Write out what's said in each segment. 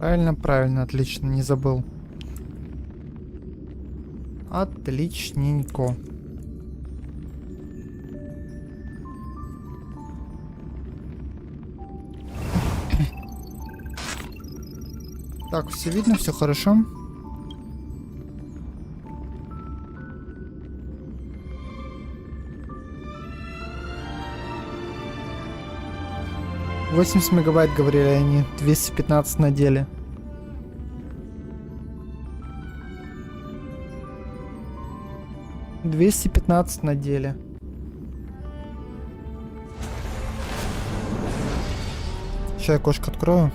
Правильно, правильно, отлично, не забыл. Отличненько. Так, все видно, все хорошо. «80 мегабайт», говорили они, 215 на деле. «215 на деле». Сейчас я окошко открою.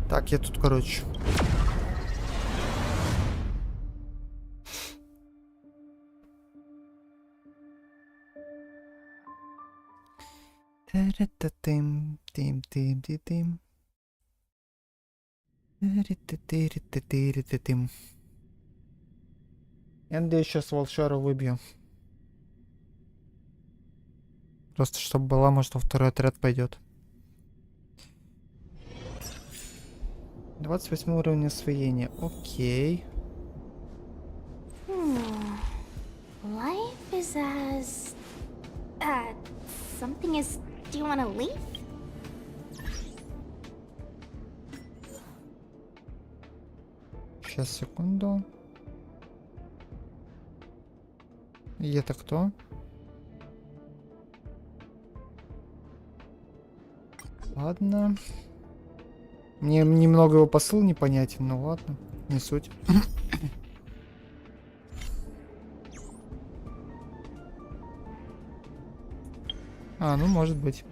Так, я тут, короче. Тым, тым, тым, тым. Я надеюсь, сейчас волчара выбью. Просто чтобы была, может, во второй отряд пойдет. 28 уровень освоения. Окей. Life is as something is. Do you want to leave? Сейчас, секунду. И это кто? Ладно. Мне немного его посыл непонятен, но ладно, не суть. Ну может быть.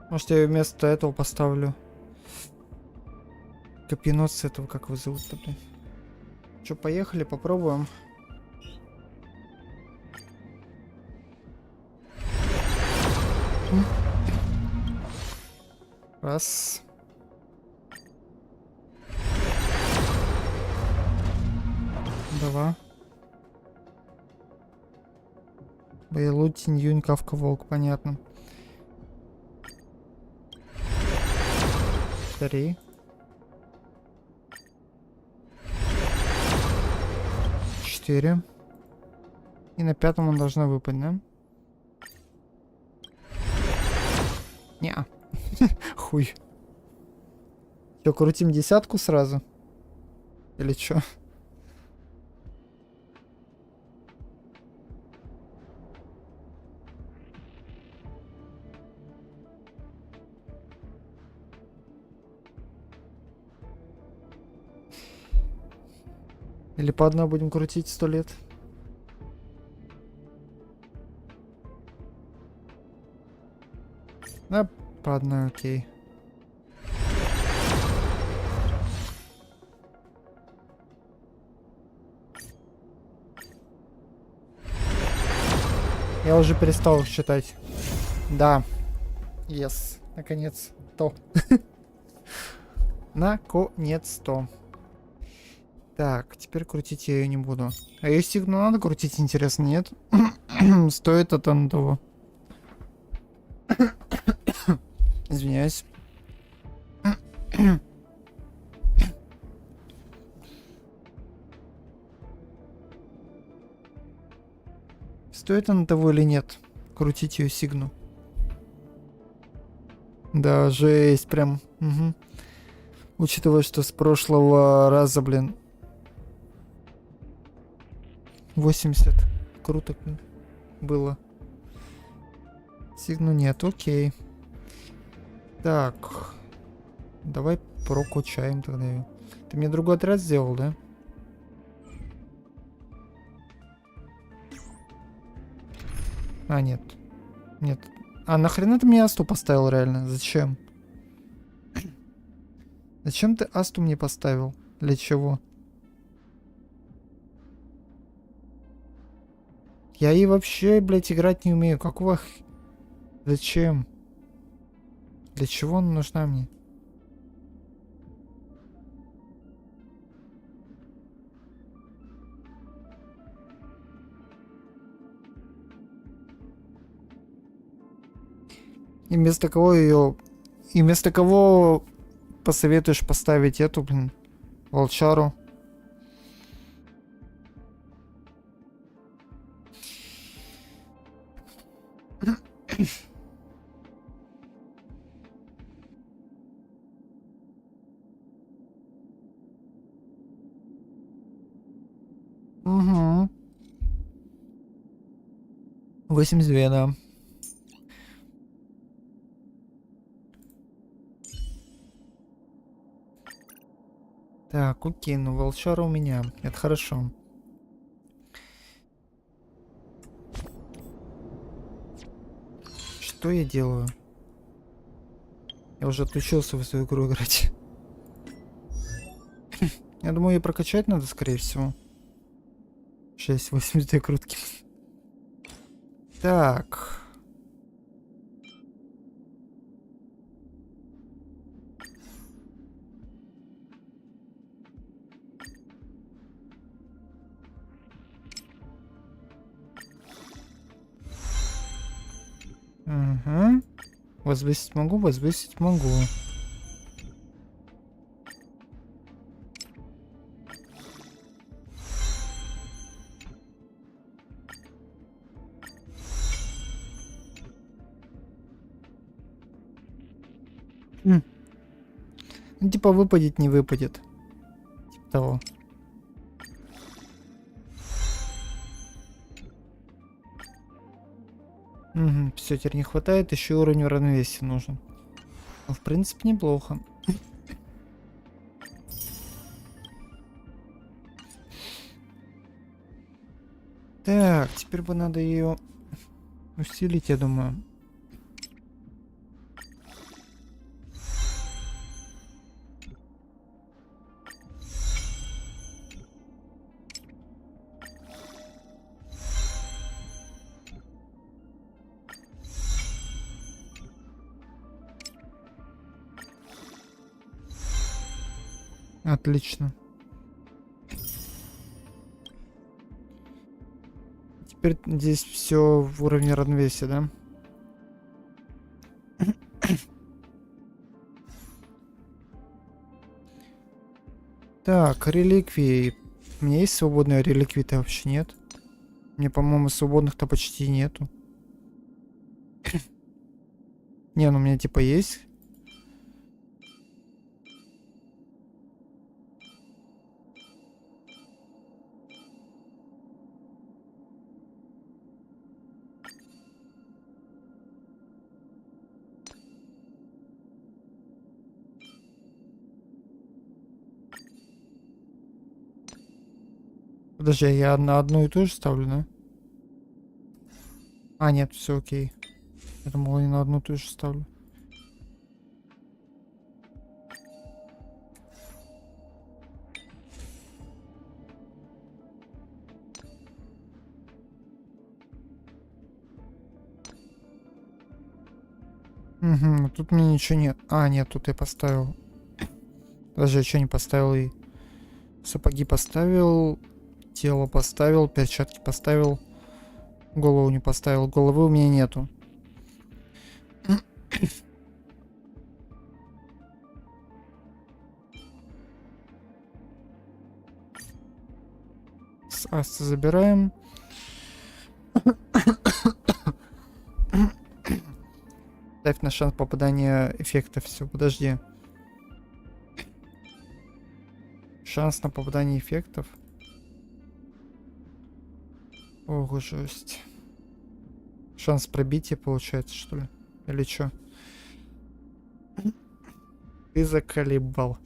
Может, я вместо этого поставлю копьеносца этого, как его зовут-то, блин. Че, поехали, попробуем. Раз. Два. Боелутин, Юнь, Кавка, Волк, понятно. 3. 4. И на 5 он должна выпасть, да? Неа. Хуй. Чё, крутим 10 сразу? Или чё? Или по одной будем крутить 100 лет? Да, по одной, окей. Я уже перестал считать. Да. Yes. Наконец-то. Наконец-то. Так, теперь крутить я ее не буду. А ее сигну надо крутить, интересно, нет? Стоит это на того. Извиняюсь. Стоит она того или нет? Крутить ее сигну. Да, жесть, прям. Угу. Учитывая, что с прошлого раза, блин, 80 круток было. Сигну нет, окей. Так. Давай прокачаем тогда ее. Ты мне другой отряд сделал, да? Нет. Нет. А нахрена ты мне Асту поставил реально? Зачем? Зачем ты Асту мне поставил? Для чего? Я и вообще, блядь, играть не умею. Какого... Зачем? Для чего она нужна мне? И вместо кого ее... И вместо кого посоветуешь поставить эту, блин, волчару? Угу. 82, да. Так, окей, ну волчара у меня. Это хорошо. Что я делаю? Я уже отучился в эту игру играть. Я думаю, ее прокачать надо, скорее всего. 6-82 крутки. Так. Угу. Возвысить могу, возвысить могу. Ну, типа выпадет, не выпадет. Типа того. Угу, все, теперь не хватает, еще уровень равновесия нужен. Ну, в принципе, неплохо. Так, теперь бы надо ее усилить, я думаю. Отлично. Теперь здесь все в уровне равновесия, да? Так, реликвии. У меня есть свободные реликвии-то вообще нет. Мне, по-моему, свободных-то почти нету. Не, ну у меня типа есть. Подожди, я на одну и ту же ставлю, да? А, нет, все окей. Я думал, я на одну и ту же ставлю. Угу, тут мне ничего нет. А, нет, тут я поставил. Даже я что не поставил и сапоги поставил, тело поставил, перчатки поставил, голову не поставил. Головы у меня нету. С асты забираем. Ставь на шанс попадания эффекта. Все, подожди. Шанс на попадание эффектов. Ого, жесть. Шанс пробития получается, что ли? Или что? Ты заколебал.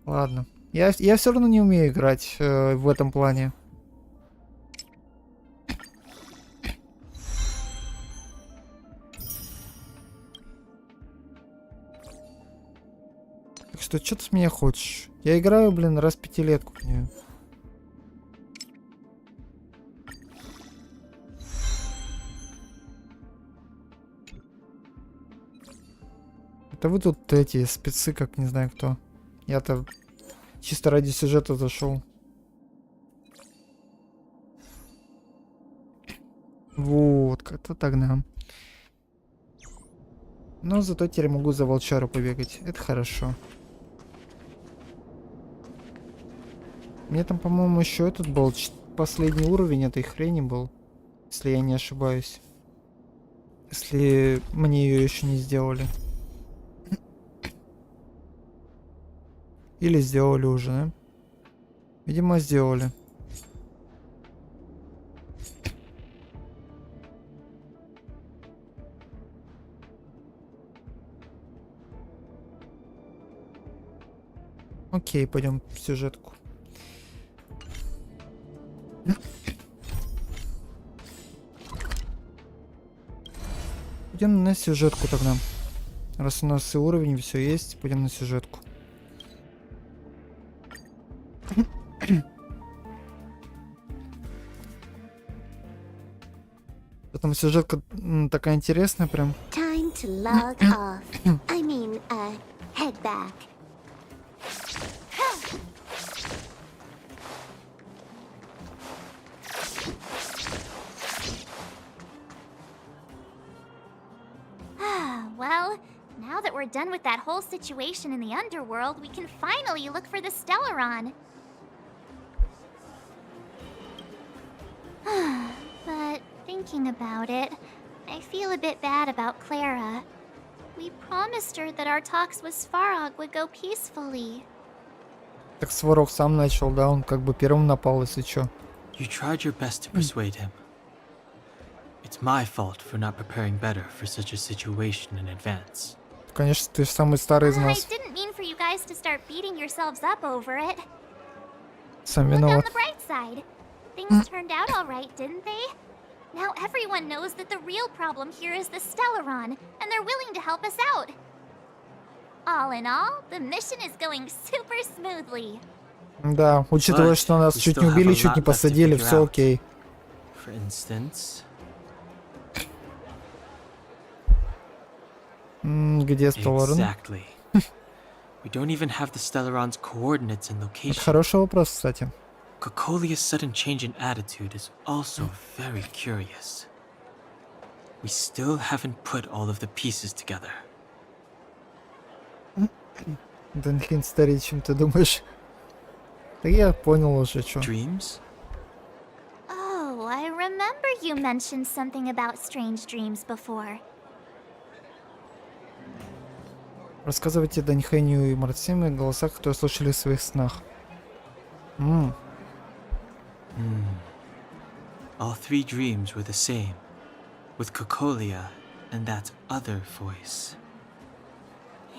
Ладно. Я все равно не умею играть в этом плане. Так что ты с меня хочешь? Я играю, блин, раз пятилетку в нее. Да вы тут эти спецы, как не знаю кто. Я-то чисто ради сюжета зашел. Вот, как-то так, да. Но зато теперь могу за волчару побегать. Это хорошо. Мне там, по-моему, еще этот был последний уровень этой хрени был. Если я не ошибаюсь. Если мне ее еще не сделали. Или сделали уже, да? Видимо, сделали. Окей, пойдем в сюжетку. Пойдем на сюжетку тогда. Раз у нас и уровень, все есть, пойдем на сюжетку. Потом сюжетка такая интересная прям. Time to log off. I mean, head back. Well, now that we're done with that whole situation in the underworld, we can finally look for the Stellaron. But thinking about it, I feel a bit bad about Clara. We promised her that our talks with Svarog would go peacefully. Так Сварог сам начал, да, он как бы первым напал, если чё. You tried your best to persuade him. It's my fault for not preparing better for such a situation in advance. Конечно, ты же самый старый из I нас. didn't mean for you guys to start beating yourselves up over it. Сам Look on виноват. the bright side. Things turned out all right, didn't they? Now everyone knows that the real problem here is the Stellaron, and they're willing to help us out. All in all, the mission is going super smoothly. Да, учитывая, But что нас we чуть still не убили, have a чуть не lot left to посадили, figure все out. окей. For instance, Где Стелларон? exactly. We don't even have the Stellaron's coordinates and Это location. хороший вопрос, кстати. Cocolia's sudden change in attitude is also very curious. We still haven't put all of the pieces together. Да нахрен стареть, чем ты думаешь? Да я понял уже, что. Dreams? Oh, I remember you mentioned something about strange dreams before. Рассказывайте Даньхэнью и Марцину о голосах, которые слышали в своих снах. All three dreams were the same, with Cocolia and that other voice.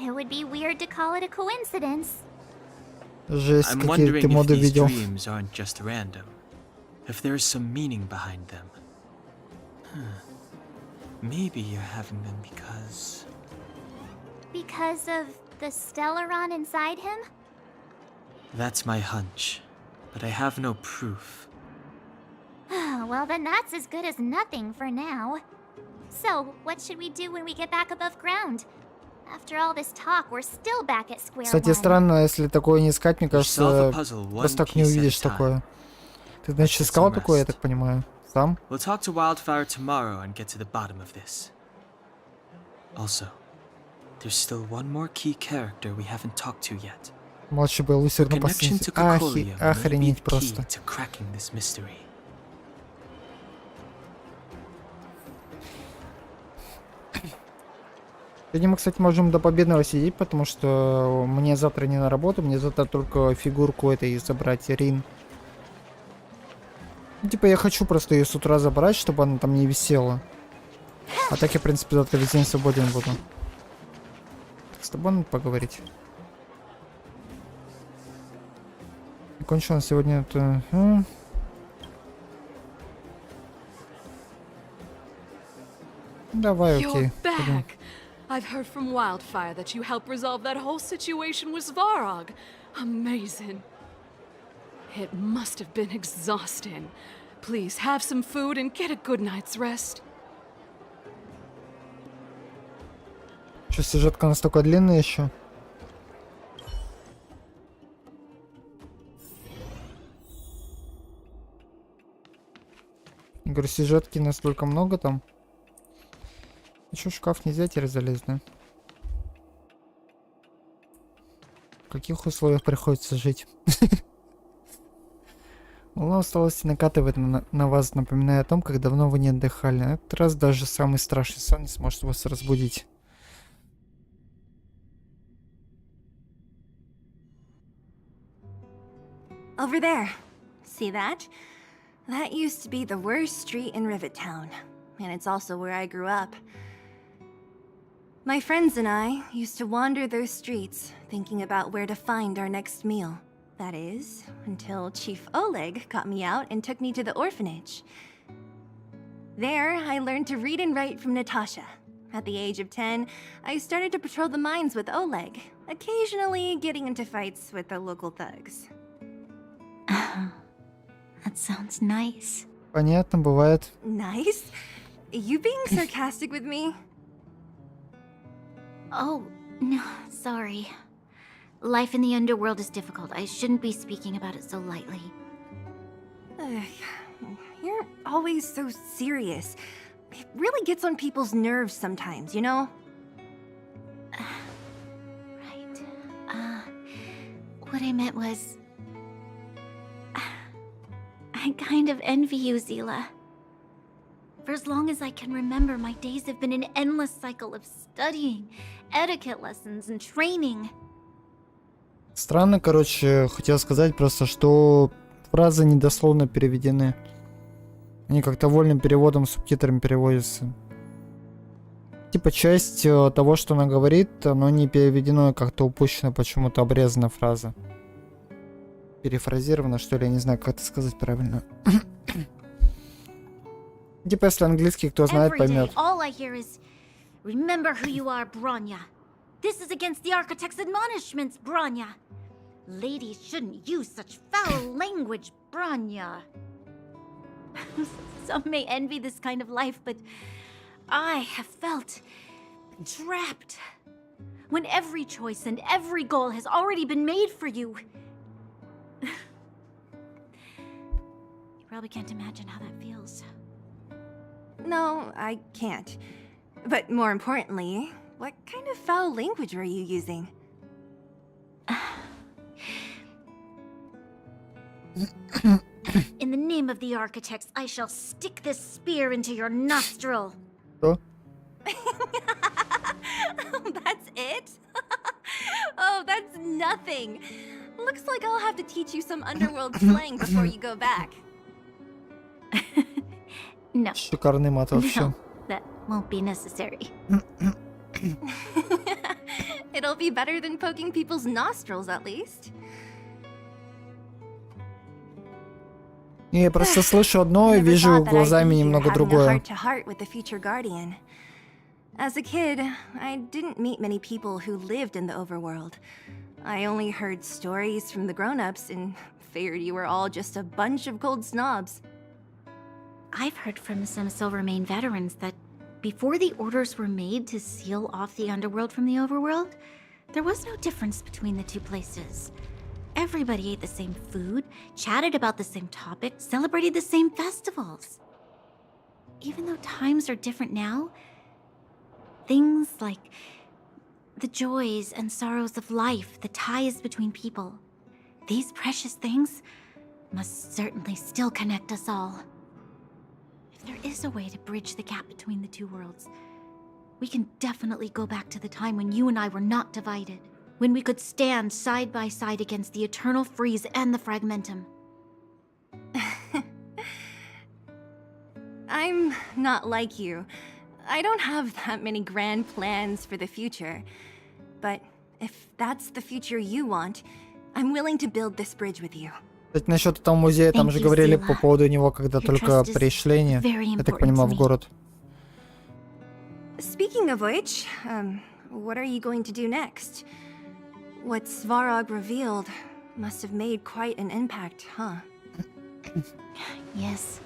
It would be weird to call it a coincidence. Жесть, I'm какие wondering ты if моды these видел. dreams aren't just random, if there's some meaning behind them. Maybe you're having them because... Because of the Stellaron inside him? That's my hunch, but I have no proof. Well, then that's as good as nothing for now. So, what should we do when we get back above ground? After all this talk, we're still back at square Кстати, one. странно, если такое не искать, мне We solve кажется, a puzzle one просто так не piece at a увидишь time. такое. Ты, значит, Let's get искал some такое, я rest. так понимаю. Сам? We'll talk to Wildfire tomorrow and get to the bottom of this. Also, there's still one more key character we haven't talked to yet. Младший был усердно Connection последний. to Cocolia may be Охренеть the key просто. to cracking this mystery. Сегодня мы, кстати, можем до победного сидеть, потому что мне завтра не на работу, мне завтра только фигурку этой забрать, Рин. Ну, типа я хочу просто ее с утра забрать, чтобы она там не висела. А так я, в принципе, завтра весь день свободен буду. Так, с тобой надо поговорить. Кончил на сегодня это... Давай, окей. You're Пойдем. back. I've heard from Wildfire that you helped resolve that whole situation with Svarog. Amazing. It must have been exhausting. Please have some food and get a good night's rest. Что, сюжетка настолько длинная еще? Я говорю, сюжетки настолько много там. Еще в шкаф нельзя теперь залезть, да? В каких условиях приходится жить? Волна усталости накатывает на вас, напоминая о том, как давно вы не отдыхали. На этот раз даже самый страшный сон не сможет вас разбудить. Over there. See that? That used to be the worst street in Rivet Town. And it's also where I grew up. My friends and I used to wander those streets, thinking about where to find our next meal. That is, until Chief Oleg got me out and took me to the orphanage. There, I learned to read and write from Natasha. At the age of 10, I started to patrol the mines with Oleg, occasionally getting into fights with the local thugs. That sounds nice. Понятно, бывает. Nice? You being sarcastic with me? Oh, no, sorry. Life in the underworld is difficult. I shouldn't be speaking about it so lightly. Ugh, you're always so serious. It really gets on people's nerves sometimes, you know? Right. What I meant was... I kind of envy you, Zila. For as long as I can remember, my days have been an endless cycle of studying, etiquette lessons, and training. Странно, короче, хотел сказать просто, что фразы недословно переведены. Они как-то вольным переводом, субтитрами переводятся. Типа часть того, что она говорит, оно не переведено, как-то упущено, почему-то обрезана фраза. Перефразировано, что ли, я не знаю, как это сказать правильно. Типа, если английский кто знает, поймет. Remember who you are, Bronya. This is against the architect's admonishments, Bronya. Ladies shouldn't use such foul language, Bronya. Some may envy this kind of life, but I have felt trapped. When every choice and every goal has already been made for you. You probably can't imagine how that feels. No, I can't. But more importantly, what kind of foul language were you using? In the name of the architects, I shall stick this spear into your nostril. Что? That's it? Oh, that's nothing. Looks like I'll have to teach you some underworld slang before you go back. No. Шикарный мат вообще. No, that won't be necessary. It'll be better than poking people's nostrils, at least. Я просто слышу одно и вижу глазами немного другое. As a kid, I didn't meet many people who lived in the overworld. I only heard stories from the grown-ups and figured you were all just a bunch of cold snobs. I've heard from some Silvermane veterans that before the orders were made to seal off the underworld from the overworld, there was no difference between the two places. Everybody ate the same food, chatted about the same topics, celebrated the same festivals. Even though times are different now, things like the joys and sorrows of life, the ties between people, these precious things must certainly still connect us all. If there is a way to bridge the gap between the two worlds, we can definitely go back to the time when you and I were not divided. When we could stand side by side against the eternal freeze and the fragmentum. I'm not like you. I don't have that many grand plans for the future. But if that's the future you want, I'm willing to build this bridge with you. Кстати, насчет этого музея, там же говорили по поводу него, когда только пришли, я так понимаю, в город. Speaking of which, what are you going to do next? What Svarog revealed must have made quite an impact, huh? Yes.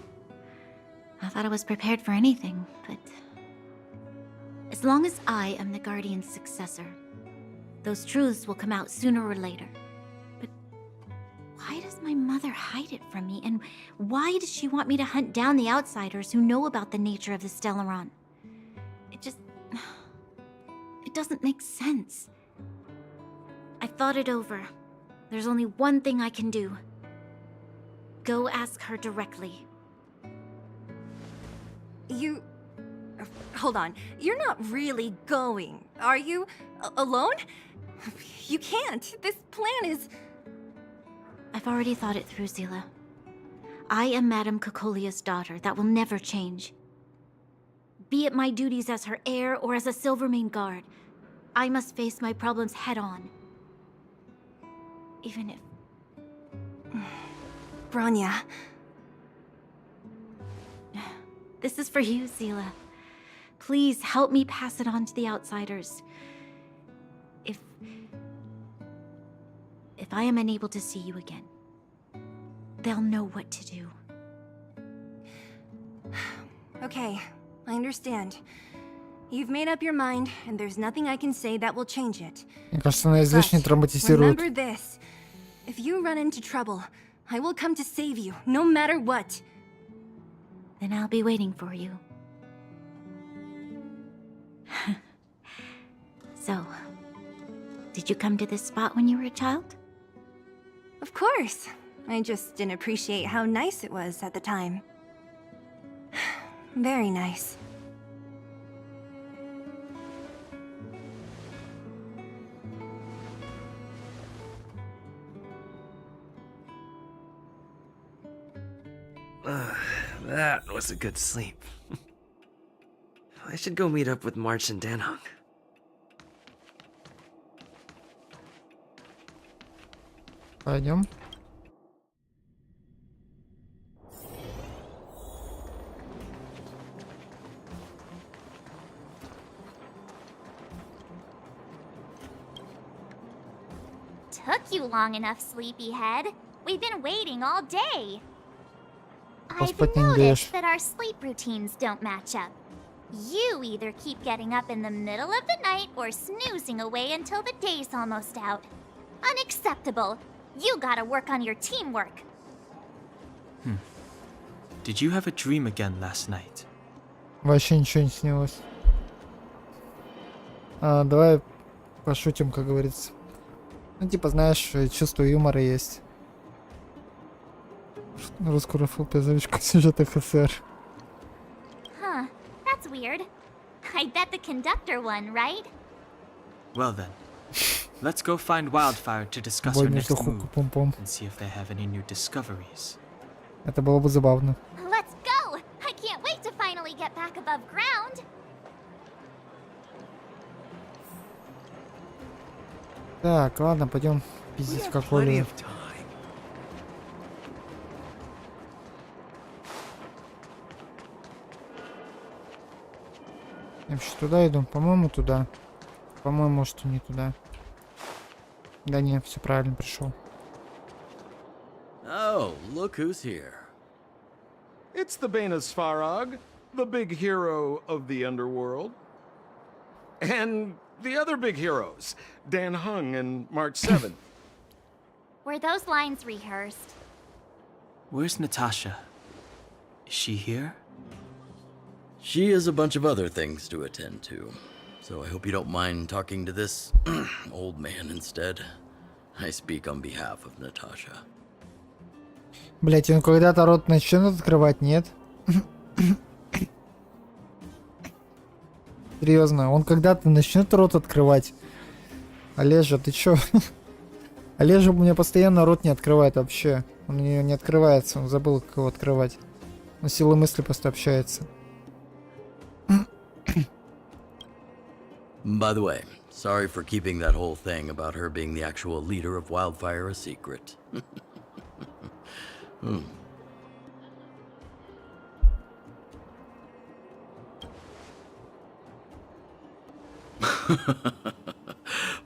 I thought I was prepared for anything, but... As long as I am the Guardian's successor, those truths will come out sooner or later. But why does my mother hide it from me? And why does she want me to hunt down the outsiders who know about the nature of the Stellaron? It doesn't make sense. I thought it over. There's only one thing I can do. Go ask her directly. You... Hold on. You're not really going, are you? Alone? You can't. This plan is... I've already thought it through, Zila. I am Madame Cocolia's daughter. That will never change. Be it my duties as her heir or as a Silvermane guard, I must face my problems head-on. Even if... Bronya. This is for you, Zila. Please help me pass it on to the outsiders. If I am unable to see you again, they'll know what to do. Okay, I understand. You've made up your mind, and there's nothing I can say that will change it. Мне кажется, она излишне травматизирует. Remember this. If you run into trouble, I will come to save you, no matter what. Then I'll be waiting for you. So, did you come to this spot when you were a child? Of course. I just didn't appreciate how nice it was at the time. Very nice. That was a good sleep. I should go meet up with March and Danhong. Пойдем. Took you long enough, sleepyhead. We've been waiting all day. I've Поспать не даешь. noticed that our sleep routines don't match up. You either keep getting up in the middle of the night or snoozing away until the day's almost out. Unacceptable. You gotta work on your teamwork. Did you have a dream again last night? Вообще ничего не снилось. Давай пошутим, как говорится. Ну, типа, знаешь, чувство юмора есть. Русскую ФЛП-завичку сюжета ХСР. Huh, that's weird. I bet the conductor won, right? Well then, let's go find Wildfire to discuss Бой her next между move Хуку-Пум-Пум. and see if they have any new discoveries. Это было бы забавно. Let's go! I can't wait to finally get back above ground. Так, ладно, пойдем пиздить Коколию. Я вообще туда иду? По-моему, туда. По-моему, может, и не туда. Да не, все правильно пришел. Oh, look who's here. It's the Bane of Svarog, the big hero of the underworld. And the other big heroes, Dan Hung and March 7. Were those lines rehearsed? Where's Natasha? Is she here? She has a bunch of other things to attend to, so I hope you don't mind talking to this old man instead. I speak on behalf of Natasha. Блять, он когда-то рот начнет открывать, нет? Серьезно, он когда-то начнет рот открывать. Олежа, ты чё? Олежа у меня постоянно рот не открывает вообще. Он не открывается, он забыл, как его открывать. Он силой мысли просто общается. By the way, sorry for keeping that whole thing about her being the actual leader of Wildfire a secret.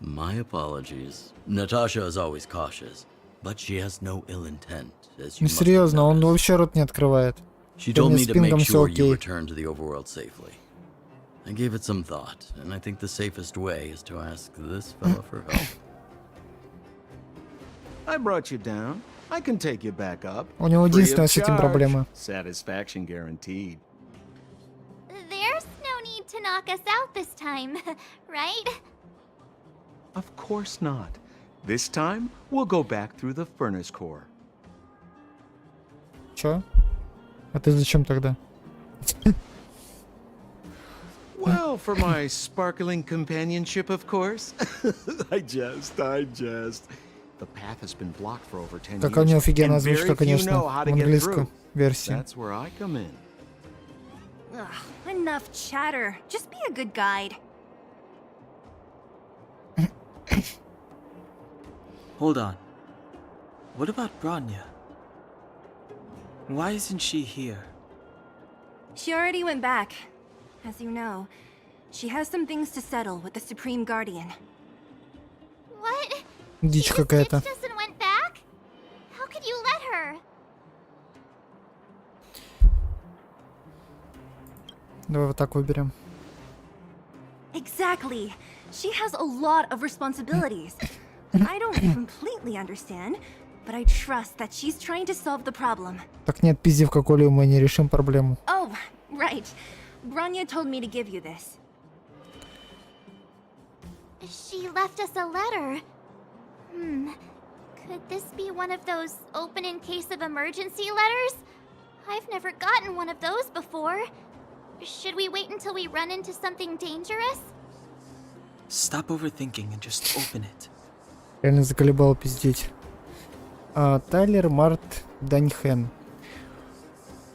My apologies. Natasha is always cautious, but she has no ill intent, as you Ну must have серьезно, он noticed. вообще рот не открывает. She Да told мне me с to пингом make всё sure you окей. return to the overworld safely. I gave it some thought, and I think the safest way is to ask this fella for help. I brought you down. I can take you back up. У него Free единственная of с этим charge. проблема. Satisfaction guaranteed. There's no need to knock us out this time, right? Of course not. This time, we'll go back through the furnace core. Чё? А ты зачем тогда? Well, for my sparkling companionship, of course. I jest. The path has been blocked for over 10 Какая у него years, офигенная and very озвучка, few конечно, know how в to get английской through. версии. That's where I come in. Ugh, enough chatter. Just be a good guide. Hold on. What about Bronya? Why isn't she here? She already went back. As you know, she has some things to settle with the Supreme Guardian. What? Дичь She just какая-то. ditched us and went back? How could you let her? Давай вот так выберем. Exactly. She has a lot of responsibilities. I don't completely understand, but I trust that she's trying to solve the problem. Так нет, пизди в какую мы не решим проблему. Oh, right. Bronya told me to give you this. She left us a letter. Could this be one of those open in case of emergency letters? I've never gotten one of those before. Should we wait until we run into something dangerous? Stop overthinking and just open it. Реально заколебало пиздеть. Тайлер Март Даньхен.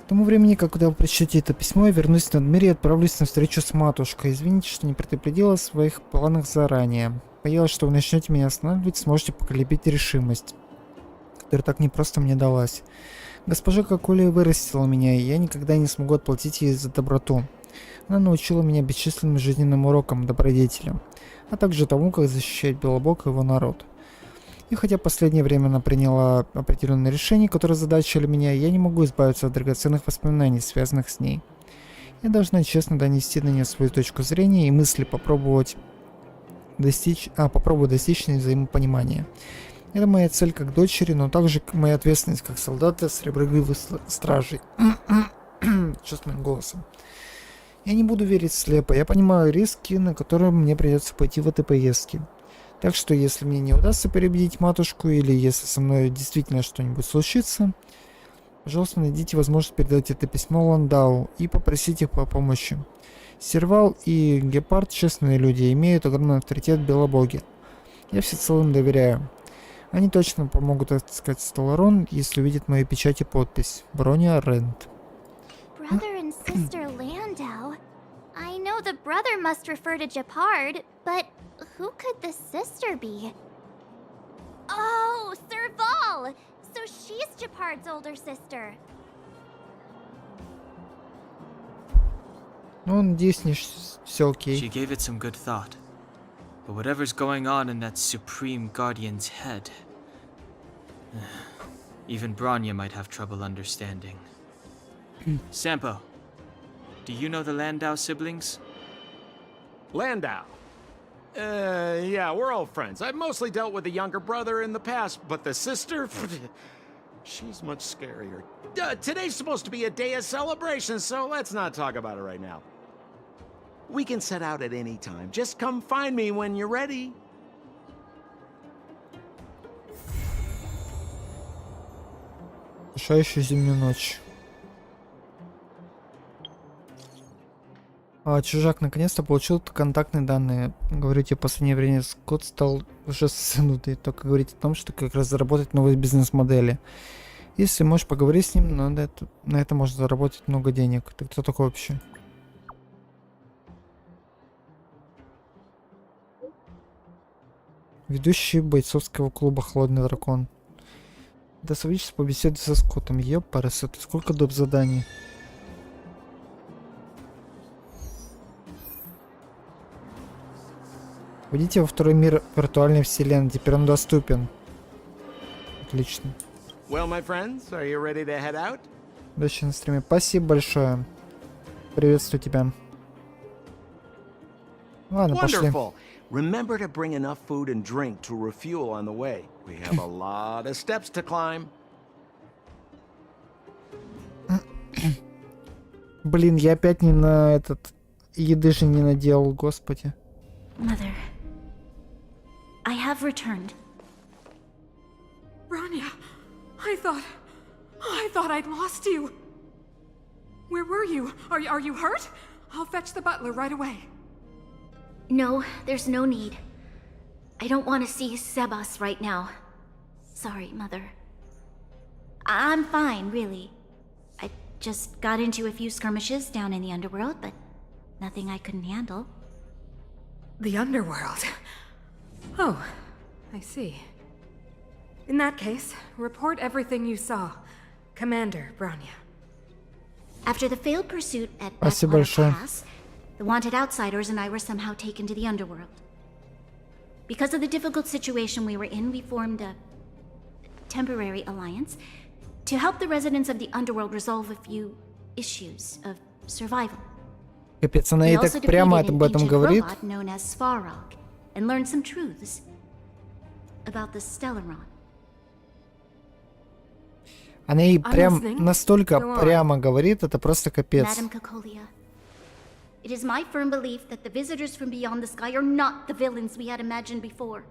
К тому времени, когда вы прочтете это письмо, я вернусь в мир и отправлюсь на встречу с матушкой. Извините, что не предупредила о своих планах заранее. Боялась, что вы начнете меня останавливать, сможете поколебить решимость, которая так непросто мне далась. Госпожа Коколи вырастила меня, и я никогда не смогу отплатить ей за доброту. Она научила меня бесчисленным жизненным урокам, добродетелям, а также тому, как защищать Белобог и его народ. И хотя в последнее время она приняла определенные решения, которые задачили меня, я не могу избавиться от драгоценных воспоминаний, связанных с ней. Я должна честно донести на нее свою точку зрения и мысли попробовать достичь взаимопонимания. Это моя цель как дочери, но также моя ответственность как солдата сребролюбивых стражей. Чувственным голосом. Я не буду верить слепо. Я понимаю риски, на которые мне придется пойти в этой поездке. Так что, если мне не удастся переубедить матушку, или если со мной действительно что-нибудь случится, пожалуйста, найдите возможность передать это письмо Ландау и попросите их по помощи. Сервал и Гепард, честные люди, имеют огромный авторитет в Белобоге. Я всецело им доверяю. Они точно помогут отыскать Стелларон, если увидят мою печать и подпись. Броня Рент. Brother and sister Landau. I know the brother must refer to Gepard, but who could the sister be? Oh, Serval! So she's Gepard's older sister. Ну, надеюсь, все She окей. gave it some good thought. But whatever's going on in that Supreme Guardian's head, even Bronya might have trouble understanding. Sampo, do you know the Landau siblings? Landau. Yeah, we're old friends. I've mostly dealt with the younger brother in the past, but the sister, she's much scarier. Today's supposed to be a day of celebration, so let's not talk about it right now. We can set out at any time. Just come find me when you're ready. Решающую зимнюю ночь. Чужак наконец-то получил контактные данные. Говорю тебе, в последнее время Скотт стал уже ссанутый. Только говорить о том, что как раз заработать новые бизнес-модели. Если можешь поговорить с ним, но на это можно заработать много денег. Ты кто такой вообще? Ведущий бойцовского клуба «Холодный дракон». До совместительства побеседуй со Скоттом. Ёпарас, это сколько доп. Заданий? Войдите во второй мир виртуальной вселенной. Теперь он доступен. Отлично. Well, my friends, are you ready to head out? Удачи на стриме. Спасибо большое. Приветствую тебя. Ладно, пошли. Wonderful. Remember to bring enough food and drink to refuel on the way. We have a lot of steps to climb. Блин, я опять не на этот... Еды же не наделал, господи. Mother, I have returned. Bronya, I thought I'd lost you. Where were you? Are you hurt? I'll fetch the butler right away. No, there's no need. I don't want to see Sebas right now. Sorry, Mother. I'm fine, really. I just got into a few skirmishes down in the underworld, but nothing I couldn't handle. The underworld. Oh, I see. In that case, report everything you saw. Commander Bronya. After the failed pursuit at Спасибо Backwater большое. Pass, the wanted outsiders and I were somehow taken to the underworld. Because of the difficult situation we were in, we formed a temporary alliance to help the residents of the underworld resolve a few issues of survival. Капец, она We и also так прямо defeated об an этом ancient говорит. robot known as Svarog and learned some truths about the Stellaron. Она ей прям listening. настолько Go on. прямо говорит, это просто капец. Madam Kokolia, it is my firm belief that the visitors from beyond the sky are not the villains we had imagined before.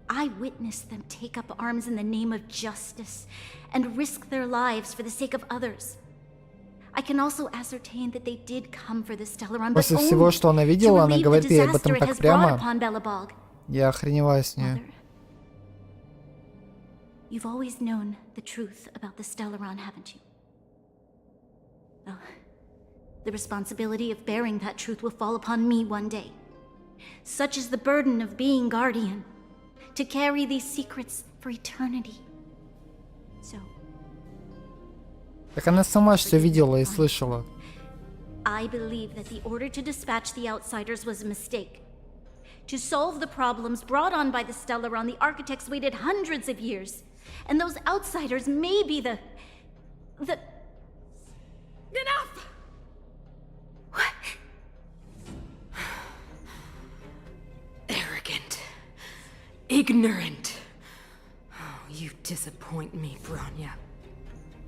I witnessed them take up arms in the name of justice and risk their lives for the sake of others. I can also ascertain that they did come for the Stellaron, but После всего, что она видела, она only to говорит ей об relieve the этом disaster it так has brought прямо. upon Belobog. Я охреневаю с нее. Mother, you've always known the truth about the Stellaron, haven't you? Well, the responsibility of bearing that truth will fall upon me one day. Such is the burden of being guardian, to carry these secrets for eternity. So, Так она сама все видела и слышала. I believe that the order to dispatch the outsiders was a mistake. To solve the problems brought on by the Stellaron, the architects waited hundreds of years. And those outsiders may be the... Enough! Arrogant. Ignorant. Oh, you disappoint me, Bronya.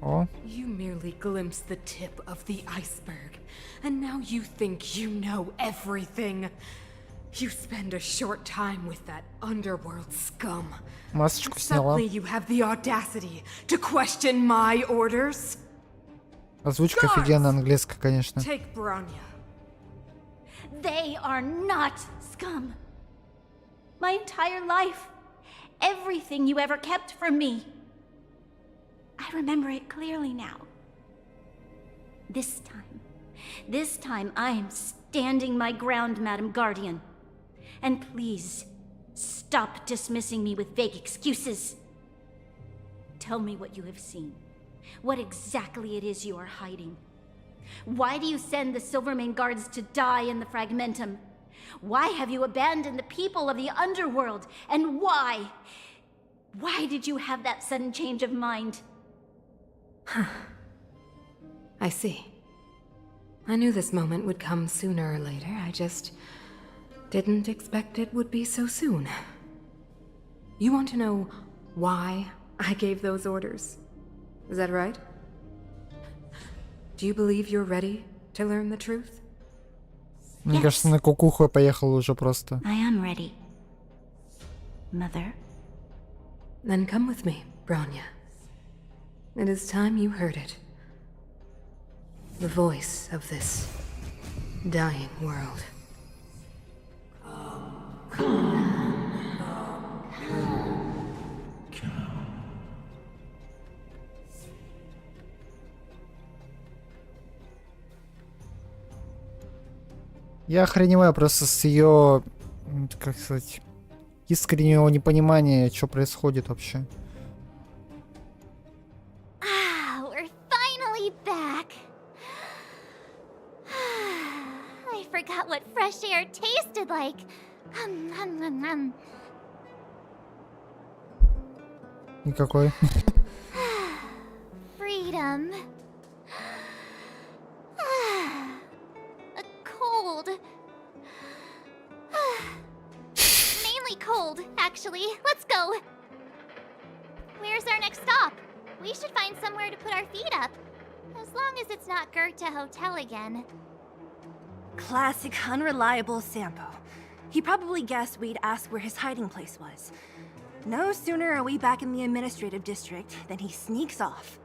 О, You merely glimpsed the tip of the iceberg, and now you think you know everything. You spend a short time with that underworld scum. масочку сняла. Suddenly you have the audacity to question my orders? Озвучка офигенная, английская, конечно. Take Bronya. They are not scum. My entire life, everything you ever kept from me. I remember it clearly now. This time I am standing my ground, Madam Guardian. And please, stop dismissing me with vague excuses. Tell me what you have seen. What exactly it is you are hiding. Why do you send the Silvermane guards to die in the Fragmentum? Why have you abandoned the people of the underworld? And why? Why did you have that sudden change of mind? I see. I knew this moment would come sooner or later. I just didn't expect it would be so soon. You want to know why I gave those orders? Is that right? Do you believe you're ready to learn the truth? Мне кажется, на кукуху поехала уже просто. I am ready. Mother? Then come with me, Bronya. It is time you heard it. The voice of this dying world. Я охреневаю просто с ее, как сказать, искреннего непонимания, что происходит вообще. We're finally back. I forgot what fresh air tasted like. Никакой. Freedom. A cold, cold, actually. Let's go. Where's our next stop? We should find somewhere to put our feet up. As long as it's not Goethe Hotel again. Classic unreliable Sampo. He probably guessed we'd ask where his hiding place was. No sooner are we back in the administrative district than he sneaks off.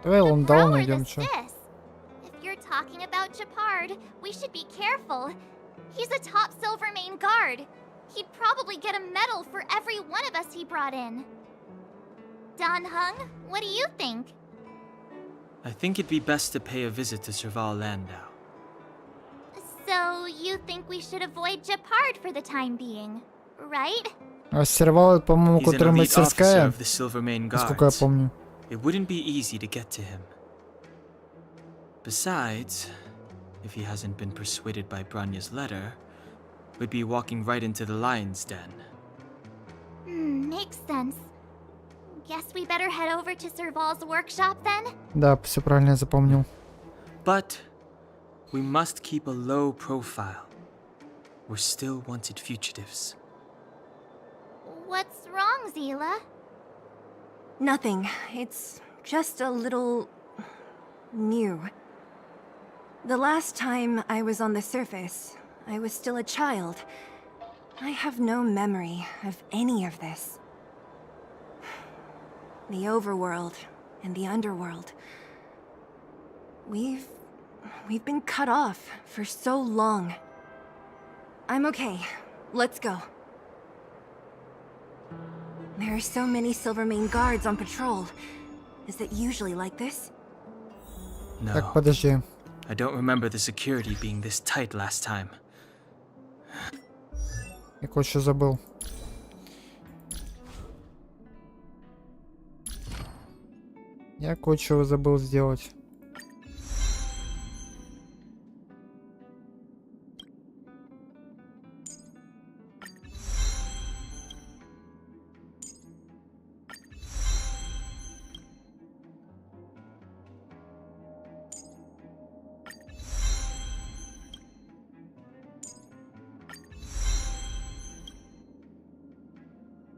Давай The Ландау pro or найдем, the чё. sis? If you're talking about Japard, we should be careful. He's a top Silvermane guard. He'd probably get a medal for every one of us he brought in. Dan Hung, what do you think? I think it'd be best to pay a visit to Serval Landau. So, you think we should avoid Japard for the time being, right? А Сервал, по-моему, He's an который elite officer мастерская, of the Silvermane насколько я Guards. помню. It wouldn't be easy to get to him. Besides, if he hasn't been persuaded by Branya's letter, we'd be walking right into the lion's den. Makes sense. Guess we better head over to Serval's workshop then? Да, все правильно я запомнил. But we must keep a low profile. We're still wanted fugitives. What's wrong, Zila? Nothing. It's just a little... new. The last time I was on the surface, I was still a child. I have no memory of any of this. The overworld and the underworld. We've been cut off for so long. I'm okay. Let's go. There are so many Silvermane guards on patrol. Is it usually like this? Так, No, подожди. I don't remember the security being this tight last time. Я кое-что забыл. Я кое-что забыл сделать.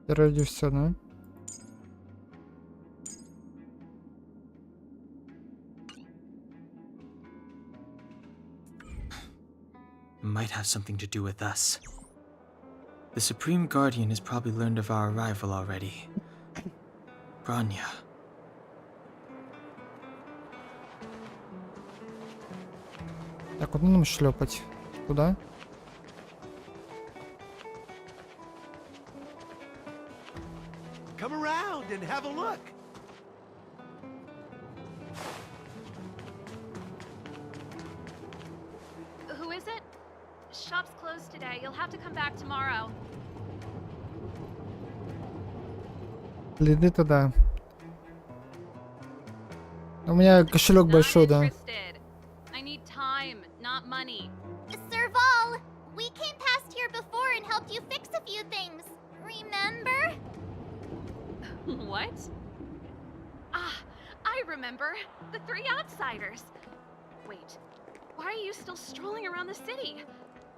Ради все, да? Might have something to do with us. The Supreme Guardian has probably learned of our arrival already. Branya. Так, куда нам шлепать? Куда? Come around and have a look. Who is it? Shop's closed today. You'll have to come back tomorrow. Следы-то да. У меня кошелек большой, да. I need time, not money. Serval, we came past here before and helped you fix a few things. Remember? What? Ah, I remember. The three outsiders. Wait, why are you still strolling around the city?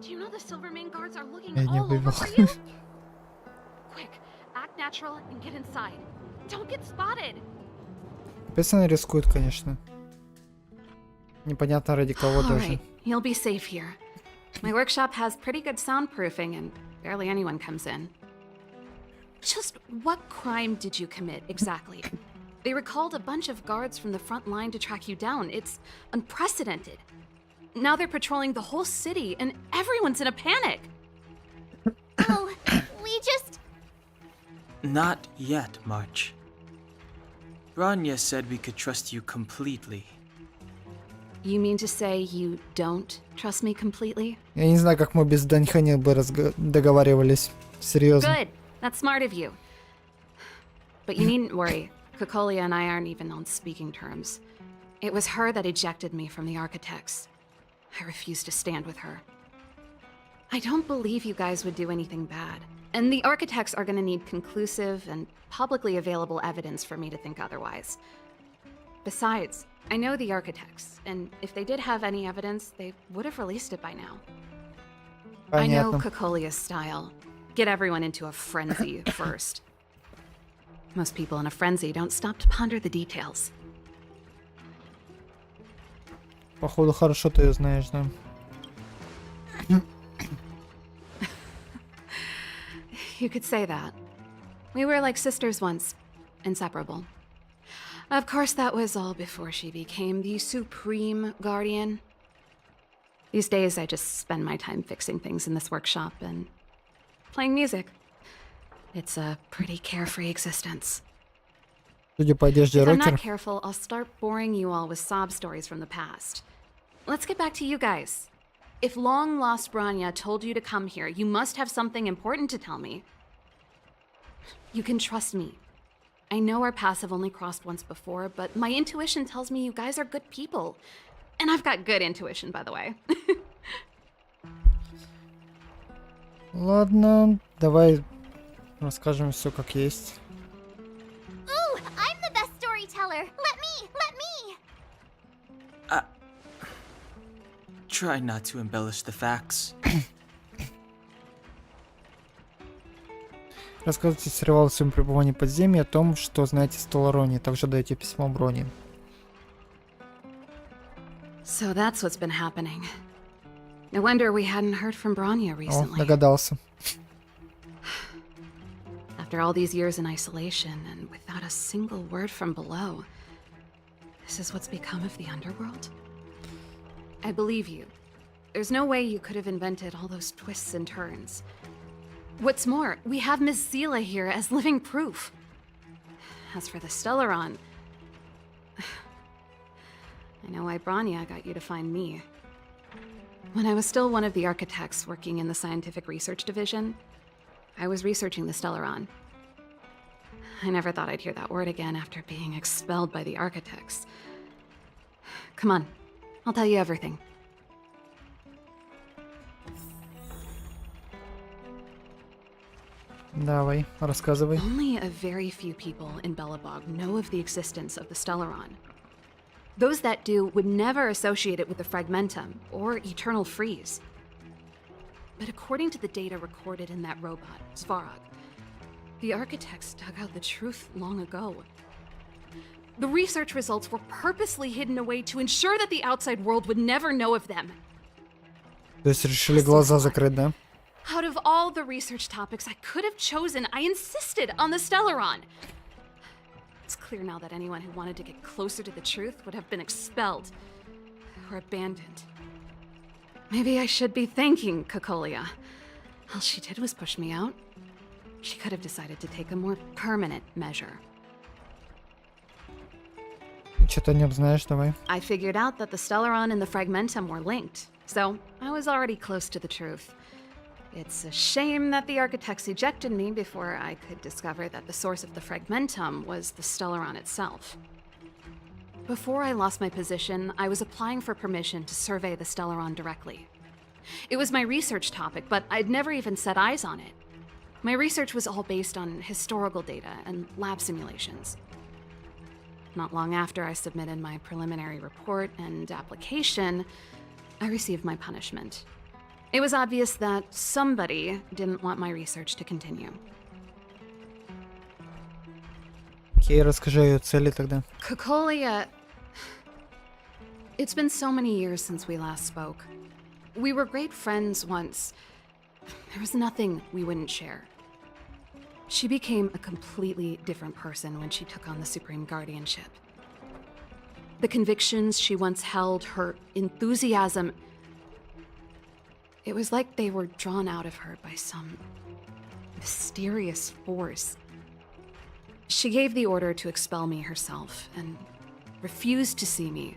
Do you know the Silvermane guards are looking Я не all over вывел. for you? Quick, act natural and get inside. Don't get spotted. Капец она рискует, конечно. Непонятно ради кого All даже. right, you'll be safe here. My workshop has pretty good soundproofing and barely anyone comes in. Just what crime did you commit exactly? They recalled a bunch of guards from the front line to track you down. It's unprecedented. Now they're patrolling the whole city and everyone's in a panic. Oh, we just... Not yet, March. Branya said we could trust you completely. You mean to say you don't trust me completely? Я не знаю, как мы без Даньхани бы договаривались. Серьезно. Good. That's smart of you. But you needn't worry. Kokolia and I aren't even on speaking terms. It was her that ejected me from the Architects. I refuse to stand with her. I don't believe you guys would do anything bad. And the Architects are gonna need conclusive and publicly available evidence for me to think otherwise. Besides, I know the architects, and if they did have any evidence, they would have released it by now. I know Понятно. Kokolia's style. Get everyone into a frenzy first. Most people in a frenzy don't stop to ponder the details. Походу, хорошо ты ее знаешь, да? You could say that. We were like sisters once, inseparable. Of course, that was all before she became the supreme guardian. These days, I just spend my time fixing things in this workshop and playing music. It's a pretty carefree existence. Судя по одежде If I'm рокер. not careful, I'll start boring you all with sob stories from the past. Let's get back to you guys. If long-lost Branya told you to come here, you must have something important to tell me. You can trust me. I know our paths have only crossed once before, but my intuition tells me you guys are good people. And I've got good intuition, by the way. Ладно, давай расскажем все как есть. Ooh, I'm the best storyteller. Let me. Try not to embellish the facts. Рассказывайте сериал о своем пребывании в подземье, о том, что знаете о Стеллароне. Также дайте письмо Брони. So that's what's been happening. No wonder we hadn't heard from Branya О, recently. догадался. After all these years in isolation and without a single word from below, this is what's become of the underworld? I believe you. There's no way you could have invented all those twists and turns. What's more, we have Miss Zila here as living proof. As for the Stellaron, I know why Branya got you to find me. When I was still one of the architects working in the scientific research division, I was researching the Stellaron. I never thought I'd hear that word again after being expelled by the architects. Come on, I'll tell you everything. Давай, рассказывай. Only a very few people in Belobog know of the existence of the Stellaron. Those that do would never associate it with the Fragmentum or Eternal Freeze. But according to the data recorded in that robot, Svarog, the architects dug out the truth long ago. The research results were purposely hidden away to ensure that the outside world would never know of them. То есть решили глаза закрыть, да? Out of all the research topics I could have chosen, I insisted on the Stellaron. It's clear now that anyone who wanted to get closer to the truth would have been expelled or abandoned. Maybe I should be thanking Kokolia. All she did was push me out. She could have decided to take a more permanent measure. Что-то не знаешь, давай. I figured out that the Stellaron and the Fragmentum were linked, so I was already close to the truth. It's a shame that the architects ejected me before I could discover that the source of the Fragmentum was the Stellaron itself. Before I lost my position, I was applying for permission to survey the Stellaron directly. It was my research topic, but I'd never even set eyes on it. My research was all based on historical data and lab simulations. Not long after I submitted my preliminary report and application, I received my punishment. It was obvious that somebody didn't want my research to continue. Окей, расскажи о ее цели тогда. Kokolia... It's been so many years since we last spoke. We were great friends once. There was nothing we wouldn't share. She became a completely different person when she took on the Supreme Guardianship. The convictions she once held, her enthusiasm... It was like they were drawn out of her by some mysterious force. She gave the order to expel me herself and refused to see me.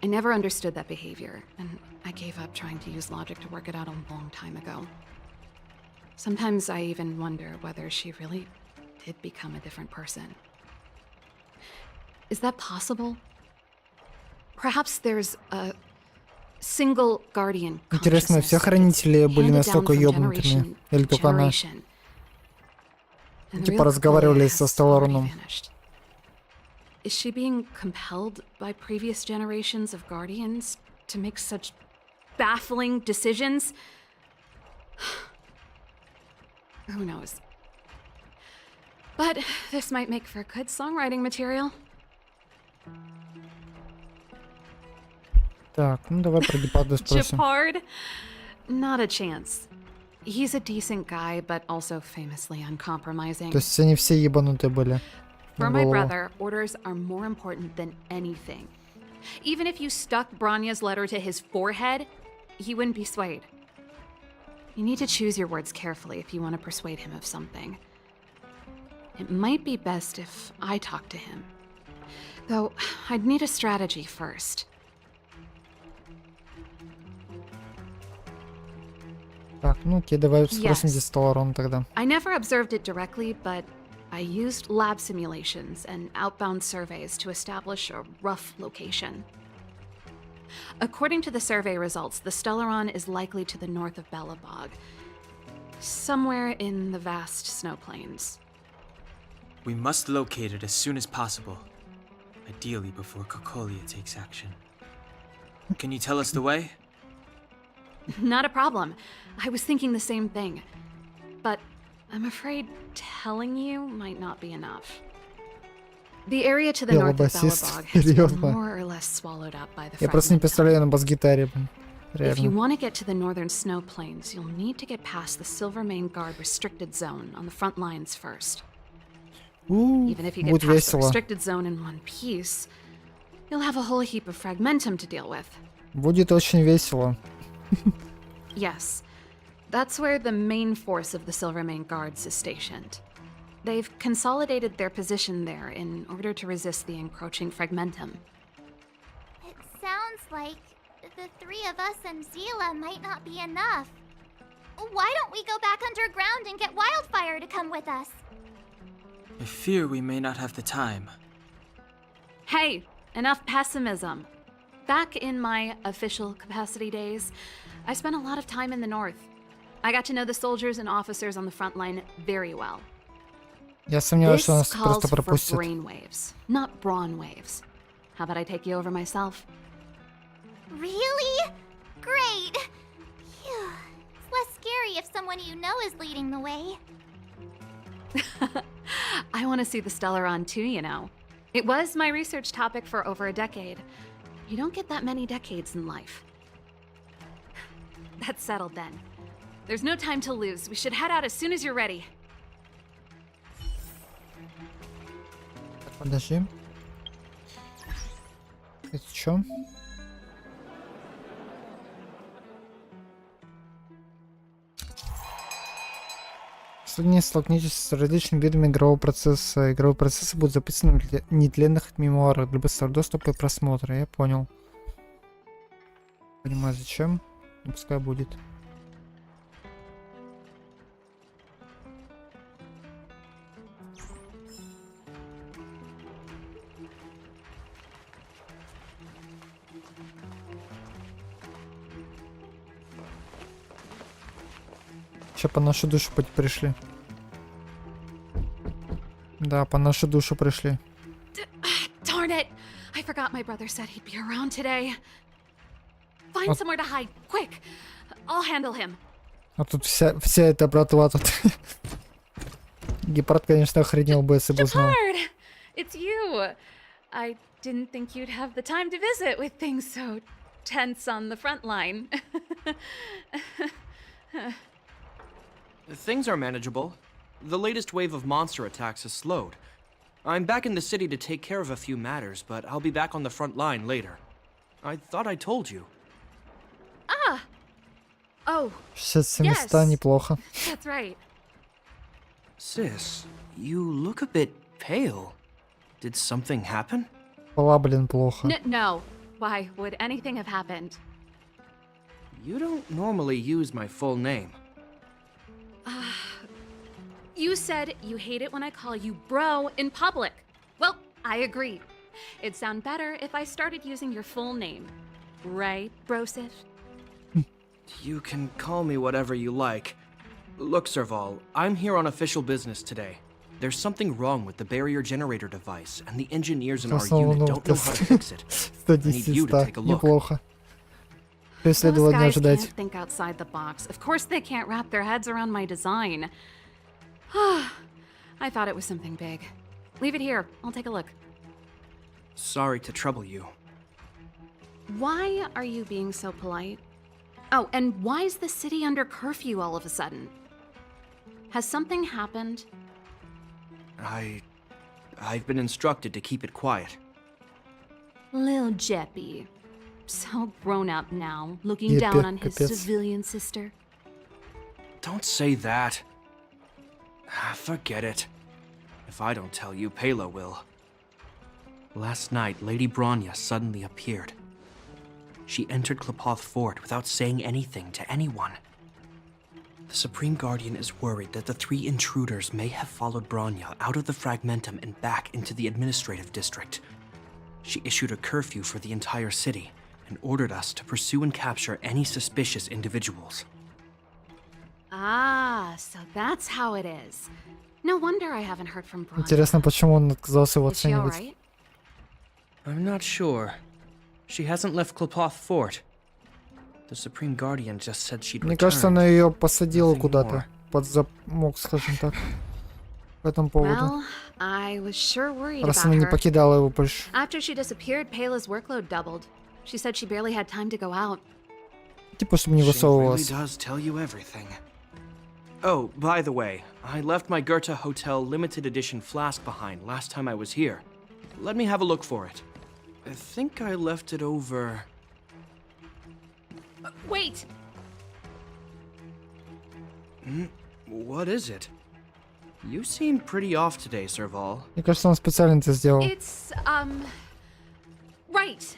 I never understood that behavior, and I gave up trying to use logic to work it out a long time ago. Sometimes I even wonder whether she really did become a different person. Is that possible? Perhaps there's a single guardian Интересно, все хранители были настолько ёбнутыми? Или только она? Типа разговаривали со Стеллароном. Is she being compelled by previous generations of guardians to make such baffling decisions? Who knows? But this might make for good songwriting material. Так, ну давай про Гепарда спросим. Gepard? Not a chance. He's a decent guy, but also famously uncompromising. То есть они все ебанутые были. For на my голову. brother, orders are more important than anything. Even if you stuck Branya's letter to his forehead, he wouldn't be swayed. You need to choose your words carefully if you want to persuade him of something. It might be best if I talk to him. Though, I'd need a strategy first. Так, ну окей, давай спросим, Yes. где Сталларон тогда. I never observed it directly, but I used lab simulations and outbound surveys to establish a rough location. According to the survey results, the Stellaron is likely to the north of Belobog, somewhere in the vast snow plains. We must locate it as soon as possible. Ideally before Kokolia takes action. Can you tell us the way? Not a problem. I was thinking the same thing. But I'm afraid telling you might not be enough. The area to the Белый north of басист, Belobog has been серьезно. more or less swallowed up by the Я просто не fragment представляю на бас-гитаре, блин. If you Реально. want to get to the northern snow plains, you'll need to get past the Silvermane Guard restricted zone on the front lines first. Even if you get Будет past the весело. restricted zone in one piece, you'll have a whole heap of fragmentum to deal with. Будет очень весело. Yes, that's where the main force of the Silvermane Guards is stationed. They've consolidated their position there in order to resist the encroaching fragmentum. It sounds like the three of us and Zila might not be enough. Why don't we go back underground and get Wildfire to come with us? I fear we may not have the time. Hey, enough pessimism. Back in my official capacity days, I spent a lot of time in the north. I got to know the soldiers and officers on the front line very well. Я сомневаюсь, This что нас calls просто for пропустят. brainwaves, not brawn waves. How about I take you over myself? Really? Great! Phew. It's less scary if someone you know is leading the way. I want to see the Stellaron too, you know. It was my research topic for over a decade. You don't get that many decades in life. That's settled then. There's no time to lose. We should head out as soon as you're ready. Подожди. Это чё? Сегодня столкнитесь с различными видами игрового процесса. Игровые процессы будут записаны в нетленных мемуарах для быстрого доступа и просмотра. Я понял. Понимаю, зачем. Ну, пускай будет. Че, по нашу душу пришли? Да, по нашу душу пришли. Darn it! I forgot my brother said he'd be around today. Find somewhere to hide, quick! I'll handle him. А тут вся эта братва тут. Гепард, конечно, охренел бы, если бы узнал. Gepard! It's you! I didn't think you'd have the time to visit with things so tense on the front line. Things are manageable. The latest wave of monster attacks has slowed. I'm back in the city to take care of a few matters, but I'll be back on the front line later. I thought I told you. Ah! Oh, 67 Yes. места, неплохо. that's right. Sis, you look a bit pale. Did something happen? Была, блин, плохо. No. Why would anything have happened? You don't normally use my full name. You said you hate it when I call you bro in public. Well, I agree. It'd sound better if I started using your full name. Right, Brosif? You can call me whatever you like. Look, Serval, I'm here on official business today. There's something wrong with the barrier generator device, and the engineers in our Основа unit don't know how to fix it. 110 I need you to 100. take a look. Неплохо. Что Those следовало не guys ожидать. can't think outside the box. Of course they can't wrap their heads around my design. I thought it was something big. Leave it here. I'll take a look. Sorry to trouble you. Why are you being so polite? Oh, and why is the city under curfew all of a sudden? Has something happened? I've been instructed to keep it quiet. Lil Jeppy. So grown up now, looking Jeppy, down on his капец. civilian sister. Don't say that. Forget it. If I don't tell you, Pela will. Last night, Lady Bronya suddenly appeared. She entered Klepoth Fort without saying anything to anyone. The Supreme Guardian is worried that the 3 intruders may have followed Bronya out of the Fragmentum and back into the administrative district. She issued a curfew for the entire city and ordered us to pursue and capture any suspicious individuals. Ah, so that's how it is. No wonder I haven't heard from Bronya. Интересно, почему он отказался его Is she оценивать. alright? I'm not sure. She hasn't left Klepoth Fort. The Supreme Guardian just said she'd Мне returned. кажется, она ее посадила Nothing куда-то. more. Под замок, скажем так. По этому поводу. Well, I was sure worried Раз about она не her. покидала его больше. After she disappeared, Pela's workload doubled. She said she barely had time to go out. Типа, чтобы не She really высовывалась. does tell you everything. Oh, by the way, I left my Goethe Hotel limited edition flask behind last time I was here. Let me have a look for it. I think I left it over... Wait! What is it? You seem pretty off today, Serval. Мне кажется, он специально это сделал. It's, right.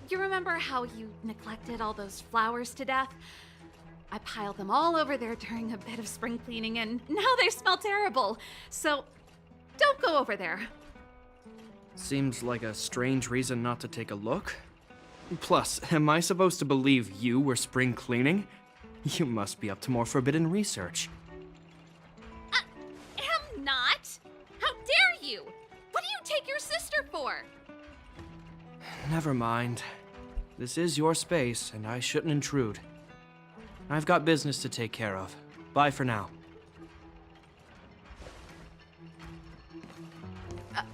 You remember how you neglected all those flowers to death? I piled them all over there during a bit of spring cleaning, and now they smell terrible. So, don't go over there. Seems like a strange reason not to take a look. Plus, am I supposed to believe you were spring cleaning? You must be up to more forbidden research. Am not! How dare you! What do you take your sister for? Never mind. This is your space, and I shouldn't intrude. I've got business to take care of. Bye for now.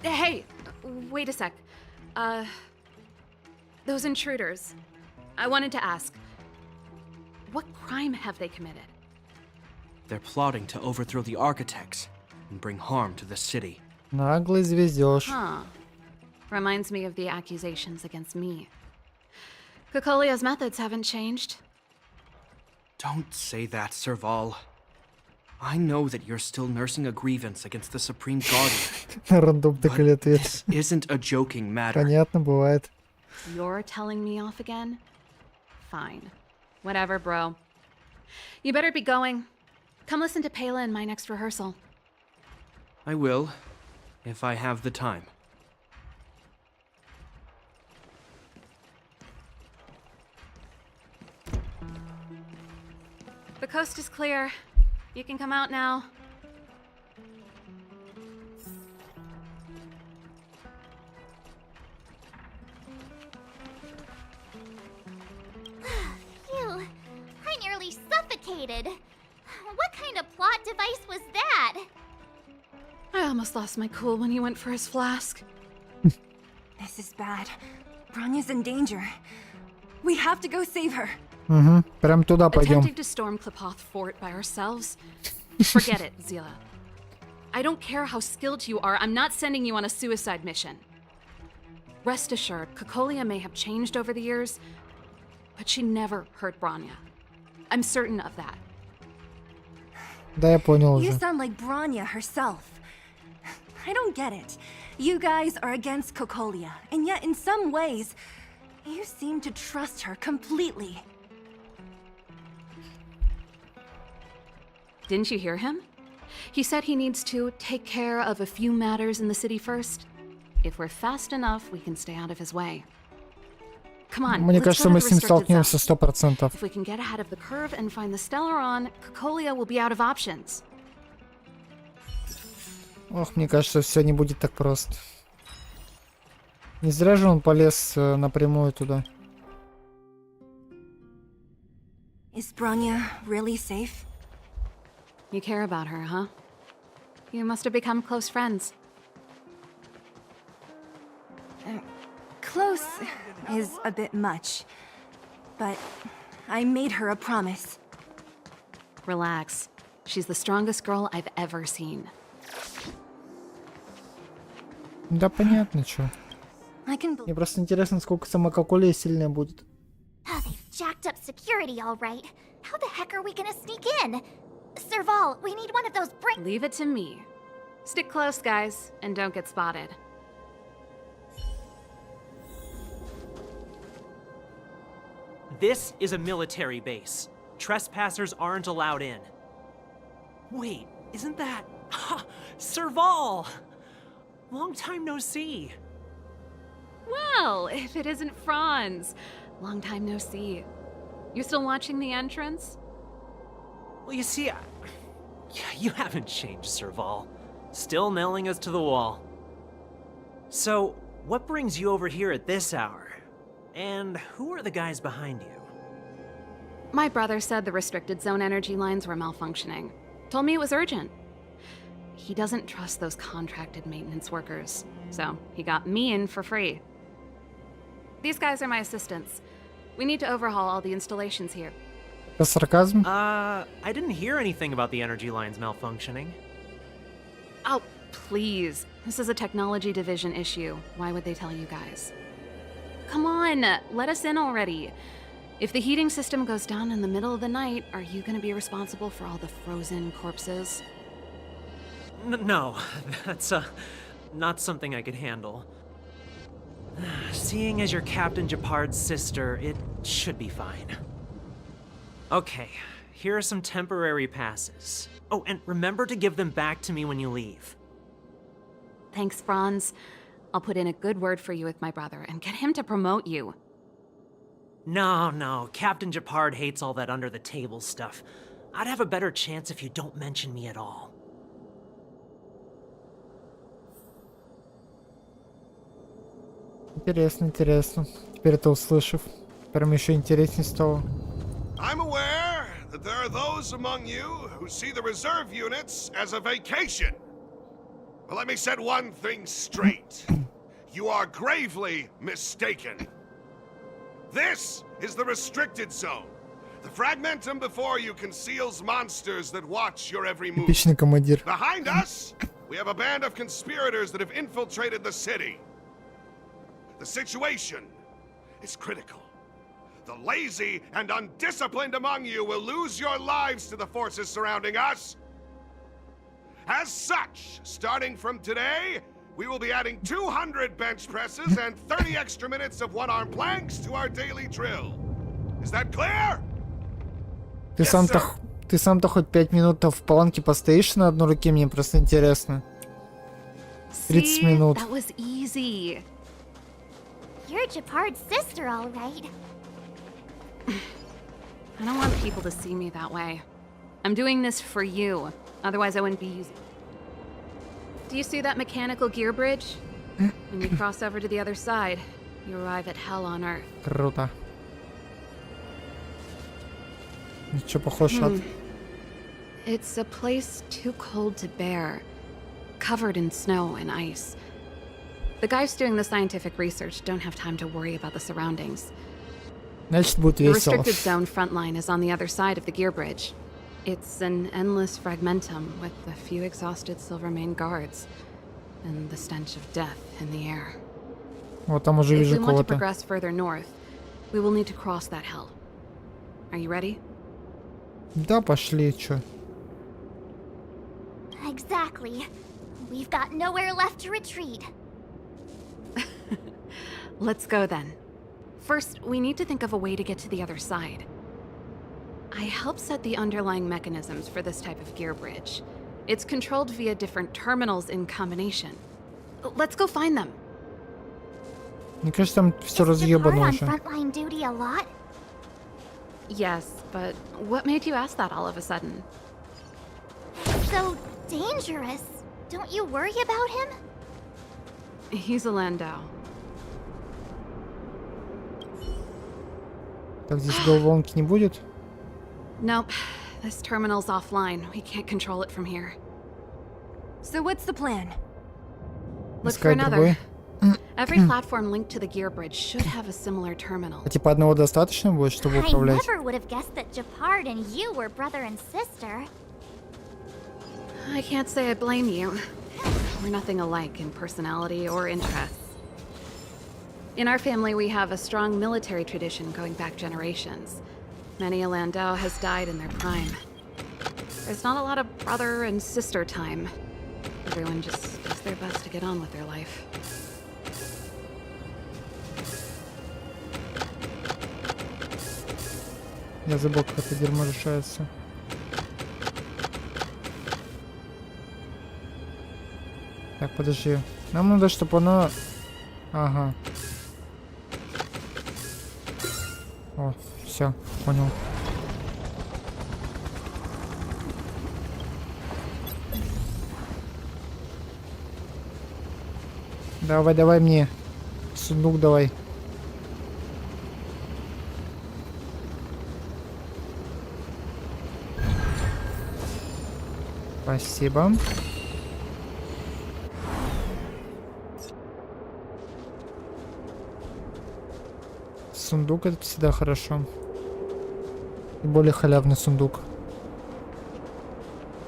Hey, wait a sec. Those intruders. I wanted to ask, what crime have they committed? They're plotting to overthrow the architects and bring harm to the city. Наглый звездеж. Huh. Reminds me of the accusations against me. Kokolia's methods haven't changed. Don't say that, Serval. I know that you're still nursing a grievance against the Supreme Guardian. Рандом But такой ответ. this isn't a joking matter. Понятно, бывает. You're telling me off again? Fine. Whatever, bro. You better be going. Come listen to Pela in my next rehearsal. I will, if I have the time. The coast is clear. You can come out now. Phew, I nearly suffocated. What kind of plot device was that? I almost lost my cool when he went for his flask. This is bad. Bronya's in danger. We have to go save her. Угу. Прям туда пойдем. Attempting to storm Klepoth Fort by ourselves? Forget it, Zila. I don't care how skilled you are, I'm not sending you on a suicide mission. Rest assured, Kokolia may have changed over the years, but she never hurt Bronya. I'm certain of that. Да, я понял You уже. sound like Bronya herself. I don't get it. You guys are against Kokolia, and yet in some ways, you seem to trust her completely. Didn't you hear him? He said he needs to take care of a few matters in the city first. If we're fast enough, we can stay out of his way. Come on, Мне let's кажется, go to мы the с ним restricted столкнемся zone. 100%. If we can get ahead of the curve and find the Stellaron, Kokolia will be out of options. Ох, мне кажется, все не будет так просто. Не зря же он полез напрямую туда. Is Bronya really safe? You care about her, huh? You must have become close friends. Close is a bit much, but I made her a promise. Relax. She's the strongest girl I've ever seen. Да понятно, чё. I can Мне просто интересно, сколько сама Коколия сильная будет. Oh, they've jacked up security all right. How the heck are we gonna sneak in? Serval, we need one of those Leave it to me. Stick close, guys, and don't get spotted. This is a military base. Trespassers aren't allowed in. Wait, isn't that... Serval! Long time no see. Well, if it isn't Franz. Long time no see. You still watching the entrance? Well, you see, you haven't changed, Serval. Still nailing us to the wall. So, what brings you over here at this hour? And who are the guys behind you? My brother said the restricted zone energy lines were malfunctioning. Told me it was urgent. He doesn't trust those contracted maintenance workers, so he got me in for free. These guys are my assistants. We need to overhaul all the installations here. Это сарказм? I didn't hear anything about the energy lines malfunctioning. Oh, please. This is a technology division issue. Why would they tell you guys? Come on, let us in already. If the heating system goes down in the middle of the night, are you gonna be responsible for all the frozen corpses? No, that's not something I could handle. Seeing as you're Captain Japard's sister, it should be fine. Okay, here are some temporary passes. Oh, and remember to give them back to me when you leave. Thanks, Franz. I'll put in a good word for you with my brother and get him to promote you. No, Captain Japard hates all that under-the-table stuff. I'd have a better chance if you don't mention me at all. Интересно, интересно. Теперь это услышав, прям еще интереснее стало. I'm aware that there are those among you who see the reserve units as a vacation. But let me set one thing straight. You are gravely mistaken. This is the restricted zone. The fragmentum before you conceals monsters that watch your every move. Типичный командир. Behind us, we have a band of conspirators that have infiltrated the city. The situation is critical. The lazy and undisciplined among you will lose your lives to the forces surrounding us. As such, starting from today, we will be adding 200 bench presses and 30 extra minutes of one-arm planks to our daily drill. Is that clear? Ты сам-то хоть 5 минут в планке постоишь на одной руке, мне просто интересно. 30 See? минут. That was easy. You're Japard's sister, all right. I don't want people to see me that way. I'm doing this for you. Otherwise, I wouldn't be using. Do you see that mechanical gear bridge? When you cross over to the other side, you arrive at hell on Earth. Круто. Ничего похож от... It's a place too cold to bear, covered in snow and ice. The guys doing the scientific research don't have time to worry about the surroundings. Значит, будет The весело. restricted zone front line is on the other side of the gear bridge. It's an endless fragmentum with a few exhausted Silvermane guards and the stench of death in the air. Вот там уже If вижу we want to кого-то. progress further north, we will need to cross that hell. Are you ready? Да, пошли, чё. Exactly. We've got nowhere left to retreat. Let's go then. First, we need to think of a way to get to the other side. I helped set the underlying mechanisms for this type of gear bridge. It's controlled via different terminals in combination. Let's go find them. Мне кажется, там все Is Japard разъебано on уже. frontline duty a lot? Yes, but what made you ask that all of a sudden? So dangerous. Don't you worry about him? He's a Landau. Так, здесь головоломки не будет? Nope. This terminal's offline. We can't control it from here. So what's the plan? Look for Искать другой. another. Every platform linked to the gear bridge should have a similar terminal. А типа одного достаточно будет, чтобы I управлять? never would have guessed that Japard and you were brother and sister. I can't say I blame you. We're nothing alike in personality or interests. In our family, we have a strong military tradition going back generations. Many a Landau has died in their prime. There's not a lot of brother and sister time. Everyone just does their best to get on with their life. Я забыл, как это дерьмо решается. Так, подожди. Нам надо, чтобы она... Ага. О, все, понял. Давай, давай мне. Сундук давай. Спасибо. Сундук — это всегда хорошо. И более халявный сундук,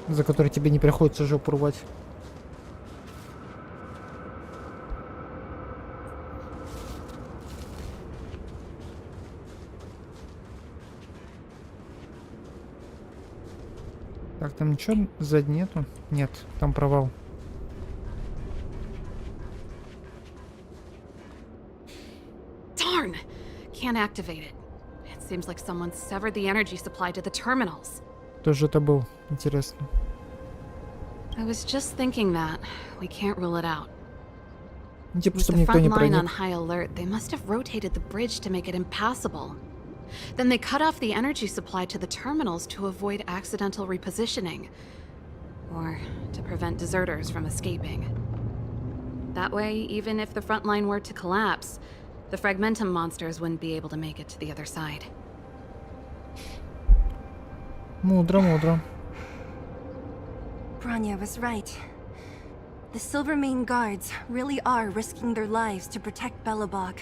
за который тебе не приходится жопу рвать. Так, там ничего сзади нету? Нет, там провал. Darn! Can't activate it. It seems like someone severed the energy supply to the terminals. Кто же это был? Интересно. I was just thinking that. We can't rule it out. Ну, типа, With чтобы the никто front не line on проник. high alert, they must have rotated the bridge to make it impassable. Then they cut off the energy supply to the terminals to avoid accidental repositioning. Or to prevent deserters from escaping. That way, even if the front line were to collapse, the fragmentum monsters wouldn't be able to make it to the other side. Мудро, мудро. Branya was right. The Silvermane guards really are risking their lives to protect Belobog.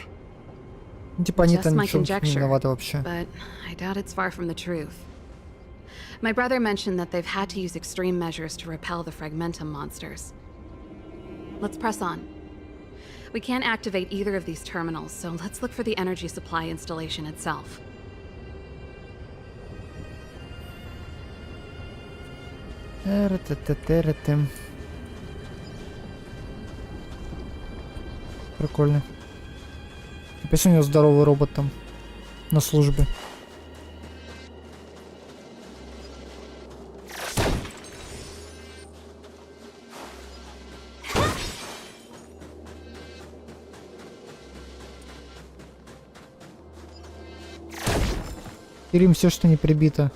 Ну, типа, они Just там my ничего не conjecture, виноваты вообще. but I doubt it's far from the truth. My brother mentioned that they've had to use extreme measures to repel the fragmentum monsters. Let's press on. We can't activate either of these terminals, so let's look for the energy supply installation itself. Прикольно. Опять у него здоровый робот там на службе. Берем все, что не прибито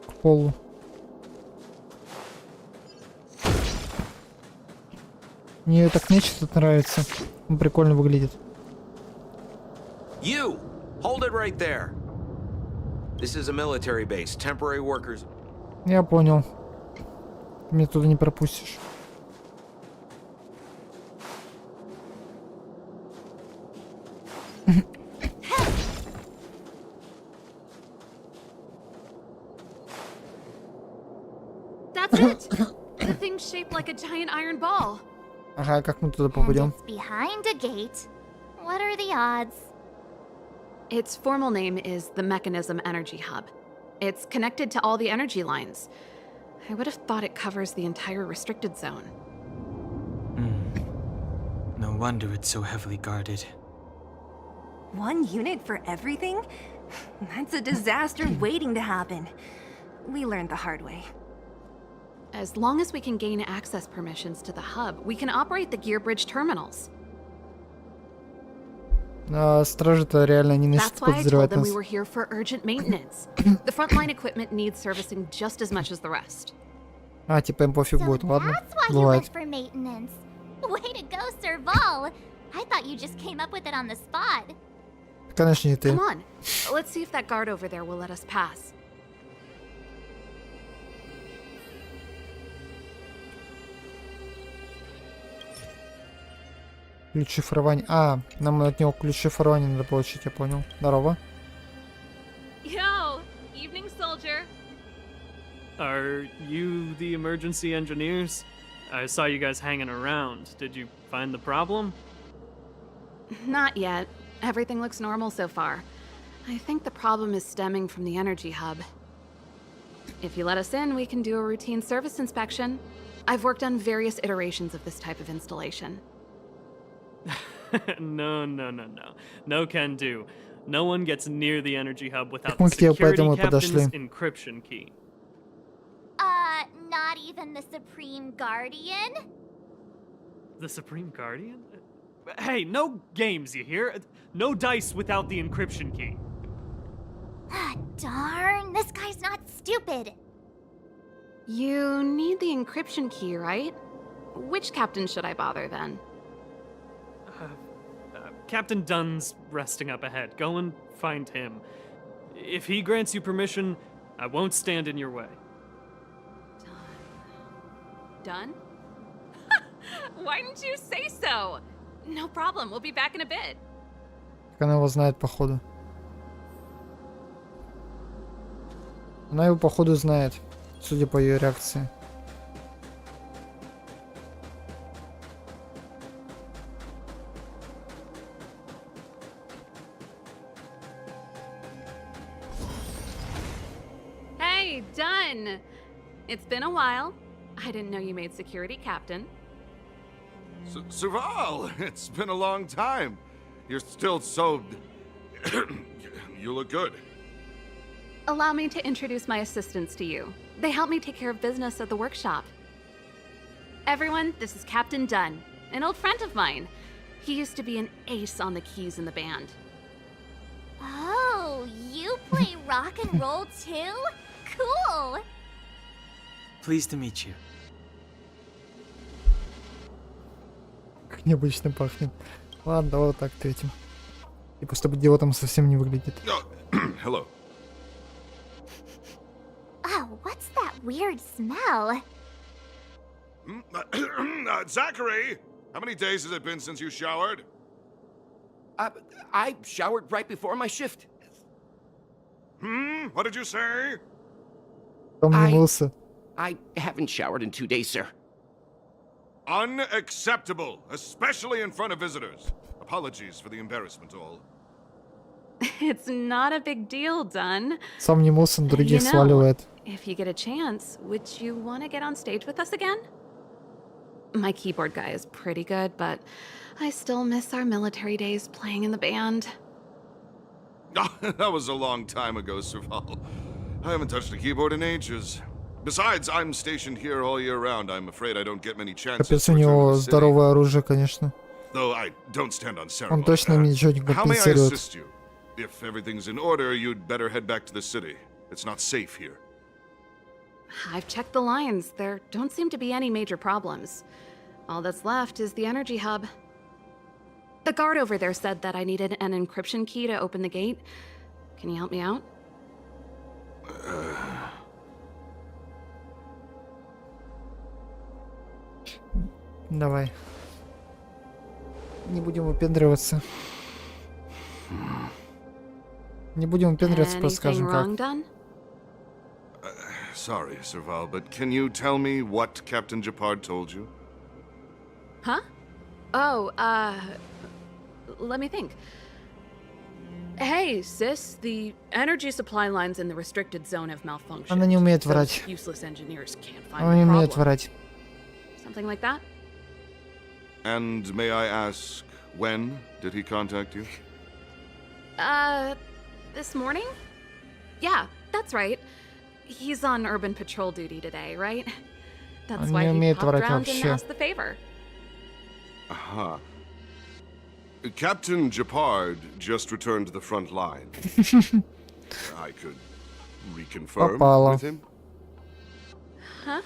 к полу. Мне так нечто нравится. Он прикольно выглядит. You! Hold it right there. This is a military base. Temporary workers. Я понял. Ты меня туда не пропустишь. That's it! The thing's shaped like a giant iron ball. Ага, как мы туда And попадем? it's behind a gate. What are the odds? Its formal name is the Mechanism Energy Hub. It's connected to all the energy lines. I would have thought it covers the entire restricted zone. No wonder it's so heavily guarded. One unit for everything? That's a disaster waiting to happen. We learned the hard way. As long as we can gain access permissions to the hub, we can operate the gear bridge terminals. А стражи-то реально не начнут That's why I told подозревать them нас. we were here for urgent maintenance. The frontline equipment needs servicing just as much as the rest. А, типа им пофиг So будет, ладно. that's why you Бывает. went for maintenance. Way to go, Serval. I thought you just came up with it on the spot. Конечно, не ты. Come on. Let's see if that guard over there will let us pass. Ключ шифрования. А, нам от него ключ шифрования надо получить, я понял. Здорово. Yo, evening soldier. Are you the emergency engineers? I saw you guys hanging around. Did you find the problem? Not yet. Everything looks normal so far. I think the problem is stemming from the energy hub. If you let us in, we can do a routine service inspection. I've worked on various iterations of this type of installation. No. No can do. No one gets near the energy hub without Мы the к тебе security поэтому captain's подошли. encryption key. Not even the Supreme Guardian? The Supreme Guardian? Hey, no games, you hear? No dice without the encryption key. Ah, darn, this guy's not stupid. You need the encryption key, right? Which captain should I bother then? Captain Dunn's resting up ahead. Go and find him. If he grants you permission, I won't stand in your way. Done? Why didn't you say so? No problem, we'll be back in a bit. Она его знает, походу. Она его, походу, знает, судя по ее реакции. Hey, Done! It's been a while. I didn't know you made security captain. Serval, it's been a long time. You're still so... You look good. Allow me to introduce my assistants to you. They help me take care of business at the workshop. Everyone, this is Captain Dunn, an old friend of mine. He used to be an ace on the keys in the band. Oh, you play rock and roll too? Cool! Pleased to meet you. Как необычно пахнет. Ладно, давай вот так ответим. Типа, чтобы идиотом совсем не выглядит. Hello. Oh, what's that weird smell? Zachary, how many days has it been since you showered? I showered right before my shift. What did you say? Том не мылся. I haven't showered in 2 days, sir. Unacceptable, especially in front of visitors. Apologies for the embarrassment, all. It's not a big deal, Dunn. Сам не мылся, на других You know, сваливает. if you get a chance, would you want to get on stage with us again? My keyboard guy is pretty good, but I still miss our military days playing in the band. That was a long time ago, Serval. I haven't touched a keyboard in ages. Besides, I'm stationed here all year round. I'm afraid I don't get many chances Капец, to у return to него the city. здоровое оружие, конечно. Though I don't stand on Он ceremony. точно ничего не How may I компенсирует. assist you? If everything's in order, you'd better head back to the city. It's not safe here. I've checked the lines. There don't seem to be any major problems. All that's left is the energy hub. The guard over there said that I needed an encryption key to open the gate. Can you help me out? Давай. Не будем выпендриваться. Не будем выпендриваться, просто Anything скажем wrong, как. Dunn? Sorry, Serval, but can you tell me what Captain Japard told you? Huh? Oh, let me think. Hey, sis, the energy supply lines in the restricted zone have malfunctioned. Она не умеет Those врать. useless engineers can't find Она the не умеет problem. врать. Something like that? And may I ask, when did he contact you? This morning? Yeah, that's right. He's on urban patrol duty today, right? That's Он why не he умеет popped врать around and вообще. asked the favor. Aha. Captain Japard just returned to the front line. I could reconfirm Попало. with him. Huh?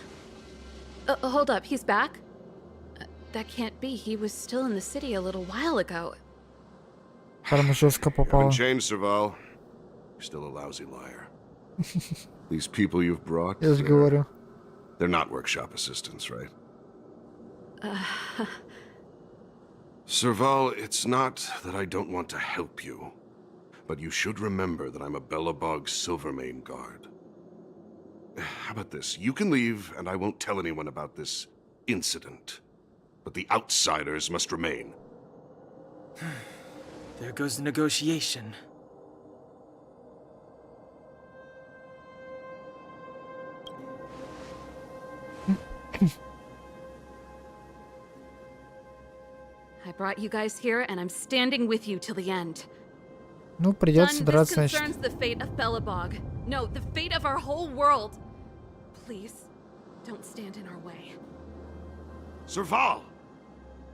Hold up, he's back? That can't be. He was still in the city a little while ago. Прям жестко You haven't попало. changed, Serval. You're still a lousy liar. These people you've brought, Я же говорю. they're not workshop assistants, right? Serval, it's not that I don't want to help you, but you should remember that I'm a Belobog Silvermane guard. How about this? You can leave, and I won't tell anyone about this incident. But the outsiders must remain. There goes the negotiation. I brought you guys here, and I'm standing with you till the end. Ну, придется Son, драться, this значит. concerns the fate of Belobog. No, the fate of our whole world. Please, don't stand in our way. Serval!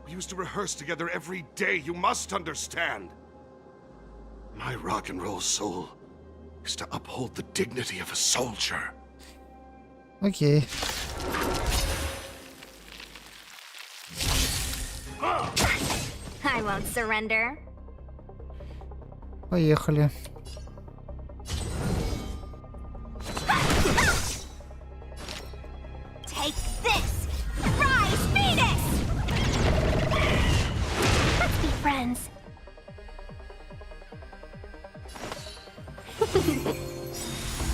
We used to rehearse together every day, you must understand. My rock and roll soul is to uphold the dignity of a soldier. Окей. I won't surrender. Поехали. Take this! Rise, Venus! Let's be friends.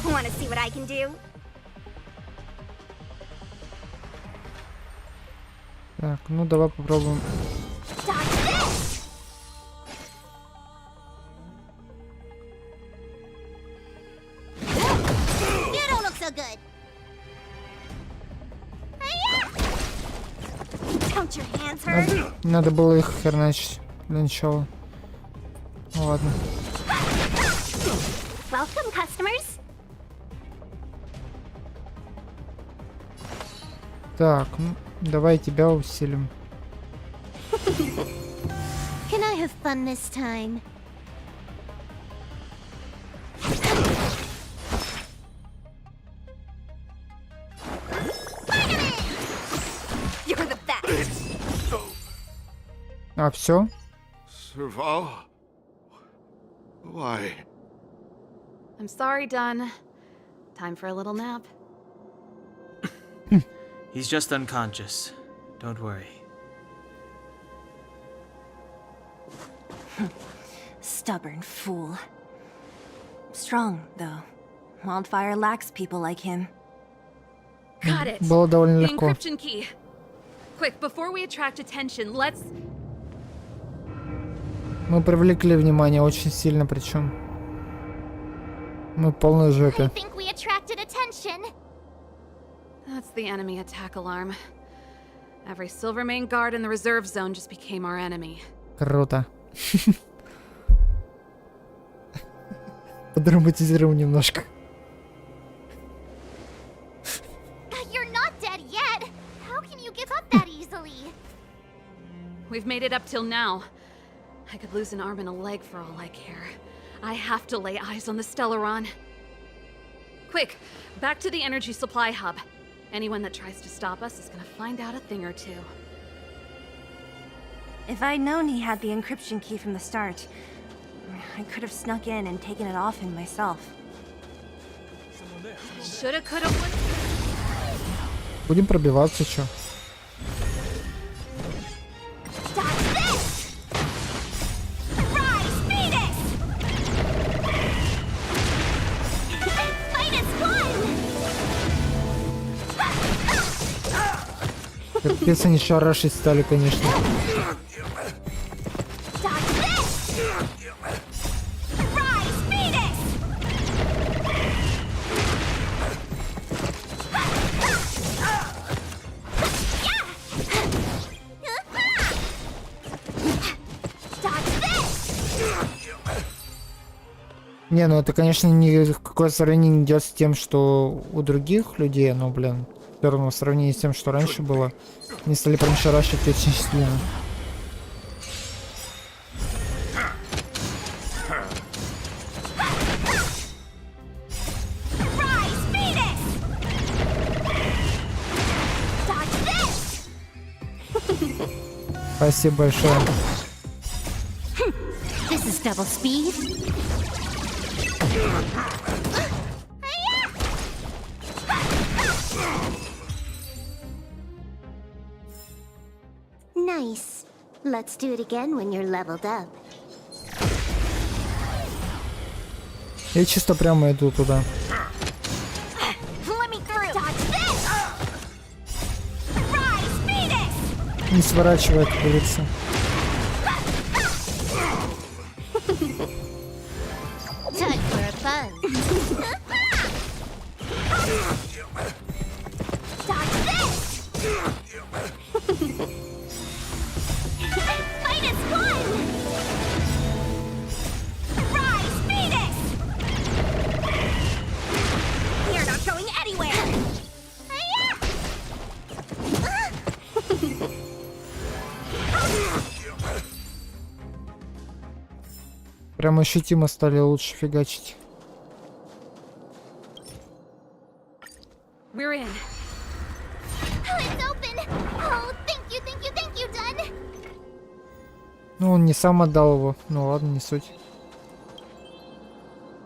Want to see what I can do? Так, ну давай попробуем. Dodge this! You don't look so good. Don't your hands hurt? Надо было их херначить для начала. Ну ладно. Welcome, customers. Так, ну давай тебя усилим. Can I have fun this time? You're the best. А, все? Serval? Why? I'm sorry, Dunn. Time for a little nap. He's just unconscious. Don't worry. Stubborn fool. Strong, though. Wildfire lacks people like him. Got it. Было довольно The легко. encryption key. Quick, before we attract attention, let's... Мы привлекли внимание очень сильно, причем. Мы в полной I жопе. think we attracted attention. That's the enemy attack alarm. Every Silvermane guard in the reserve zone just became our enemy. Круто. Подраматизируем немножко. You're not dead yet. How can you give up that easily? We've made it up till now. I could lose an arm and a leg for all I care. I have to lay eyes on the Stellaron. Quick, back to the energy supply hub. Anyone that tries to stop us is gonna find out a thing or two. If I'd known he had the encryption key from the start, I could have snuck in and taken it off him myself. Shoulda, coulda, woulda. Будем пробиваться, чё? Dodge this! Rise, Venus! Fight is one! Капец, они шарашить стали, конечно. Dodge this! Rise, Venus! Dodge this! Не, ну это, конечно, ни в какое сравнение не идет с тем, что у других людей, но, блин, все равно в сравнении с тем, что раньше было, они стали прям шарашить очень сильно. Rise, Venus! Dodge Спасибо большое. This is double speed. Nice. Let's do it again when you're leveled up. Я чисто прямо иду туда. Let me through. Dodge this. Rise, Venus. Не сворачивай, как говорится. Time for a fun. Dodge this. Minus one. Rise, Venus. You're not going anywhere. Прям ощутимо стали лучше фигачить. We're in. Oh, it's open. Oh, thank you, done. Ну, он не сам отдал его. Ну ладно, не суть.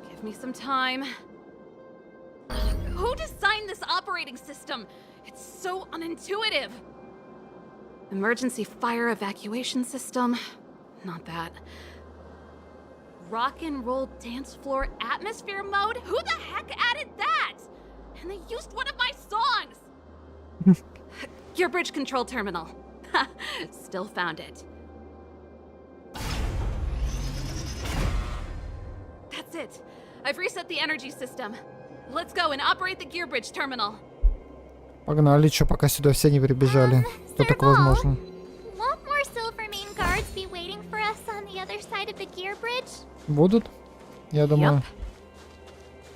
Give me some time. Who designed this operating system? It's so unintuitive. Emergency fire evacuation system? Not that. Rock and roll dance floor atmosphere mode? Who the heck added that? And they used one of my songs! Gear bridge control terminal. Still found it. That's it. I've reset the energy system. Let's go and operate the gear bridge terminal. Погнали, чё, пока сюда все не прибежали. То так возможно. Won't more Silvermane guards be waiting for us on the other side of the gear bridge? Будут? Я думаю.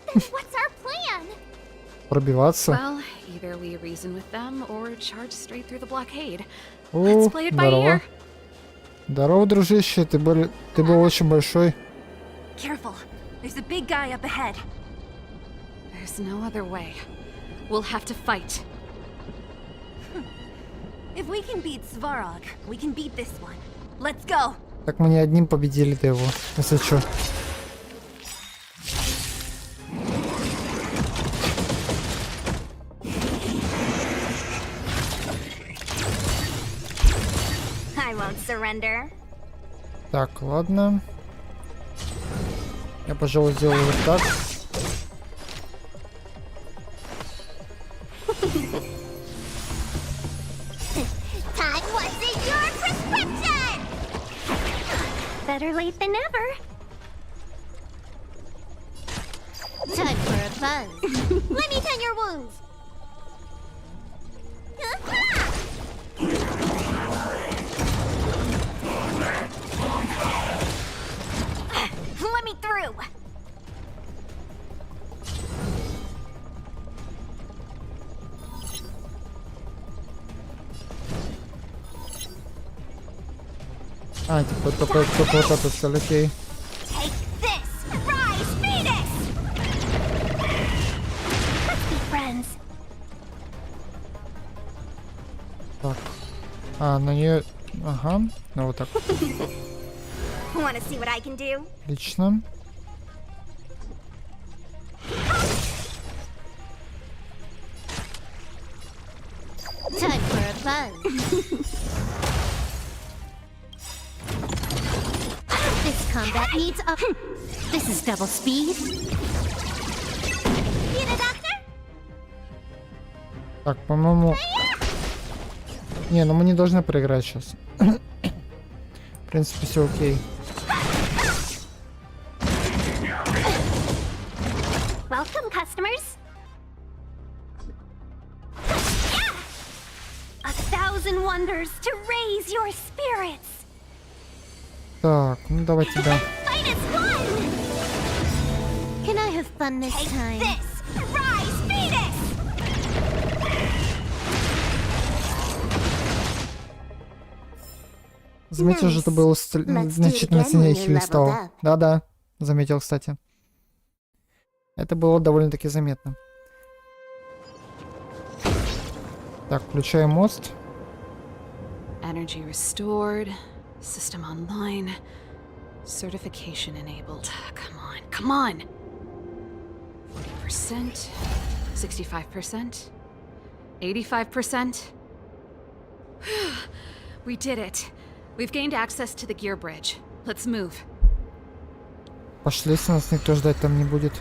Then what's our plan? Пробиваться. Well, either we reason with them or charge straight through the blockade. О, Let's play it by здорово. ear. Здорово, дружище. Ты был очень большой. Careful. There's a big guy up ahead. There's no other way. We'll have to fight. If we can beat Svarog, we can beat this one. Let's go. Так мы не одним победили-то его. Если чё. I won't surrender. Так, ладно. Я, пожалуй, сделаю вот так. Time was in your prescription! Better late than never. Time for a fun. Let me tend your wounds. Let me through. А, типа только вот это цель, окей. Take this! Rise, Venus! Let's be friends. Так. А, на нее. Ага. Ну вот так. Want to see what I can do? Отлично. Time for a fun. This combat needs a... This is double speed. Need a doctor? Так, по-моему... Не, ну мы не должны проиграть сейчас. В принципе, все окей. Welcome, customers. 1,000 wonders to raise your spirits. Так, ну давай тебя. Minus one! Can I have fun this Take time? this! Rise, Venus! Заметил же, это было значительно сильнее хили стало. Да-да, заметил, кстати. Это было довольно-таки заметно. Так, включаем мост. Energy restored. System online. Certification enabled. Come on, come on! 40%. 65%. 85%. We did it. We've gained access to the gear bridge. Let's move. Пошли, если нас никто ждать там не будет.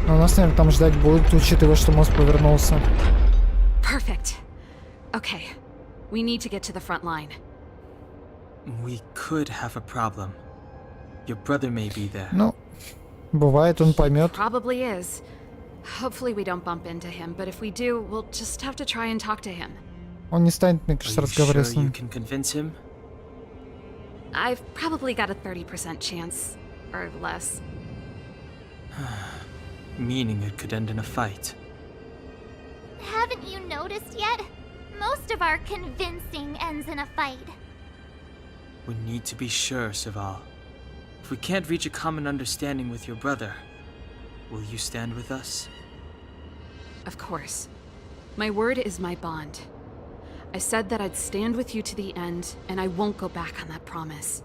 Но нас, наверное, там ждать будут, учитывая, что мост повернулся. Perfect. Okay. We need to get to the front line. We could have a problem. Your brother may be there. Ну, бывает, он поймет. Probably is. Hopefully we don't bump into him, but if we do, we'll just have to try and talk to him. Он не станет, мне кажется, разговаривать с You ним. can convince him? I've probably got a 30% chance, or less. Meaning it could end in a fight. Haven't you noticed yet? Most of our convincing ends in a fight. We need to be sure, Serval. If we can't reach a common understanding with your brother, will you stand with us? Of course. My word is my bond. I said that I'd stand with you to the end, and I won't go back on that promise.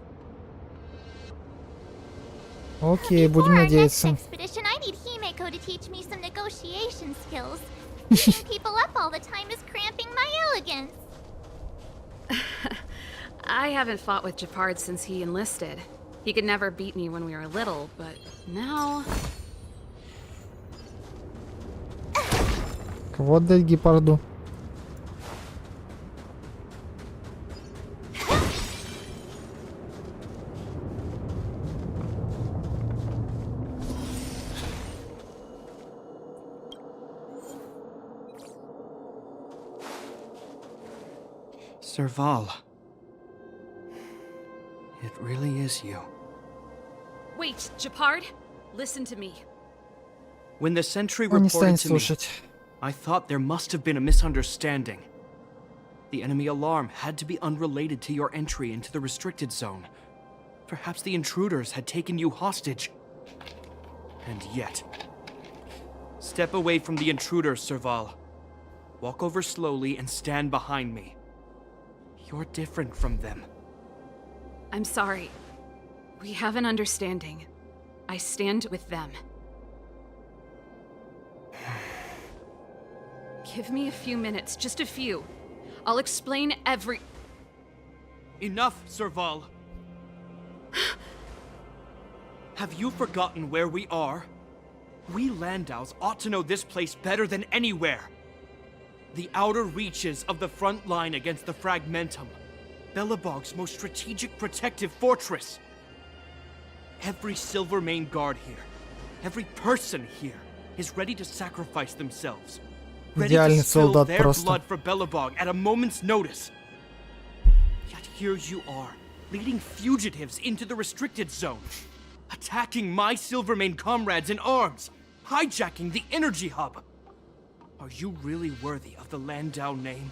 Окей, будем надеяться. Expedition, I need Himeko to teach me some negotiation skills. Beating people up all the time is cramping my elegance. I haven't fought with Japard since he enlisted. He could never beat me when we were little, but now... Кого отдать гепарду? Serval. It really is you. Wait, Japard? Listen to me. When the sentry Он не reported станет to me, слушать. I thought there must have been a misunderstanding. The enemy alarm had to be unrelated to your entry into the restricted zone. Perhaps the intruders had taken you hostage. And yet... Step away from the intruders, Serval. Walk over slowly and stand behind me. You're different from them. I'm sorry. We have an understanding. I stand with them. Give me a few minutes, just a few. I'll explain every... Enough, Serval. Have you forgotten where we are? We Landaus ought to know this place better than anywhere. The outer reaches of the front line against the Fragmentum. Belobog's most strategic protective fortress. Every Silvermane guard here, every person here, is ready to sacrifice themselves. Ready to Идеальный spill солдат their просто. blood for Belobog at a moment's notice. Yet here you are, leading fugitives into the restricted zone, attacking my Silvermane comrades in arms, hijacking the energy hub. Are you really worthy of the Landau name?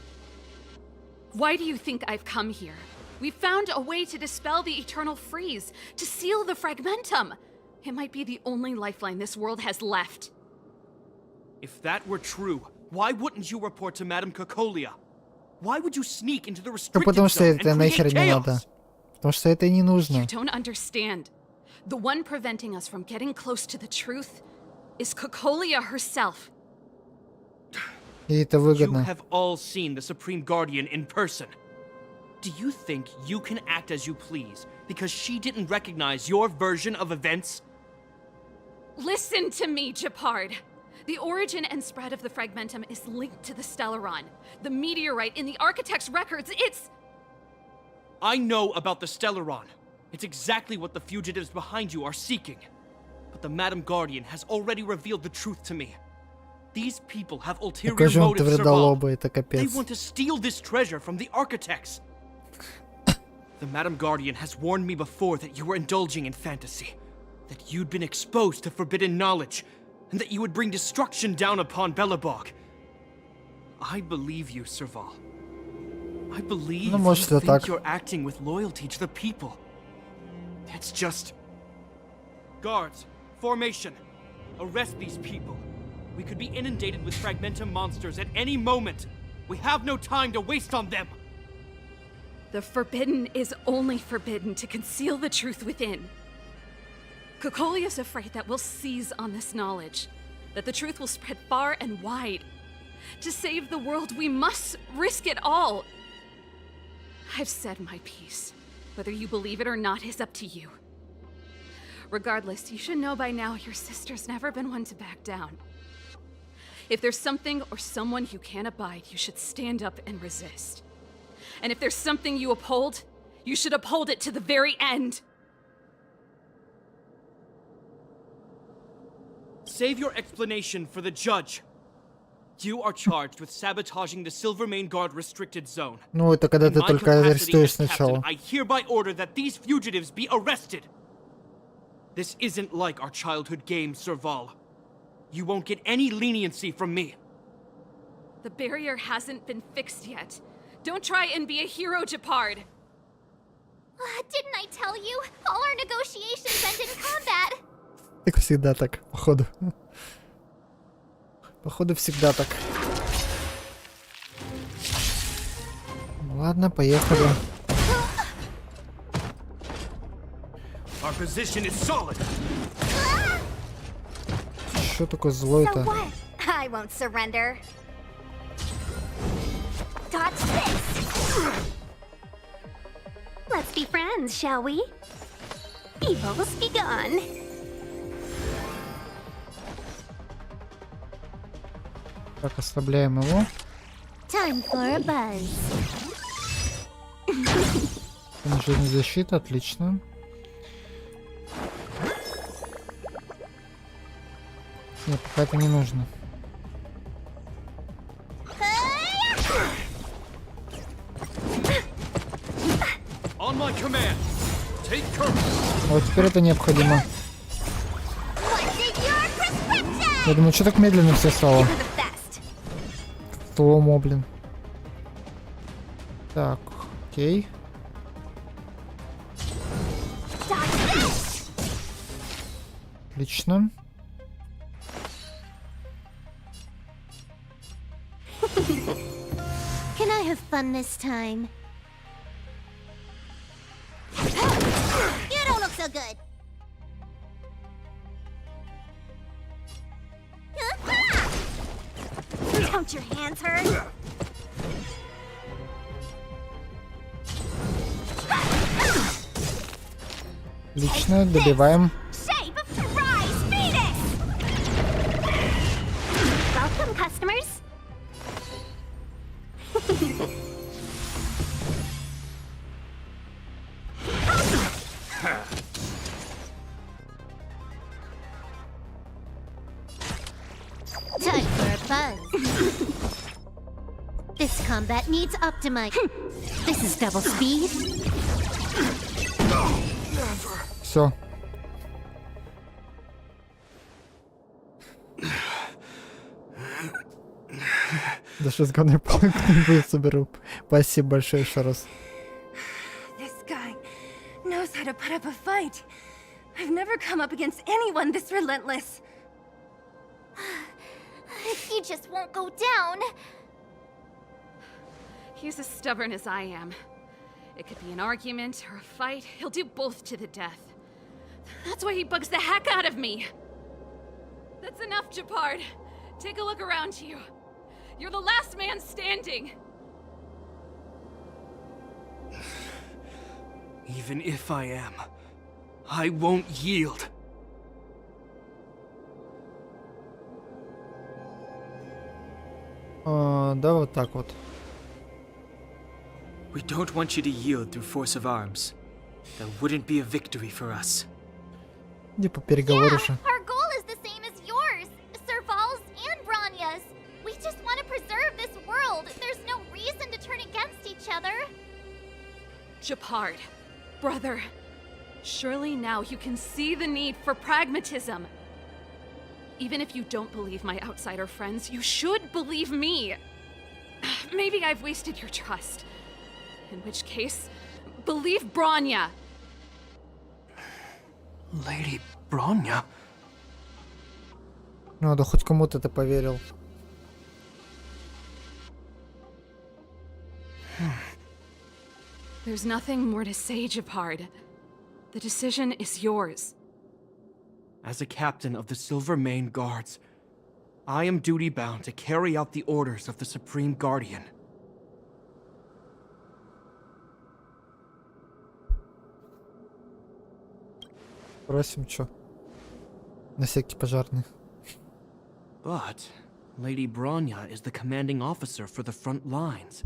Why do you think I've come here? We found a way to dispel the eternal freeze, to seal the Fragmentum. It might be the only lifeline this world has left. If that were true, why wouldn't you report to Madame Cocolia? Why would you sneak into the Ну restricted потому что zone это and create нахер не надо. chaos? Потому что это и не нужно. You don't understand. The one preventing us from getting close to the truth is Cocolia herself. И это You выгодно. have all seen the Supreme Guardian in person. Do you think you can act as you please because she didn't recognize your version of events? Listen to me, Japard. The origin and spread of the Fragmentum is linked to the Stellaron. The meteorite in the Architect's records, it's... I know about the Stellaron. It's exactly what the fugitives behind you are seeking. But the Madam Guardian has already revealed the truth to me. These people have ulterior Покажи он motives, Serval. твердолобый, это They капец. want to steal this treasure from the Architects. The Madam Guardian has warned me before that you were indulging in fantasy. That you'd been exposed to forbidden knowledge. And that you would bring destruction down upon Belobog. I believe you, Serval. I believe Ну, you может, это think так. you're acting with loyalty to the people. It's just... Guards, formation. Arrest these people. We could be inundated with Fragmentum monsters at any moment. We have no time to waste on them. The forbidden is only forbidden to conceal the truth within. Kokoli is afraid that we'll seize on this knowledge, that the truth will spread far and wide. To save the world, we must risk it all. I've said my piece. Whether you believe it or not is up to you. Regardless, you should know by now your sister's never been one to back down. If there's something or someone you can't abide, you should stand up and resist. And if there's something you uphold, you should uphold it to the very end. Save your explanation for the judge. You are charged with sabotaging the Silvermane Guard restricted zone. Ну, это когда ты In my только capacity арестуешь as captain, сначала. I hereby order that these fugitives be arrested. This isn't like our childhood game, Serval. You won't get any leniency from me. The barrier hasn't been fixed yet. Don't try and be a hero, Japard. Didn't I tell you? All our negotiations end in combat. Так всегда так, походу. Походу всегда так. Ладно, поехали. Our position is solid. Что такое злой-то? So what? I won't surrender. Dodge this. Let's be friends, shall we? Evils be gone. Так, ослабляем его. Time for a buzz. Жизнь защита, отлично. Нет, пока это не нужно. On my command. Take courage. Вот теперь это необходимо. Я думаю, что так медленно все стало? Слоумо, блин. Так, окей. Отлично. Can I have fun this time? You don't look so good. Don't your hands hurt? Отлично, добиваем. Shape of surprise, Phoenix! Welcome, customers. Time for a buzz. This combat needs optimize. This is double speed. Все. Да что с говной не соберу. Спасибо большое еще раз. This guy knows how to put up a fight. I've never come up against anyone this relentless. He just won't go down. He's as stubborn as I am. It could be an argument or a fight. He'll do both to the death. That's why he bugs the heck out of me. That's enough, Japard. Take a look around you. You're the last man standing. Even if I am, I won't yield. Да, вот так вот. We don't want you to yield through force of arms. That wouldn't be a victory for us. Иди по переговору же. Our goal is the same as yours, Serval's and Branya's. We just want to preserve this world. There's no reason to turn against each other. Japard, brother, surely now you can see the need for pragmatism. Even if you don't believe my outsider friends, you should believe me. Maybe I've wasted your trust. In which case, believe Branya. Lady Bronya? Ну, да хоть кому-то ты поверил. There's nothing more to say, Japard. The decision is yours. As a captain of the Silver Mane Guards, I am duty-bound to carry out the orders of the Supreme Guardian. Просим, чё? На всякий пожарный. But Lady Bronya is the commanding officer for the front lines.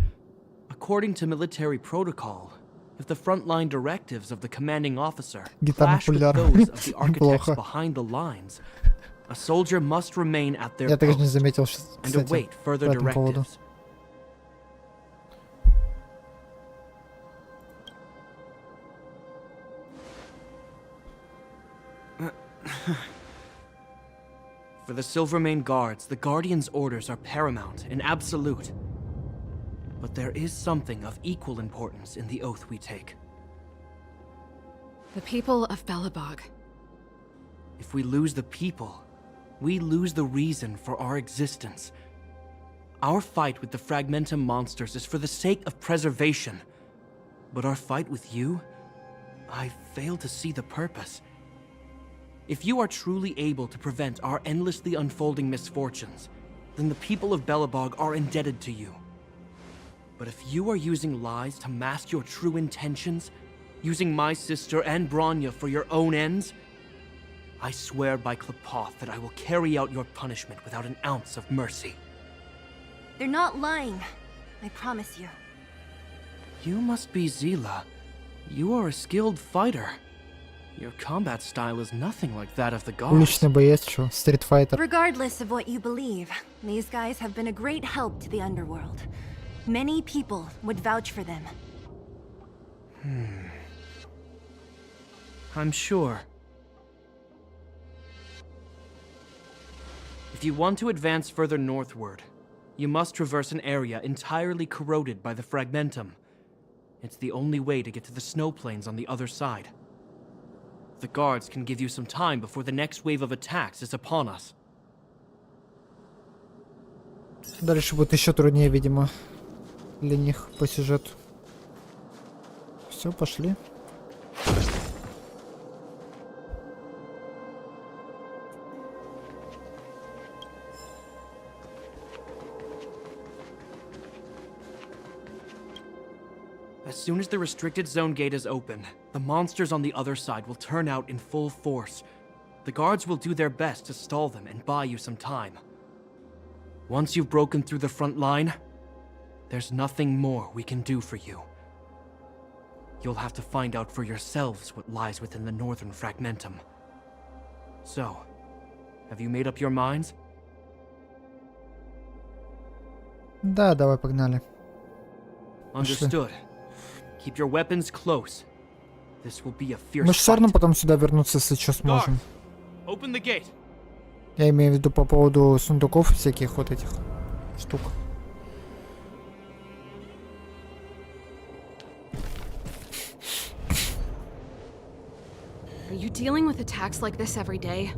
According to military protocol, if the frontline directives of the commanding officer clash with those of the architects behind the lines, a soldier must remain at their post and await further directives. For the Silvermane Guards, the Guardian's orders are paramount and absolute. But there is something of equal importance in the oath we take. The people of Belobog. If we lose the people, we lose the reason for our existence. Our fight with the Fragmentum monsters is for the sake of preservation. But our fight with you, I fail to see the purpose. If you are truly able to prevent our endlessly unfolding misfortunes, then the people of Belobog are indebted to you. But if you are using lies to mask your true intentions, using my sister and Bronya for your own ends, I swear by Klepoth that I will carry out your punishment without an ounce of mercy. They're not lying. I promise you. You must be Zila. You are a skilled fighter. Your combat style is nothing like that of the guards. Уличный боец, чё? Street Fighter. Regardless of what you believe, these guys have been a great help to the underworld. Many people would vouch for them. I'm sure. If you want to advance further northward, you must traverse an area entirely corroded by the Fragmentum. It's the only way to get to the snow plains on the other side. The guards can give you some time before the next wave of attacks is upon us. Дальше будет еще труднее, видимо, для них по сюжету. Все, пошли. As soon as the restricted zone gate is open, the monsters on the other side will turn out in full force. The guards will do their best to stall them and buy you some time. Once you've broken through the front line, there's nothing more we can do for you. You'll have to find out for yourselves what lies within the northern Fragmentum. So, have you made up your minds? Да, давай, погнали. Understood. Keep your weapons close. This will be a fierce Мы же все равно fight. потом сюда вернуться, если что, сможем. Open the gate. Я имею в виду по поводу сундуков всяких вот этих штук. Are you dealing with attacks like this every day?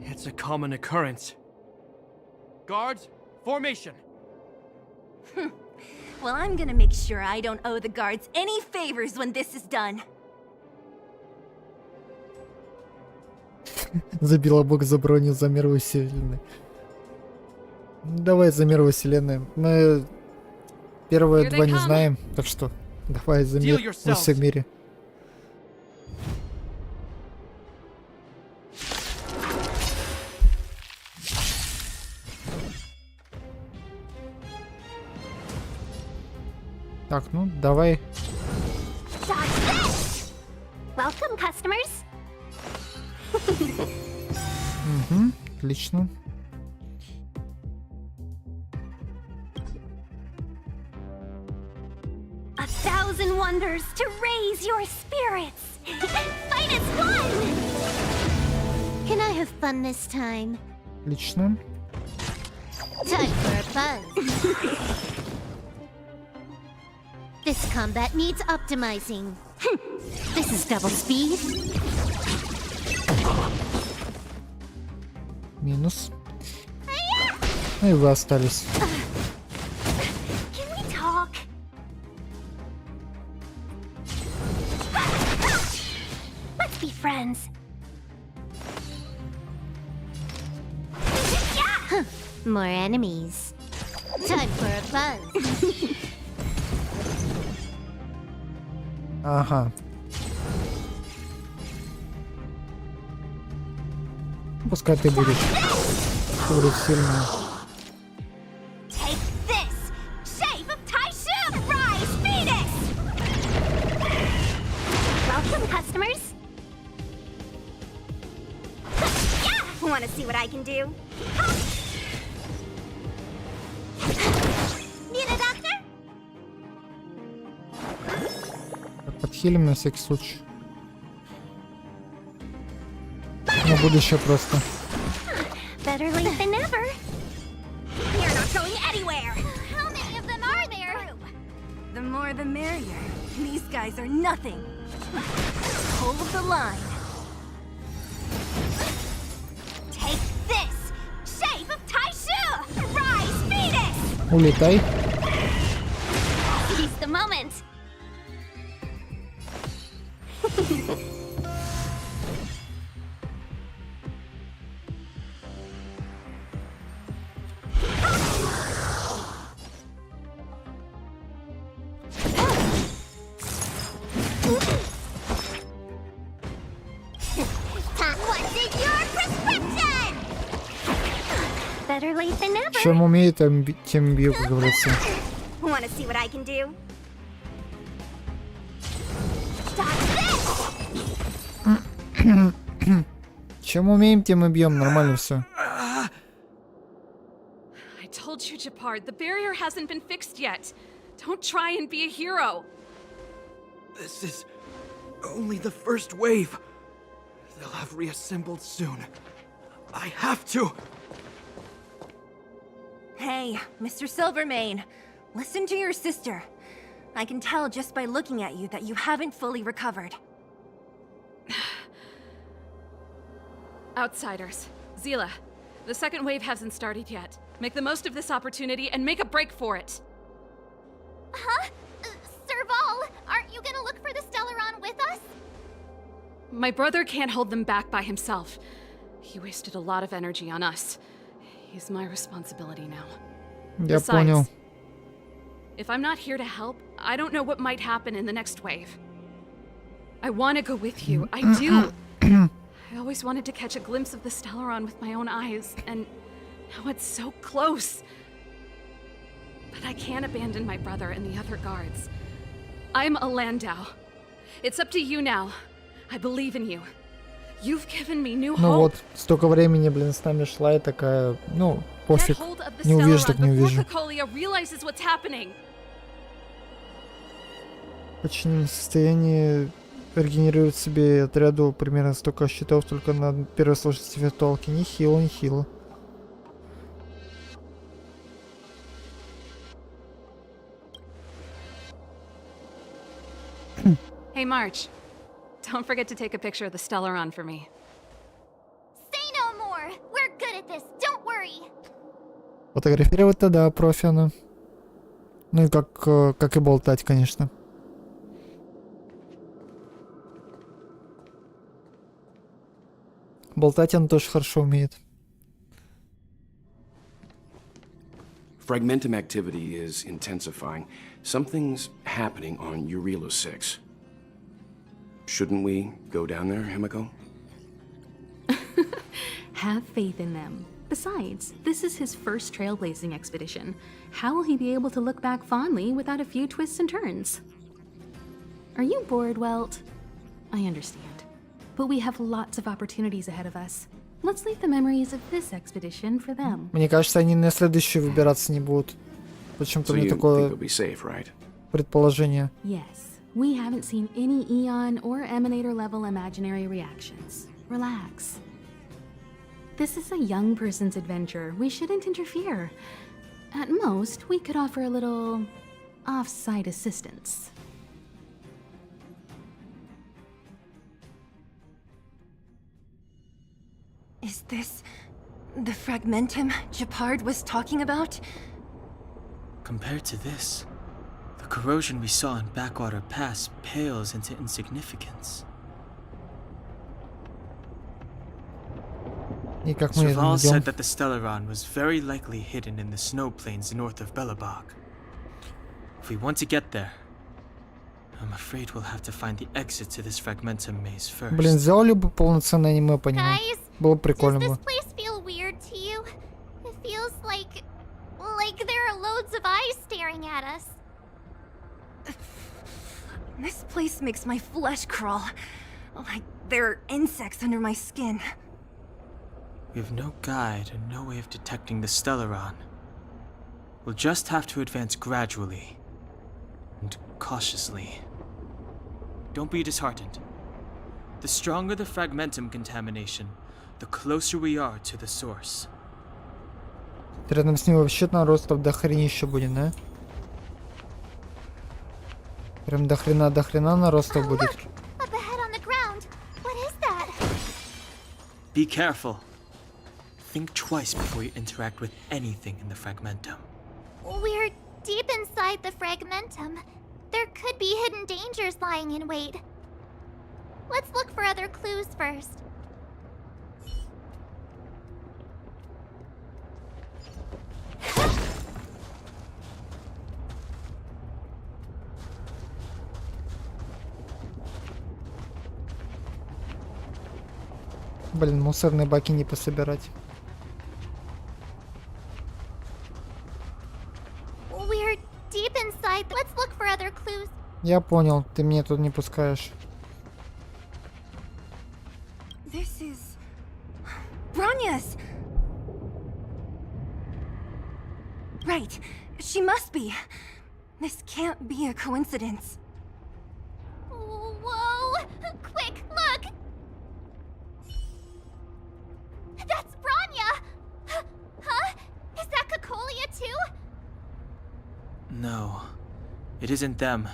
It's a common occurrence. Guards, formation. Well, I'm gonna make sure I don't owe the guards any favors when this is done. Забила бог за броню за мир во вселенной. Давай за мир во вселенной. Мы первые два не знаем, так что давай за мир во всем мире. Так, ну давай. Welcome, customers. Угу, отлично. A thousand wonders to raise your spirits. Fight as one. Can I have fun this time? Отлично. Time for a buzz. This combat needs optimizing. This is double speed. Минус. Ну и вы остались. Can we talk? More enemies. Time for a buzz. Ага. Пускай ты будешь. Ты будешь сильная. Take this! Shape of Taishu! Rise, Phoenix! Welcome, customers. Yeah! Want to see what I can do? Need a doctor? Подхилим на всякий случай. На будущее просто. Better late than never. You're not going anywhere. How many of them are there? The more the merrier. These guys are nothing. Hold the line. Take this! Shape of Taishu! Rise, Phoenix! Улетай. Seize the moment. What's in your prescription? Better late than never. Чем умею, тем бью, как говорится. Want to see what I can do? Чем умеем, тем и бьем. Нормально все. I told you, Japard, the barrier hasn't been fixed yet. Don't try and be a hero. This is only the first wave. They'll have reassembled soon. I have to. Hey, Mr. Silvermane, listen to your sister. I can tell just by looking at you that you haven't fully recovered. Outsiders. Zila, the second wave hasn't started yet. Make the most of this opportunity and make a break for it. Huh? Serval, aren't you gonna look for the Stellaron with us? My brother can't hold them back by himself. He wasted a lot of energy on us. He's my responsibility now. Я понял. If I'm not here to help, I don't know what might happen in the next wave. I want to go with you. I do. I always wanted to catch a glimpse of the Stellaron with my own eyes, and now it's so close. But I can't abandon my brother and the other guards. I'm a Landau. It's up to you now. I believe in you. You've given me new hope. Ну вот, столько времени, блин, с нами шла и такая, ну, пофиг. Не увижу, так не увижу. Почти не в состоянии регенерировать себе отряду примерно столько щитов, только на первой сложности виртуалки. Нехило, нехило. Hey, March. Don't forget to take a picture of the Stellaron for me. Say no more. We're good at this. Don't worry. Фотографировать-то да, профи она. Ну и как и болтать, конечно. Болтать она тоже хорошо умеет. Fragmentum activity is intensifying. Something's happening on Urilo 6. Shouldn't we go down there, Himiko? Have faith in them. Besides, this is his first trailblazing expedition. How will he be able to look back fondly without a few twists and turns? Are you bored, Welt? I understand. But we have lots of opportunities ahead of us. Let's leave the memories of this expedition for them. Мне кажется, они на следующую выбираться не будут. Почему-то мне такое предположение. Yes, we haven't seen any Eon or Emanator level imaginary reactions. Relax. This is a young person's adventure. We shouldn't interfere. At most, we could offer a little off-site assistance. Is this the Fragmentum Japard was talking about? Compared to this, the corrosion we saw in Backwater Pass pales into insignificance. И как мы это Serval найдем? said that the Stellaron was very likely hidden in the snow plains north of Belobog. If we want to get there, I'm afraid we'll have to find the exit to this fragmentum maze first. Блин, сделали бы полноценное аниме по нему. Guys, Было бы прикольно does бы. this place feel weird to you? It feels like there are loads of eyes staring at us. This place makes my flesh crawl. Like there are insects under my skin. We have no guide and no way of detecting the Stellaron. We'll just have to advance gradually and cautiously. Don't be disheartened. The stronger the fragmentum contamination, the closer we are to the source. Рядом с ним вообще наростов до хренища будет, да? Прям до хрена наростов будет. Up ahead on the ground. What is that? Be careful. Think twice before you interact with anything in the fragmentum. We're deep inside the fragmentum. There could be hidden dangers lying in wait. Let's look for other clues first. Блин, мусорные баки не пособирать. We're deep inside. Let's look for other clues. Я понял, ты меня тут не пускаешь. This is... Bronya's! Right. She must be. This can't be a coincidence. Whoa! Quick, look! That's Bronya! Huh? Is that Cocolia too? No, it isn't them.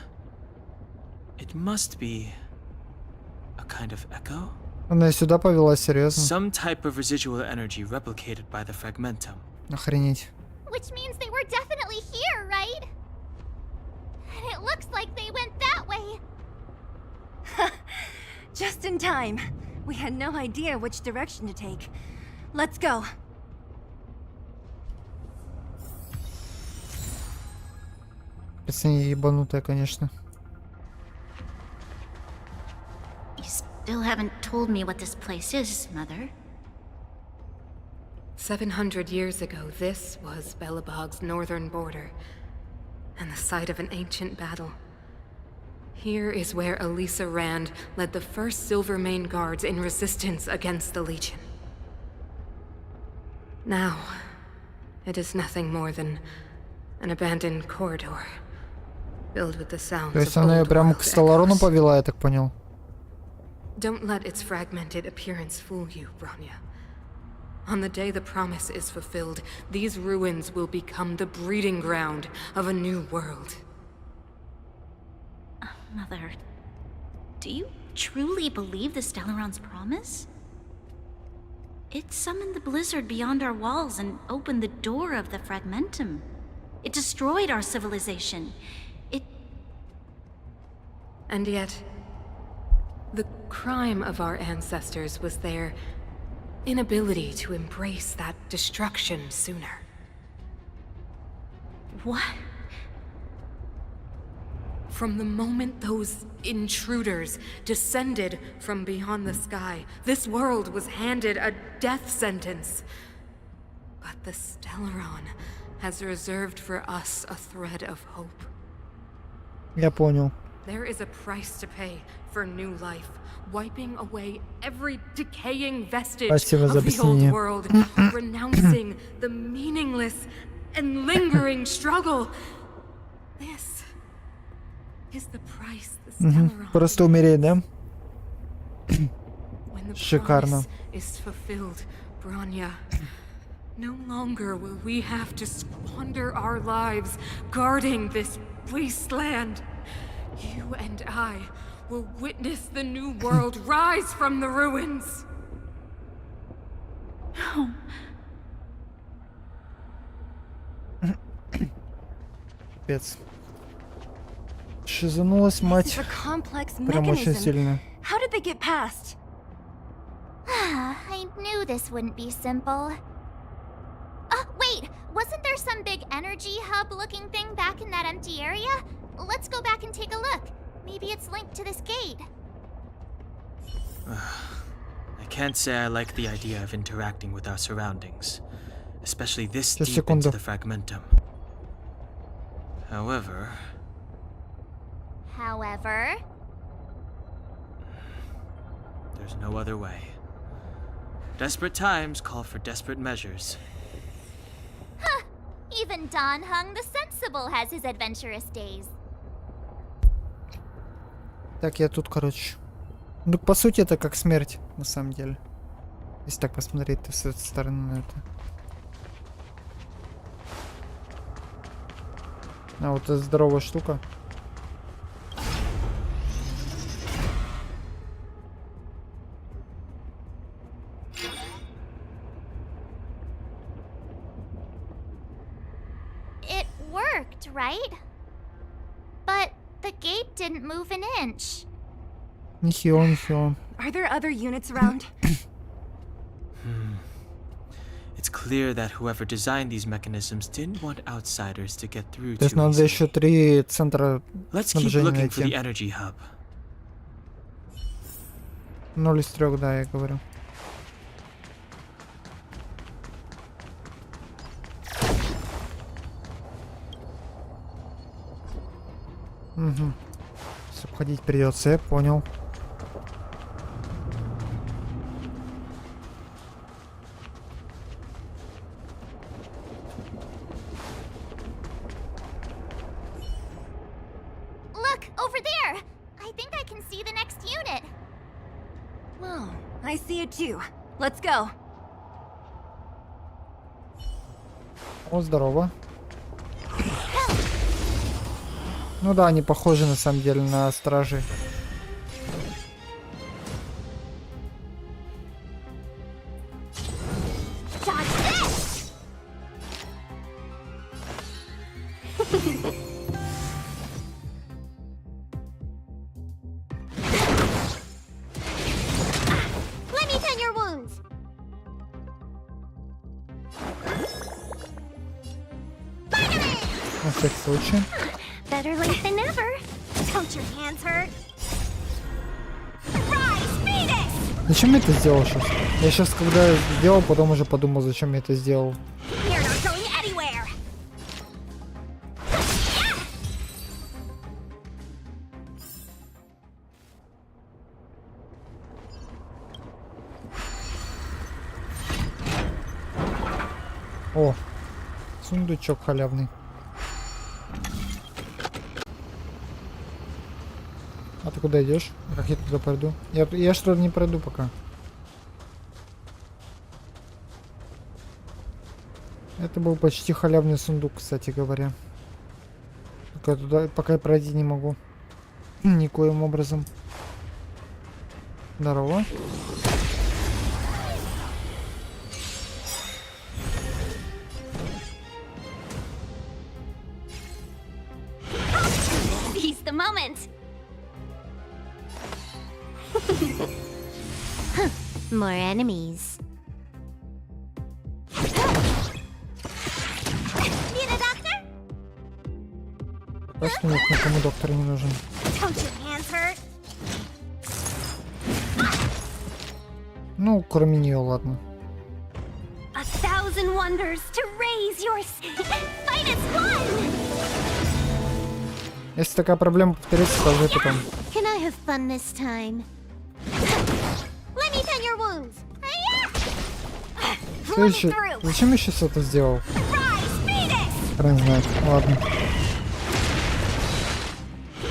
It must be a kind of echo? Она и сюда повела, серьезно? Some type of residual energy replicated by the fragmentum. Охренеть. Which means they were definitely here, right? And it looks like they went that way. Just in time. We had no idea which direction to take. Let's go. Пацаны ебанутая, конечно. You still haven't told me what this place is, Mother. 700 years ago, this was Belobog's northern border, and the site of an ancient battle. Here is where Elisa Rand led the first Silvermane Guards in resistance against the Legion. Now, it is nothing more than an abandoned corridor, filled with the sounds То есть of она её old прямо world к Стелларону echoes. повела, я так понял. Don't let its fragmented appearance fool you, Bronya. On the day the promise is fulfilled, these ruins will become the breeding ground of a new world. Mother, do you truly believe the Stellaron's promise? It summoned the blizzard beyond our walls and opened the door of the fragmentum. It destroyed our civilization. And yet, the crime of our ancestors was their inability to embrace that destruction sooner. What? From the moment those intruders descended from beyond the sky, this world was handed a death sentence. But the Stellaron has reserved for us a thread of hope. Я понял. There is a price to pay for new life, wiping away every decaying vestige Спасибо за of the old объяснение. world, renouncing the meaningless and lingering struggle. This is the price the Stellaron Просто умереть, да? When the Шикарно. promise is fulfilled, Bronya, no longer will we have to squander our lives guarding this wasteland. You and I will witness the new world rise from the ruins. No. Пец. Шизанулась, This мать. is a complex Прям очень mechanism. сильно. How did they get past? I knew this wouldn't be simple. Wait! Wasn't there some big energy hub-looking thing back in that empty area? Let's go back and take a look. Maybe it's linked to this gate. I can't say I like the idea of interacting with our surroundings, especially this Just deep into секунду. the fragmentum. However, there's no other way. Desperate times call for desperate measures. Even Don Hung the Sensible has his adventurous days. Так, я тут, короче. Ну, по сути, это как смерть, на самом деле. Если так посмотреть с этой стороны на это. А, вот эта здоровая штука. It worked, right? But the gate didn't move an inch. Нихило, нихило. Are there other units around? It's clear that whoever designed these mechanisms didn't want outsiders to get through То есть too надо easily. еще 3 центра Let's keep снабжения looking for the найти. energy hub. 0 из 3, да, я говорю. Угу. Обходить придется, я понял. Look, over there! I think I can see the next unit. Oh, I see it too. Let's go. О, здорово. Ну да, они похожи на самом деле на стражей. Let me tend your wounds. На всякий случай. Better late than never. Don't your hands hurt? Rise, Venus! Зачем я это сделал сейчас? Я сейчас, когда сделал, потом уже подумал, зачем я это сделал. You're not going anywhere. О, сундучок халявный. А ты куда идешь? Как я туда пойду? Я что-то не пройду пока. Это был почти халявный сундук, кстати говоря. Только туда пока пройти не могу. Никоим образом. Здорово. Seize the moment. More enemies. Need a doctor? Пока что нет, никому доктор не нужен. Don't your hands hurt? Ну, кроме нее, ладно. A thousand wonders to raise your fight is fun. Если такая проблема повторится, скажи потом. Can I have fun this time? Let me tend your wounds. Что еще? Зачем я сейчас это сделал? Хрен знает. Ладно.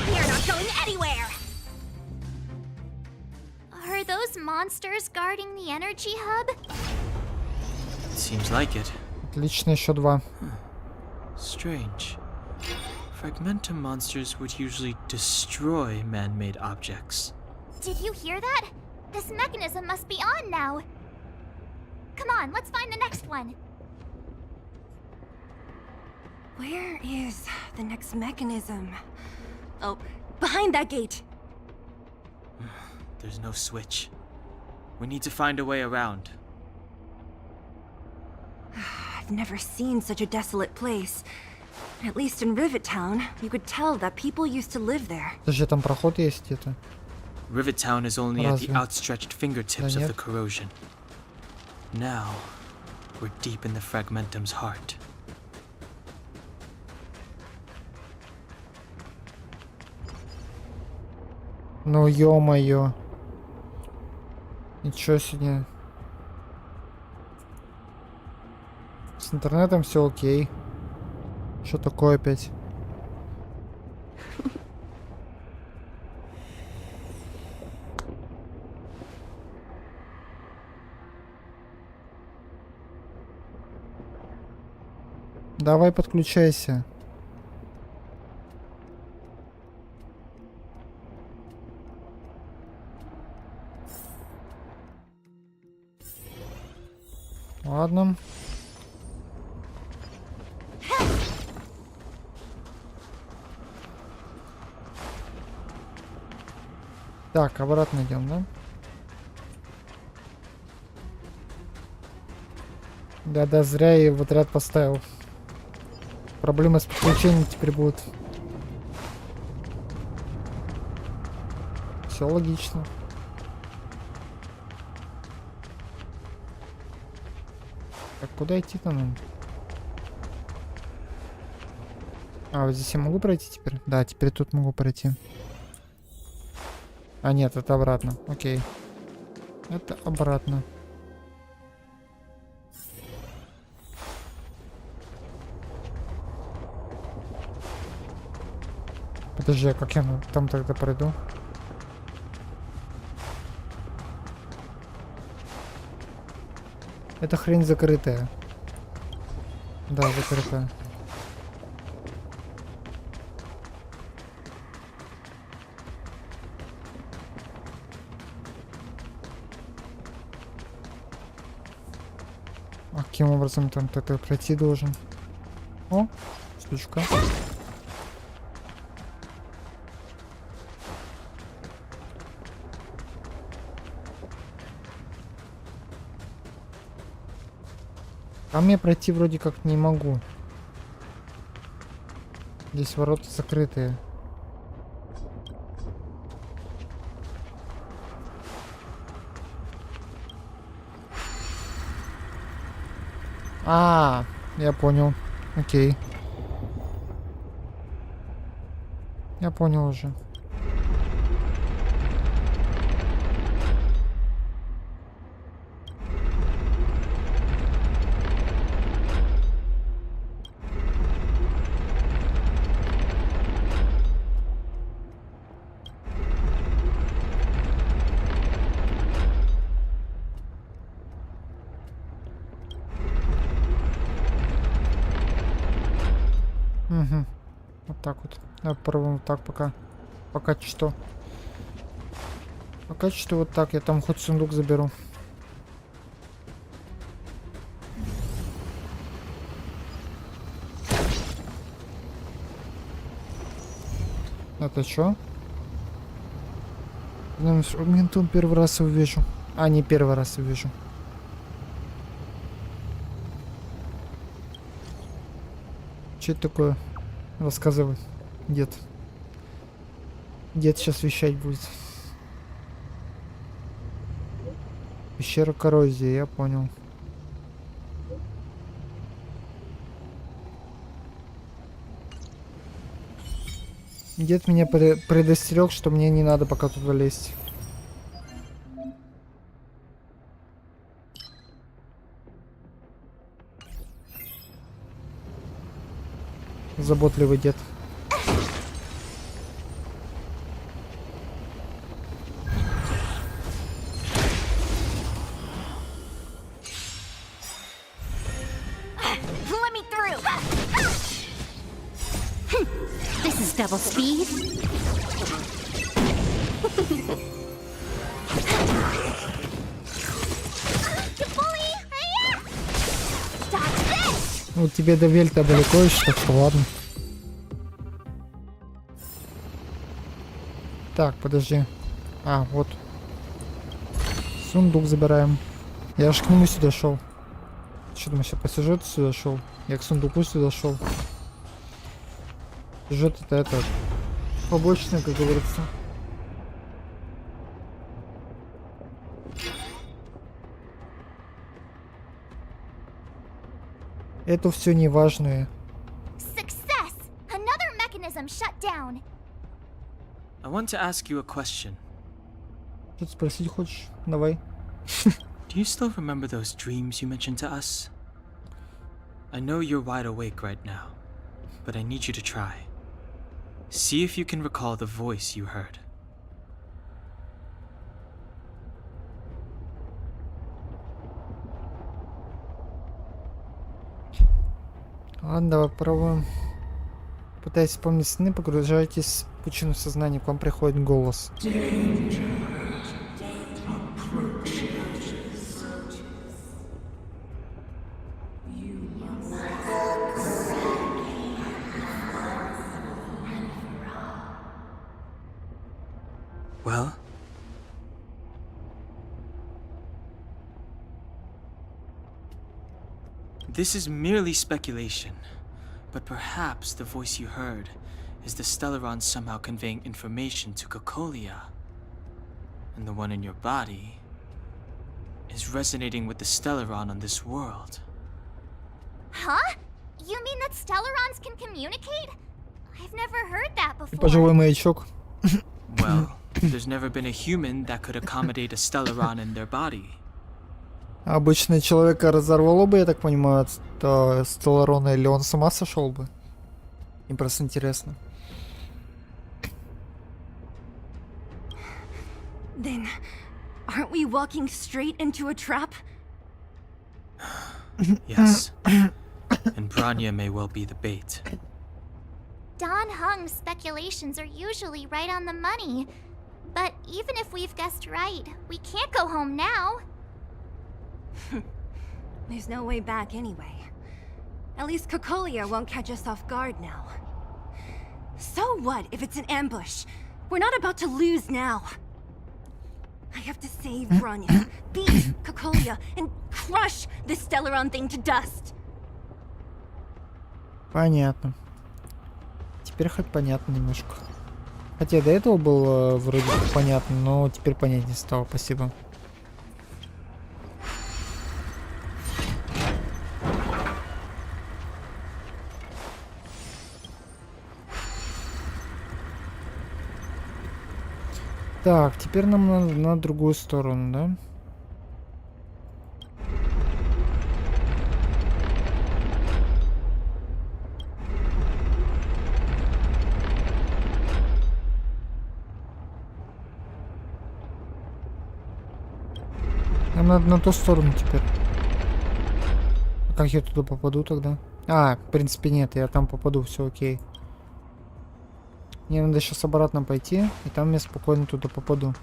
You're not going anywhere. Are those monsters guarding the energy hub? It seems like it. Отлично, еще 2. Strange. Fragmentum monsters would usually destroy man-made objects. Did you hear that? This mechanism must be on now. Come on, let's find the next one. Where is the next mechanism? Oh, behind that gate. There's no switch. We need to find a way around. I've never seen such a desolate place. At least in Rivet Town, you could tell that people used to live there. Подожди, там проход есть где-то. Rivet Town is only at the Разве? outstretched fingertips Да of нет. the corrosion. Now, we're deep in the Fragmentum's heart. Ну ё-моё. Ничего себе. С интернетом все окей. Что такое опять? Давай подключайся. Ладно. Так, обратно идем, да? Да-да, зря я в отряд поставил. Проблемы с подключением теперь будут. Все логично. Так, куда идти-то нам? А, вот здесь я могу пройти теперь? Да, теперь тут могу пройти. А, нет, это обратно. Окей. Это обратно. Подожди, а как я там тогда пройду? Эта хрень закрытая. Да, закрытая. А каким образом там кто-то пройти должен? О, штучка. Там я пройти вроде как не могу. Здесь ворота закрытые. А, я понял. Окей. Я понял уже. Угу. Вот так вот. Давай попробуем вот так пока. Пока что. Пока что вот так. Я там хоть сундук заберу. Это что? Инструментом первый раз его вижу. А, не первый раз его вижу. Что это такое? Рассказывай, дед. Дед сейчас вещать будет. Пещера коррозии, я понял. Дед меня предостерег, что мне не надо пока туда лезть. Заботливый дед. Let me through. This is double speed. Ну, тебе до Вельта далеко еще, так что ладно. Так, подожди. А, вот. Сундук забираем. Я же к нему сюда шел. Что думаешь, я по сюжету сюда шел? Я к сундуку сюда шел. Сюжет это побочный, как говорится. Это все неважное. Success! Another mechanism shut down. I want to ask you a question. Что-то спросить хочешь? Давай. Do you still remember those dreams you mentioned to us? I know you're wide awake right now, but I need you to try. See if you can recall the voice you heard. Ладно, давай попробуем. Пытаясь вспомнить сны, погружайтесь в пучину сознания, к вам приходит голос. Well? This is merely speculation, but perhaps the voice you heard is the Stellaron somehow conveying information to Kikolia. And the one in your body is resonating with the Stellaron on this world. Huh? You mean that Stellarons can communicate? I've never heard that before. Поживой маячок. Well, there's never been a human that could accommodate a Stellaron in their body. Обычно человека разорвало бы, я так понимаю, от Стелларона, или он с ума сошел бы? Мне просто интересно. Then, aren't we walking straight into a trap? Yes. And Branya may well be the bait. Don Hung's speculations are usually right on the money. But even if we've guessed right, we can't go home now. There's no way back anyway. At least Kikolia won't catch us off guard now. So what if it's an ambush? We're not about to lose now. I have to save Branya, beat Kikolia, and crush this Stellaron thing to dust. Понятно. Теперь хоть понятно немножко. Хотя до этого было вроде как понятно, но теперь понять не стало. Спасибо. Так, теперь нам надо на другую сторону, да? Нам надо на ту сторону теперь. А как я туда попаду тогда? А, в принципе нет, я там попаду, все окей. Мне надо сейчас обратно пойти, и там я спокойно туда попаду.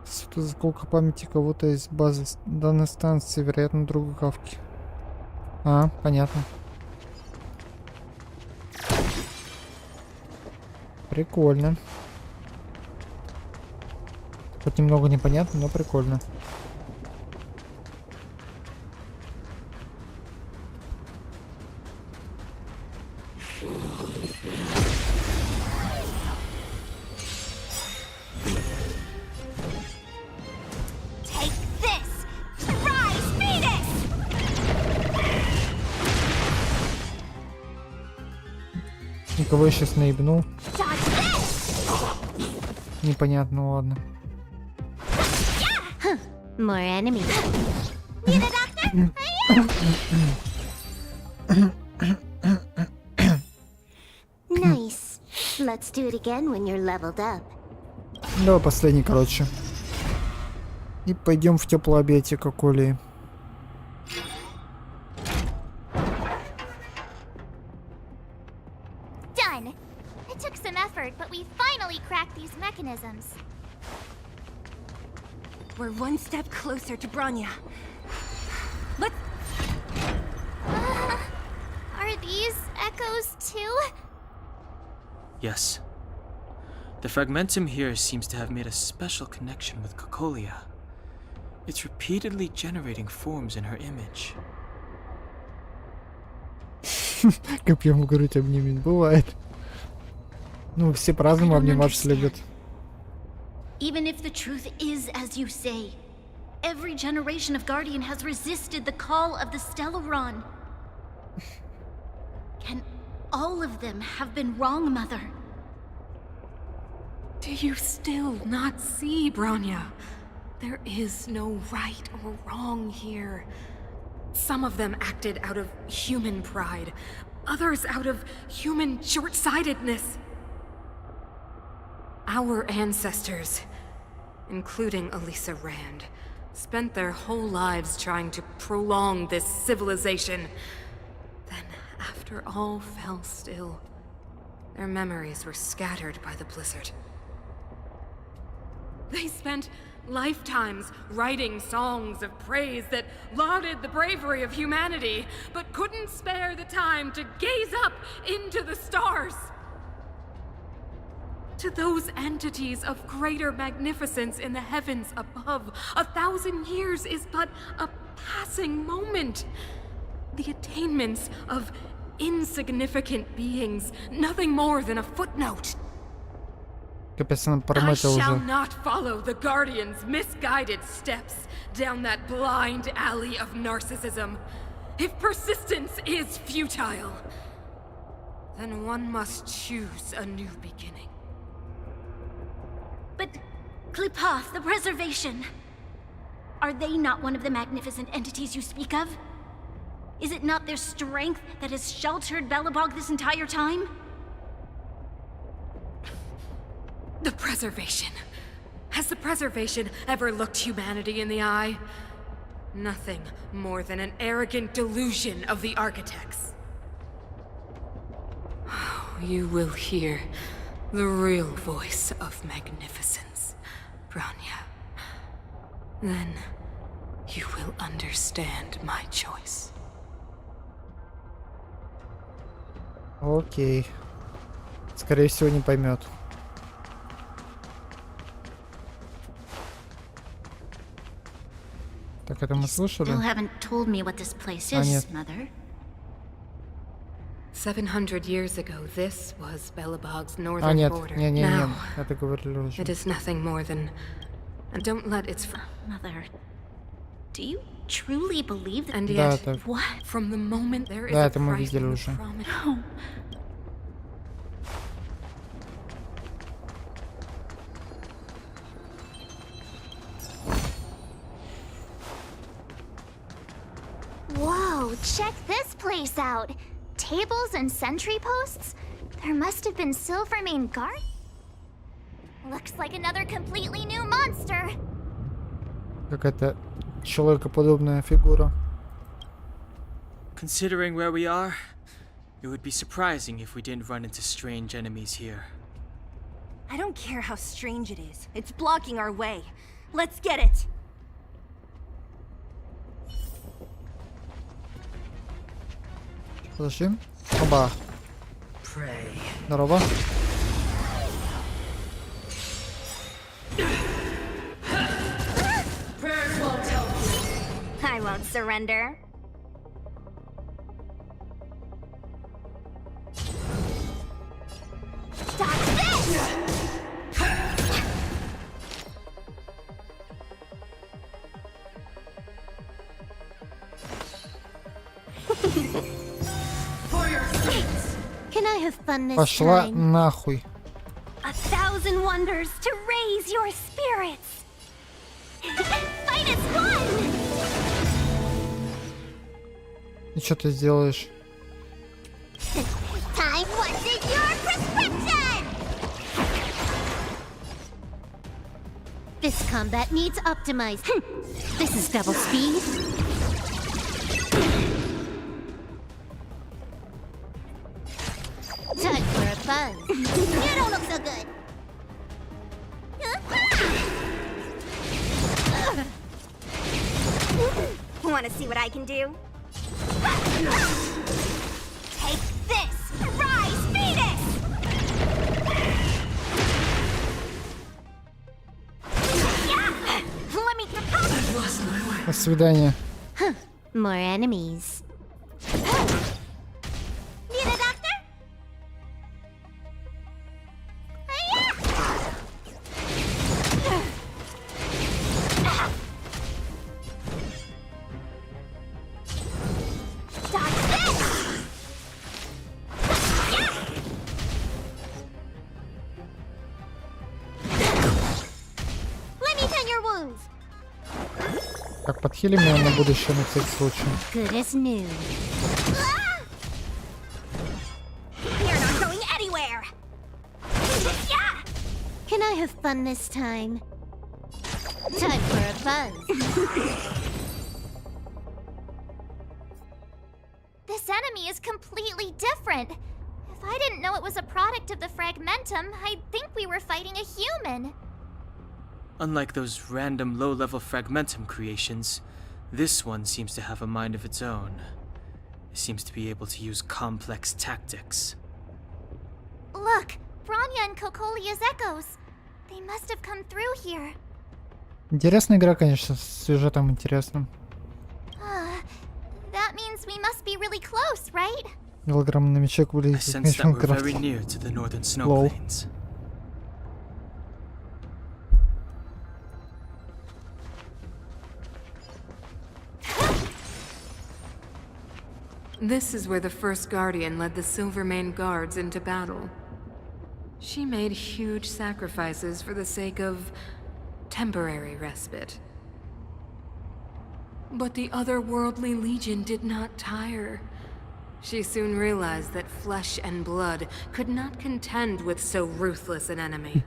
Это заколка памяти кого-то из базы данной станции, вероятно, друга Кавки. А, понятно. Прикольно. Хоть немного непонятно, но прикольно. Никого я сейчас наебнул. Непонятно, ладно. More enemies. Nice. Let's do it again when you're leveled up. Давай последний, короче. И пойдем в теплое объятие Коколии. Done. It took some effort, but we finally cracked these mechanisms. We're one step closer to Branya. Let's... Are these echoes too? Yes. The fragmentum here seems to have made a special connection with Kikolia. It's repeatedly generating forms in her image. Копьем в грудь обнимет. Бывает. Ну, все по-разному обниматься любят. Even if the truth is as you say, every generation of Guardian has resisted the call of the Stellaron. Can all of them have been wrong, Mother? Do you still not see, Bronya? There is no right or wrong here. Some of them acted out of human pride, others out of human short-sightedness. Our ancestors, including Elisa Rand, spent their whole lives trying to prolong this civilization. Then, after all fell still, their memories were scattered by the blizzard. They spent lifetimes writing songs of praise that lauded the bravery of humanity, but couldn't spare the time to gaze up into the stars. To those entities of greater magnificence in the heavens above, 1,000 years is but a passing moment. The attainments of insignificant beings, nothing more than a footnote. I shall not follow the Guardian's misguided steps down that blind alley of narcissism. If persistence is futile, then one must choose a new beginning. But Klipoth, the Preservation, are they not one of the magnificent entities you speak of? Is it not their strength that has sheltered Belobog this entire time? The Preservation. Has the Preservation ever looked humanity in the eye? Nothing more than an arrogant delusion of the architects. You will hear the real voice of magnificence, Bronya. Then you will understand my choice. Окей. Скорее всего, не поймет. Так, это мы слышали? You haven't told me what this place is, Mother. 700 years ago, this was Belobog's northern border. Now, это говорили уже. It is nothing more than... And don't let its... Mother, do you truly believe that... And yet, what? From the moment there is Да, a это мы видели уже. No. Whoa, check this place out. Tables and sentry posts? There must have been Silvermane guard? Looks like another completely new monster. Какая-то человекоподобная фигура. Considering where we are, it would be surprising if we didn't run into strange enemies here. I don't care how strange it is. It's blocking our way. Let's get it. Подожди. Оба. Здорово. I won't surrender. Can I have fun this Пошла time? нахуй. 1,000 wonders to raise your spirits. Fight is one. И что ты сделаешь? Time what's in your prescription. This combat needs optimized. This is double speed. Time for a fun. You don't look so good. Want to see what I can do? Take this! Rise, Venus! Yeah! Let me propose! До свидания. More enemies. Need a doctor? Let me tend your wounds. Так, подхилим меня на будущее на всякий случай. Good as new. You're not going anywhere! Can I have fun this time? Time for a buzz. This enemy is completely different. If I didn't know it was a product of the fragmentum, I'd think we were fighting a human. Unlike those random low-level fragmentum creations, this one seems to have a mind of its own. It seems to be able to use complex tactics. Look, Bronya and Kokolia's echoes. They must have come through here. Интересная игра, конечно, с сюжетом интересным. That means we must be really close, right? Голограммный намечок I выглядит sense как that we're very Майнкрафт. near to the northern snow Lol. plains. This is where the first Guardian led the Silvermane Guards into battle. She made huge sacrifices for the sake of temporary respite. But the otherworldly Legion did not tire. She soon realized that flesh and blood could not contend with so ruthless an enemy.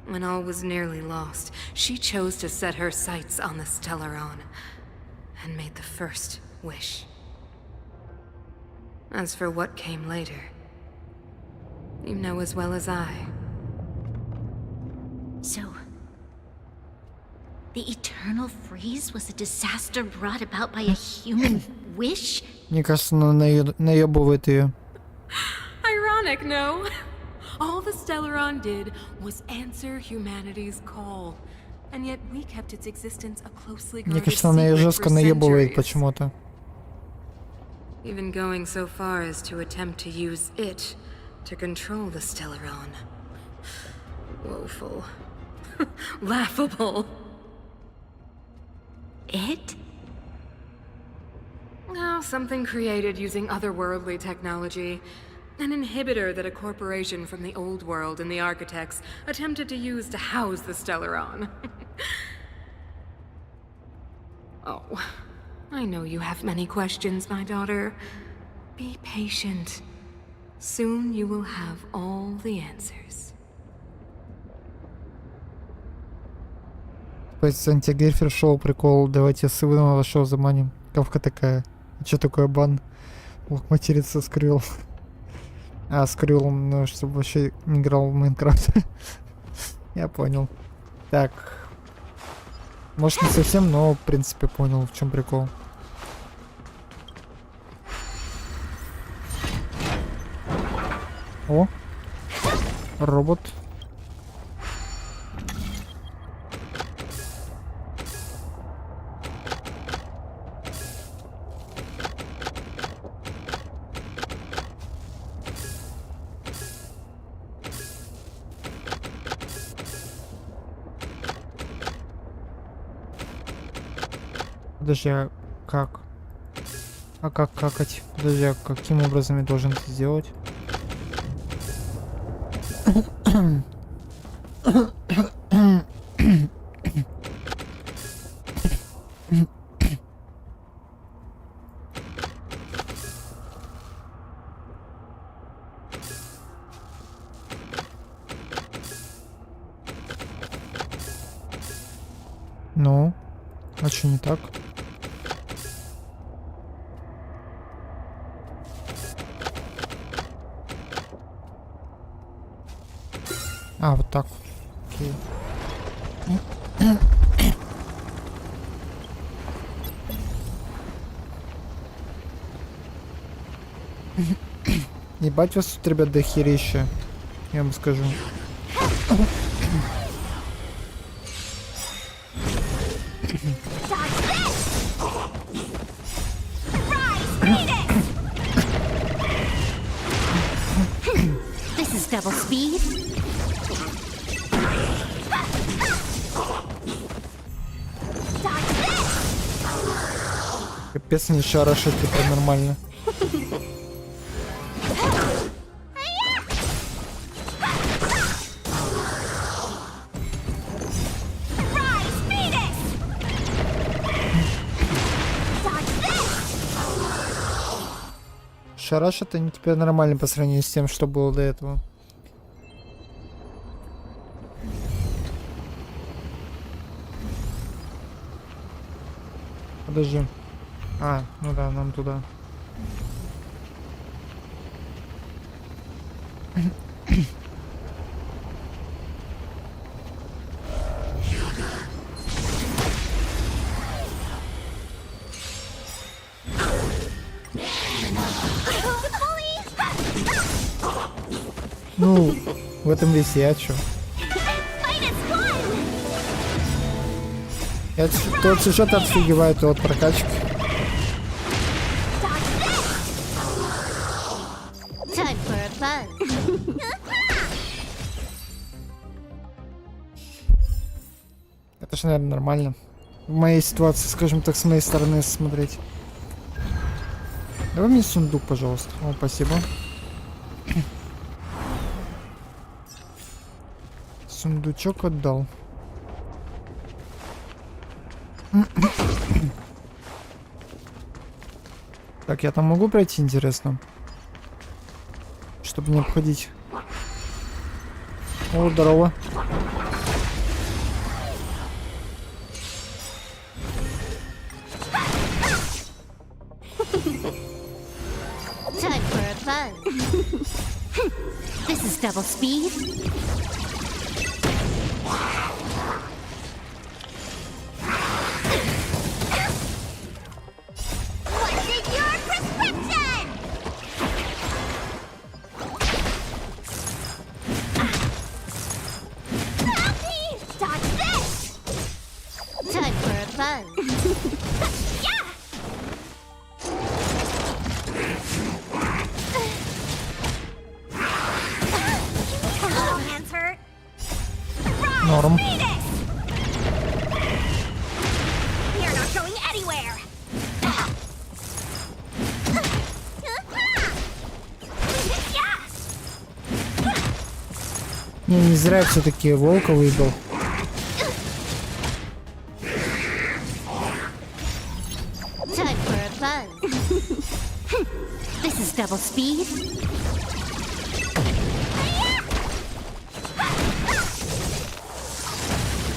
When all was nearly lost, she chose to set her sights on the Stellaron and made the first wish. As for what came later, you know as well as I. So, the eternal freeze was a disaster brought about by a human wish? Мне кажется, она наебывает ее. Ironic, no? All the Stellaron did was answer humanity's call, and yet we kept its existence a closely Мне guarded кажется, она ее secret жестко for наебывает centuries. почему-то. Even going so far as to attempt to use it to control the Stellaron. Woeful. Laughable. It? Oh, something created using otherworldly technology. An inhibitor that a corporation from the old world and the architects attempted to use to house the Stellaron. Oh, I know you have many questions, my daughter. Be patient. Soon you will have all the answers. То есть антигрифер шоу прикол. Давайте ссылку на шоу заманим. Кавка такая. Что такое бан? Ох, матерится Скрилл. А, Скрилл, ну, чтобы вообще не играл в Майнкрафт. Я понял. Так. Может, не совсем, но, в принципе, понял, в чем прикол. О! Робот. Подожди, а как? А как какать? Подожди, а каким образом я должен это сделать? Ну, а что не так? А, вот так. Окей. Ебать вас тут, ребят, дохерища. Я вам скажу. This is double speed. Капец, не шарашит, типа нормально. Шарашат они теперь нормально по сравнению с тем, что было до этого. Подожди. А, ну да, нам туда. Ну, в этом весь я чё. Я тот сюжет отфигеваю, то от прокачки. Time for a fun. Это ж, наверное, нормально. В моей ситуации, скажем так, с моей стороны смотреть. Давай мне сундук, пожалуйста. О, спасибо. Сундучок отдал. Так, я там могу пройти, интересно? Чтобы не обходить. О, здорово. Time for a fun. This is double speed. Норм. Не зря все-таки волка выбил. Time for a fun. This is double speed.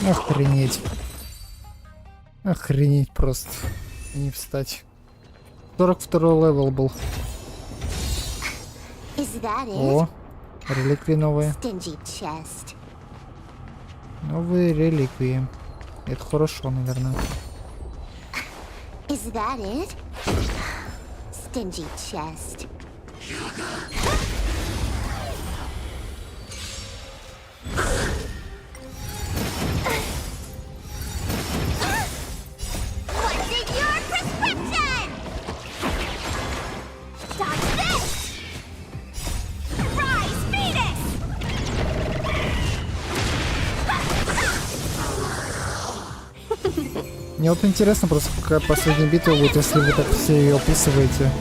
Охренеть. Охренеть просто. Не встать. 42 левел был. Is that it? О, реликвии новые. Stingy chest. Новые реликвии. Это хорошо, наверное. Is that it? Stingy chest. What's in your prescription? Dodge this! Rise, Phoenix! Мне вот интересно просто, какая последняя битва будет, если вы так все ее описываете.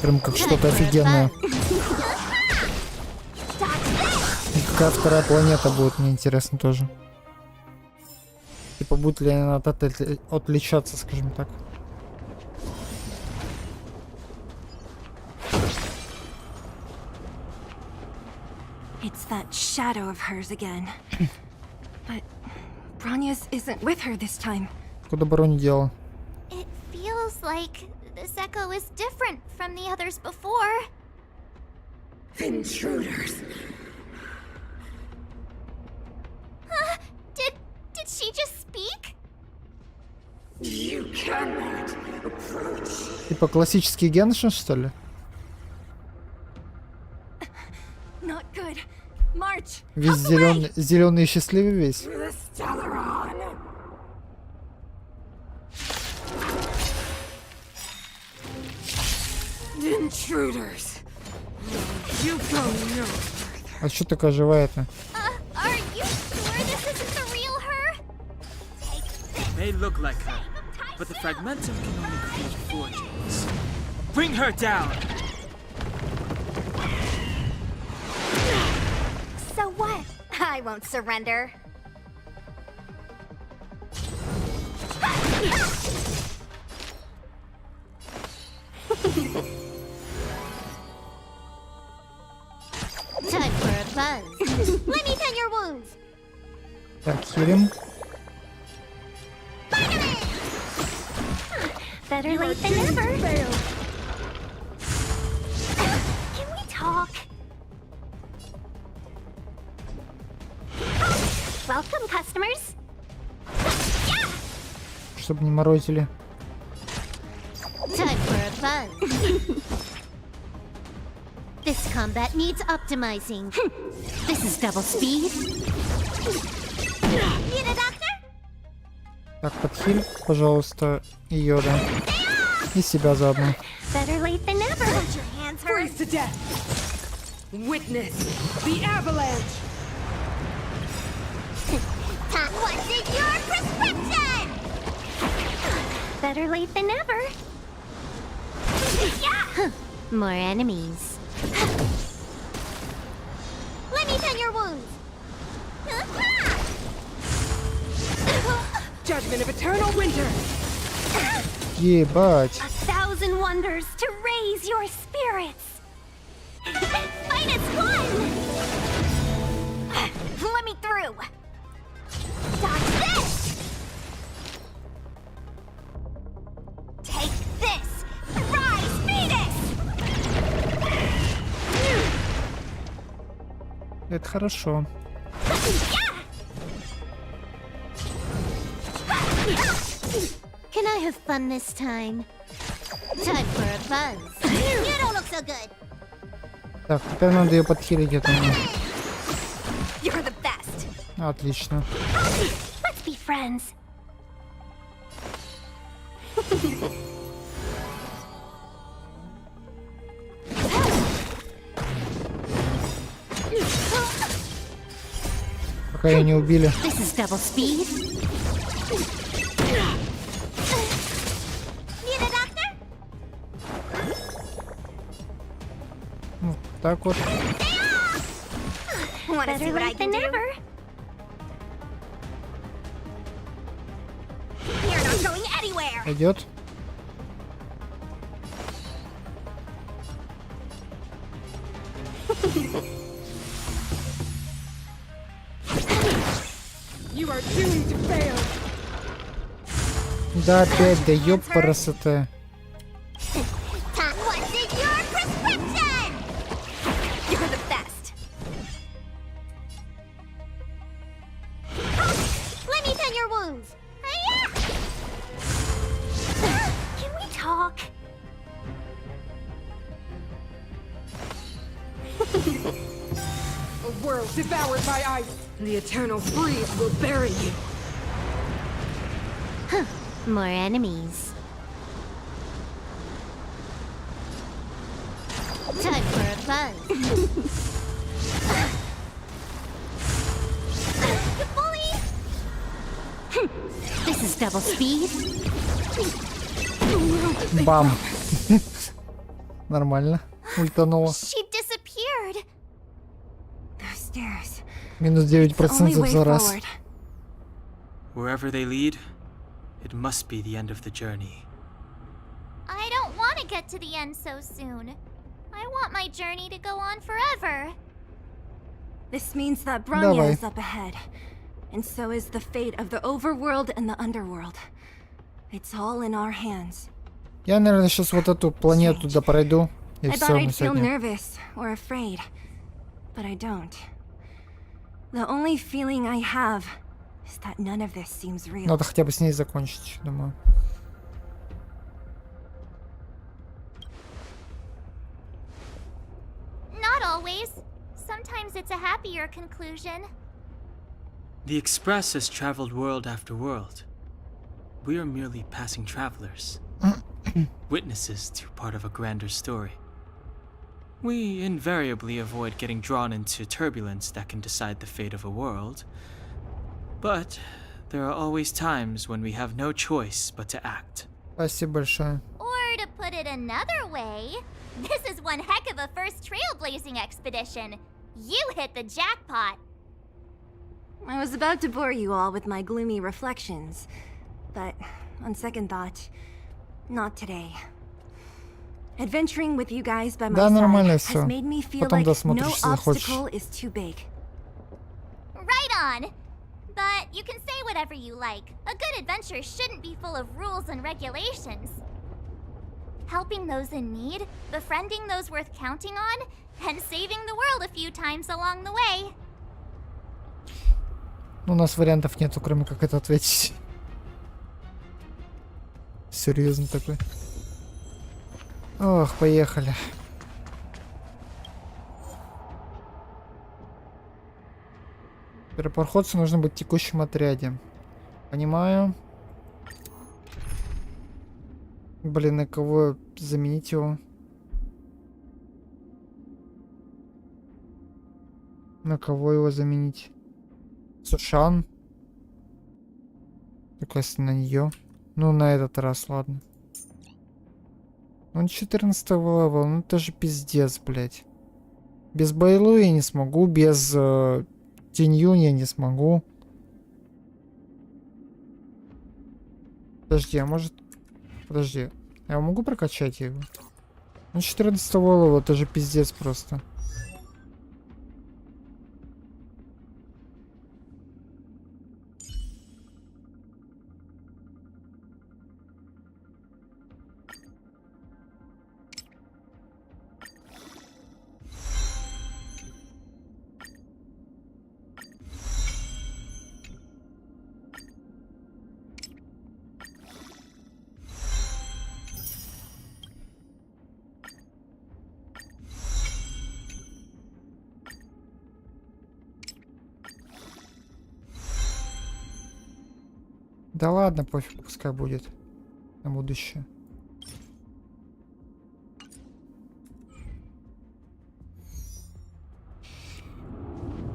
Прям как что-то офигенное. И какая вторая планета будет, мне интересно тоже. Типа, будет ли она отличаться, скажем так. It's that shadow of hers again. But Bronya's isn't with her this time. Куда Броня делала? It feels like this echo is different from the others before. Intruders. Did she just speak? You cannot approach. Типа классический Геншин, что ли? Not good. March. Весь зеленый и счастливый весь. The Stellaron. Intruders. You go no. А что такая живая-то? Are you sure this isn't the real her? May look like her, but the fragmentum can only create fortunes. Bring her down! So what? I won't surrender. Time for a buzz. Let me tend your wounds. Так, хилим. Better late than never. Can we talk? Welcome, customers. Чтобы не морозили. Time for a buzz. This combat needs optimizing. This is double speed. Need a doctor? Так, подхиль, пожалуйста, ее, да. И себя заодно. Better late than never. Don't your hands hurt? Freeze to death. Witness the avalanche. What's in your prescription? Better late than never. Yeah. More enemies. Let me tend your wounds. Judgment of eternal winter. Ебать. 1,000 wonders to raise your spirits. Fight is one. Let me through. Dodge this. Take this. Rise, fetus. Это хорошо. Can I have fun this time? Time for a buzz. You don't look so good. Так, теперь надо ее подхилить где-то. You're the best. Отлично. Let's be friends. Пока ее не убили. This is double speed. Need a doctor? Вот так вот. Want to see what I can do? You're not going anywhere. Пойдет. You are doomed to fail. Да, опять, да ёпарасоте. What's in your prescription? You're the best. Let me tend your wounds. Can we talk? A world devoured by ice. The eternal freeze will bury you. More enemies. Time for a buzz. You bully! This is double speed. Бам. Нормально. Ультануло. She disappeared. Those stairs. Минус 9% за раз. Wherever they lead, it must be the end of the journey. I don't want to get to the end so soon. I want my journey to go on forever. This means that Bronya Давай. is up ahead. And so is the fate of the overworld and the underworld. It's all in our hands. Я, наверное, сейчас вот эту планету да пройду. И I все, thought мы I'd feel сегодня. nervous or afraid, but I don't. The only feeling I have is that none of this seems real. Надо хотя бы с ней закончить, думаю. Not always. Sometimes it's a happier conclusion. The Express has traveled world after world. We are merely passing travelers. Witnesses to part of a grander story. We invariably avoid getting drawn into turbulence that can decide the fate of a world. But there are always times when we have no choice but to act. Спасибо большое. Or to put it another way, this is one heck of a first trailblazing expedition. You hit the jackpot. I was about to bore you all with my gloomy reflections, but on second thought, not today. Adventuring with you guys by my side has made me feel like no obstacle is too big. Right on. But you can say whatever you like. A good adventure shouldn't be full of rules and regulations. Helping those in need, befriending those worth counting on, and saving the world a few times along the way. У нас вариантов нету, кроме как это ответить. Серьезно такой. Ох, поехали. Первопроходцу нужно быть в текущем отряде. Понимаю. Блин, на кого заменить его? На кого его заменить? Сушан? Только если на нее. Ну, на этот раз, ладно. Он 14-го левела, ну это же пиздец, блядь. Без Байлу я не смогу, без Тиньюнь я не смогу. Подожди, а может... Подожди, я могу прокачать его? Ну 14-го левела, это же пиздец просто. Да ладно, пофиг, пускай будет на будущее.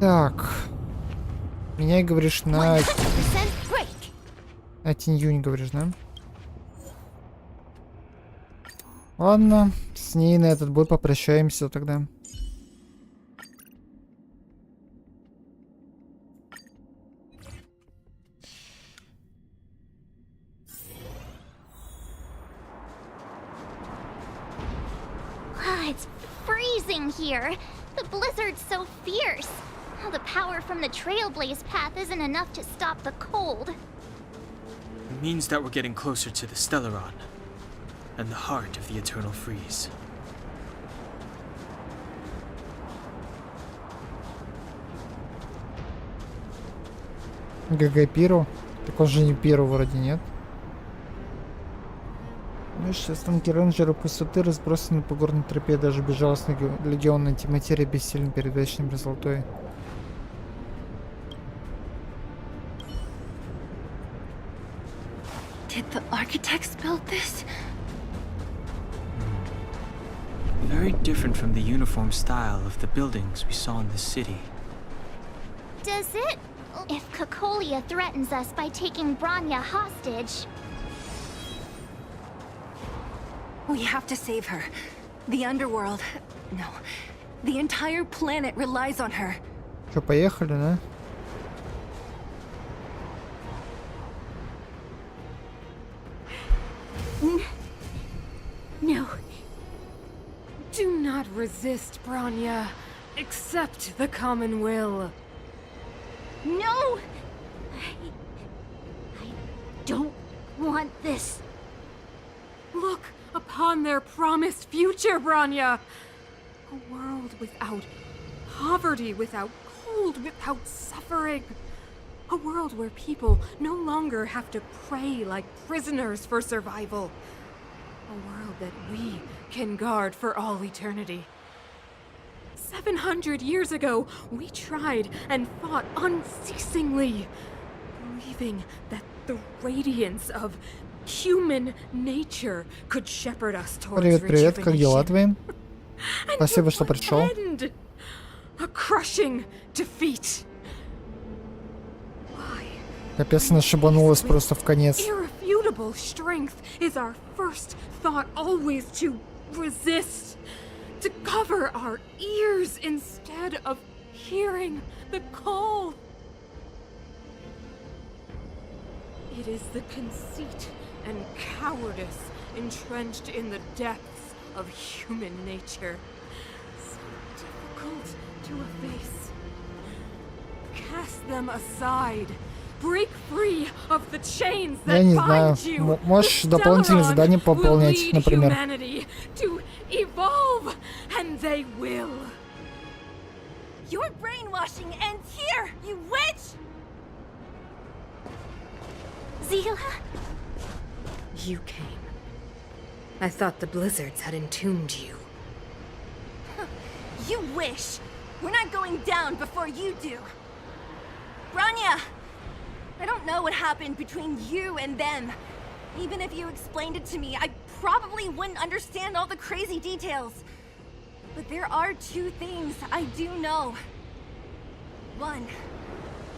Так. Меняй, говоришь, на Тиньюнь, говоришь, да? Ладно, с ней на этот бой попрощаемся тогда. It's freezing here. The blizzard's so fierce. The power from the Trailblaze path isn't enough to stop the cold. It means that we're getting closer to the Stellaron, and the heart of the Eternal Freeze. ГГ Пиру? Так он же не Пиру вроде, нет? Видишь, останки рейнджера пустоты разбросаны по горной тропе, даже безжалостный легион антиматерии бессилен перед вечной мерзлотой. Did the architects build this? Very different from the uniform style of the buildings we saw in the city. Does it? If Cocolia threatens us by taking Bronya hostage... We have to save her. The underworld... No. The entire planet relies on her. Что, поехали, да? No. Do not resist, Bronya. Accept the common will. No! I don't want this. Look upon their promised future, Bronya. A world without poverty, without cold, without suffering. A world where people no longer have to pray like prisoners for survival. A world that we can guard for all eternity. 700 years ago, we tried and fought unceasingly, believing that the radiance of human nature could shepherd us towards Привет, привет, как дела твои? and Спасибо, to что пришел. pretend a crushing defeat. Капец, она шибанулась просто в конец. Irrefutable strength is our first thought always to resist, to cover our ears instead of hearing the call. It is the conceit and cowardice entrenched in the depths of human nature, so difficult to efface. Cast them aside. Break free of the chains that Я не знаю. bind you. Можешь The дополнительные Stellaron задания will пополнять, lead например. humanity to evolve, and they will. Your brainwashing ends here, you witch! Zila? You came. I thought the blizzards had entombed you. You wish. We're not going down before you do. Branya! I don't know what happened between you and them. Even if you explained it to me, I probably wouldn't understand all the crazy details. But there are two things I do know. One,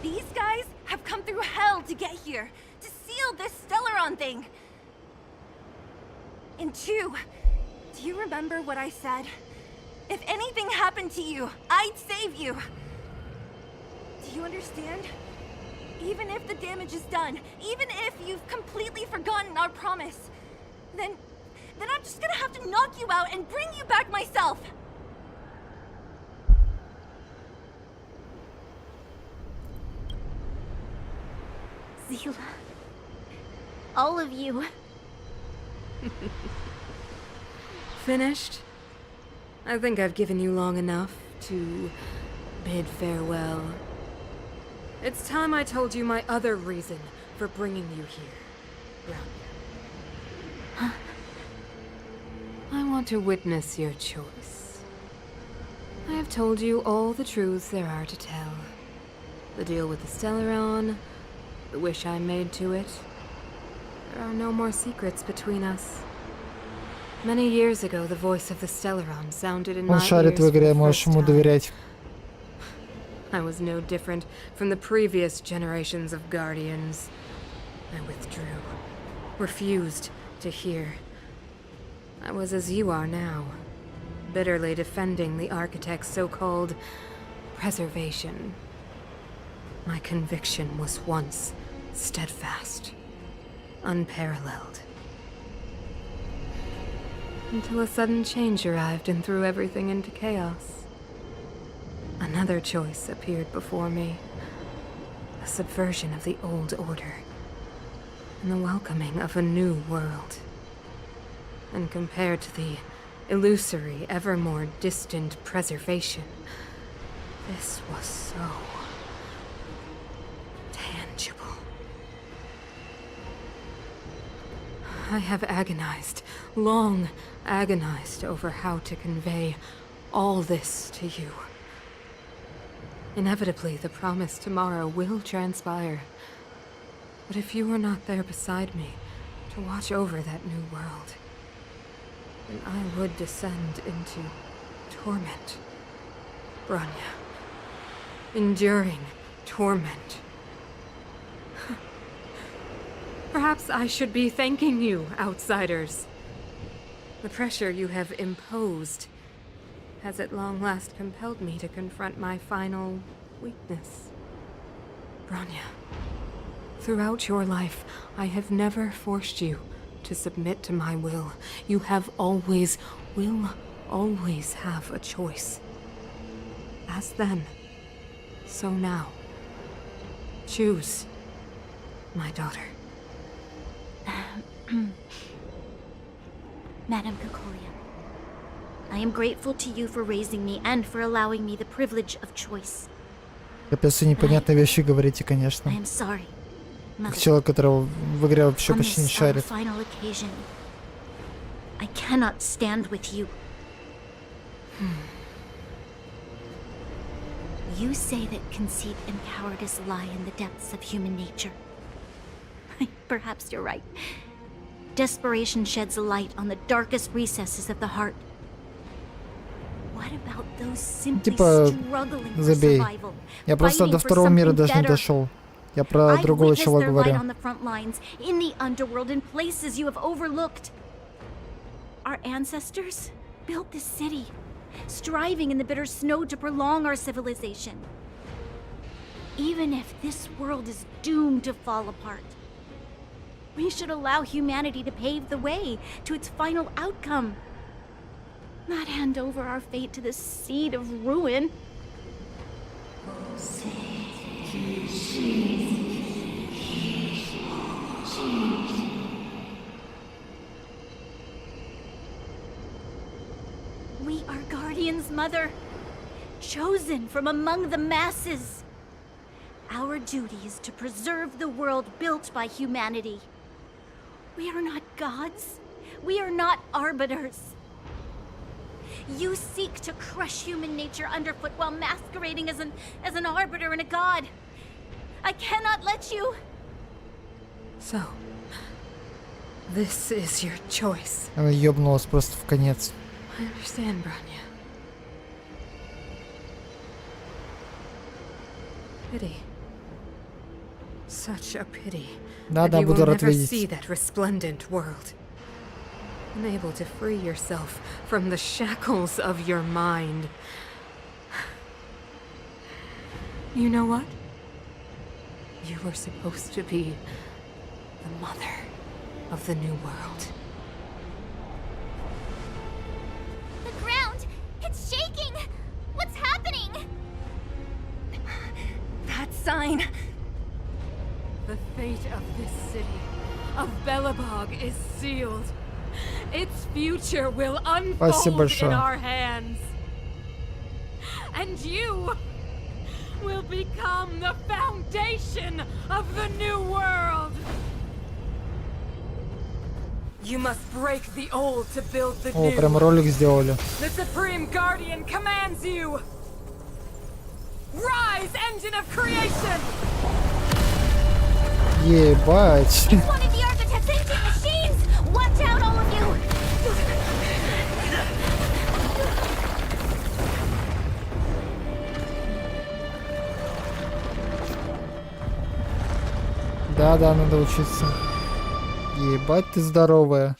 these guys have come through hell to get here, to seal this Stellaron thing. And two, do you remember what I said? If anything happened to you, I'd save you. Do you understand? Even if the damage is done, even if you've completely forgotten our promise, then I'm just gonna have to knock you out and bring you back myself. Zila. All of you. Finished? I think I've given you long enough to bid farewell. It's time I told you my other reason for bringing you here, Brownie. I want to witness your choice. I have told you all the truths there are to tell. The deal with the Stellaron, the wish I made to it. There are no more secrets between us. Many years ago, the voice of the Stellaron sounded in my Он ears шарит в for игре, the можешь first ему time. доверять. I was no different from the previous generations of Guardians. I withdrew, refused to hear. I was as you are now, bitterly defending the Architect's so-called preservation. My conviction was once steadfast, unparalleled. Until a sudden change arrived and threw everything into chaos. Another choice appeared before me. A subversion of the old order. And the welcoming of a new world. And compared to the illusory, ever more distant preservation, this was so tangible. I have agonized, long agonized over how to convey all this to you. Inevitably, the promised tomorrow will transpire. But if you were not there beside me to watch over that new world, then I would descend into torment. Branya. Enduring torment. Perhaps I should be thanking you, outsiders. The pressure you have imposed has at long last compelled me to confront my final weakness. Branya, throughout your life, I have never forced you to submit to my will. You have always, will always have a choice. As then, so now. Choose, my daughter. Madam Kikolia, I am grateful to you for raising me and for allowing me the privilege of choice. Капец, непонятные вещи говорите, I конечно. am sorry, Как Mother. человек, которого в игре вообще On почти не this шарит. final occasion, I cannot stand with you. You say that conceit and cowardice lie in the depths of human nature. Perhaps you're right. Desperation sheds a light on the darkest recesses of the heart. those simply Типа, struggling for забей. survival, Я просто fighting до for второго мира something даже не better. дошел. Я про I've другого witnessed чела their light говорю. on the front lines, in the underworld, in places you have overlooked. Our ancestors built this city, striving in the bitter snow to prolong our civilization. Even if this world is doomed to fall apart, we should allow humanity to pave the way to its final outcome. Not hand over our fate to the seed of ruin. We are Guardian's mother, chosen from among the masses. Our duty is to preserve the world built by humanity. We are not gods. We are not arbiters. You seek to crush human nature underfoot while masquerading as an arbiter and a god. I cannot let you. So, this is your choice. Она ёбнулась просто в конец. I understand, Bronya. Pity. Such a pity. Да, that you буду will рад never видеть. see that resplendent world. Unable to free yourself from the shackles of your mind. You know what? You were supposed to be the mother of the new world. The ground! It's shaking! What's happening? That sign. The fate of this city, of Belobog, is sealed. Its future will unfold in our hands. And you will become the foundation of the new world. You must break the old to build the О, new. прям ролик сделали. The Supreme Guardian commands you. Rise, engine of creation. Ебать. It's one of the architect's ancient machines! Watch out, all of you! Да, надо учиться. Ебать ты здоровая.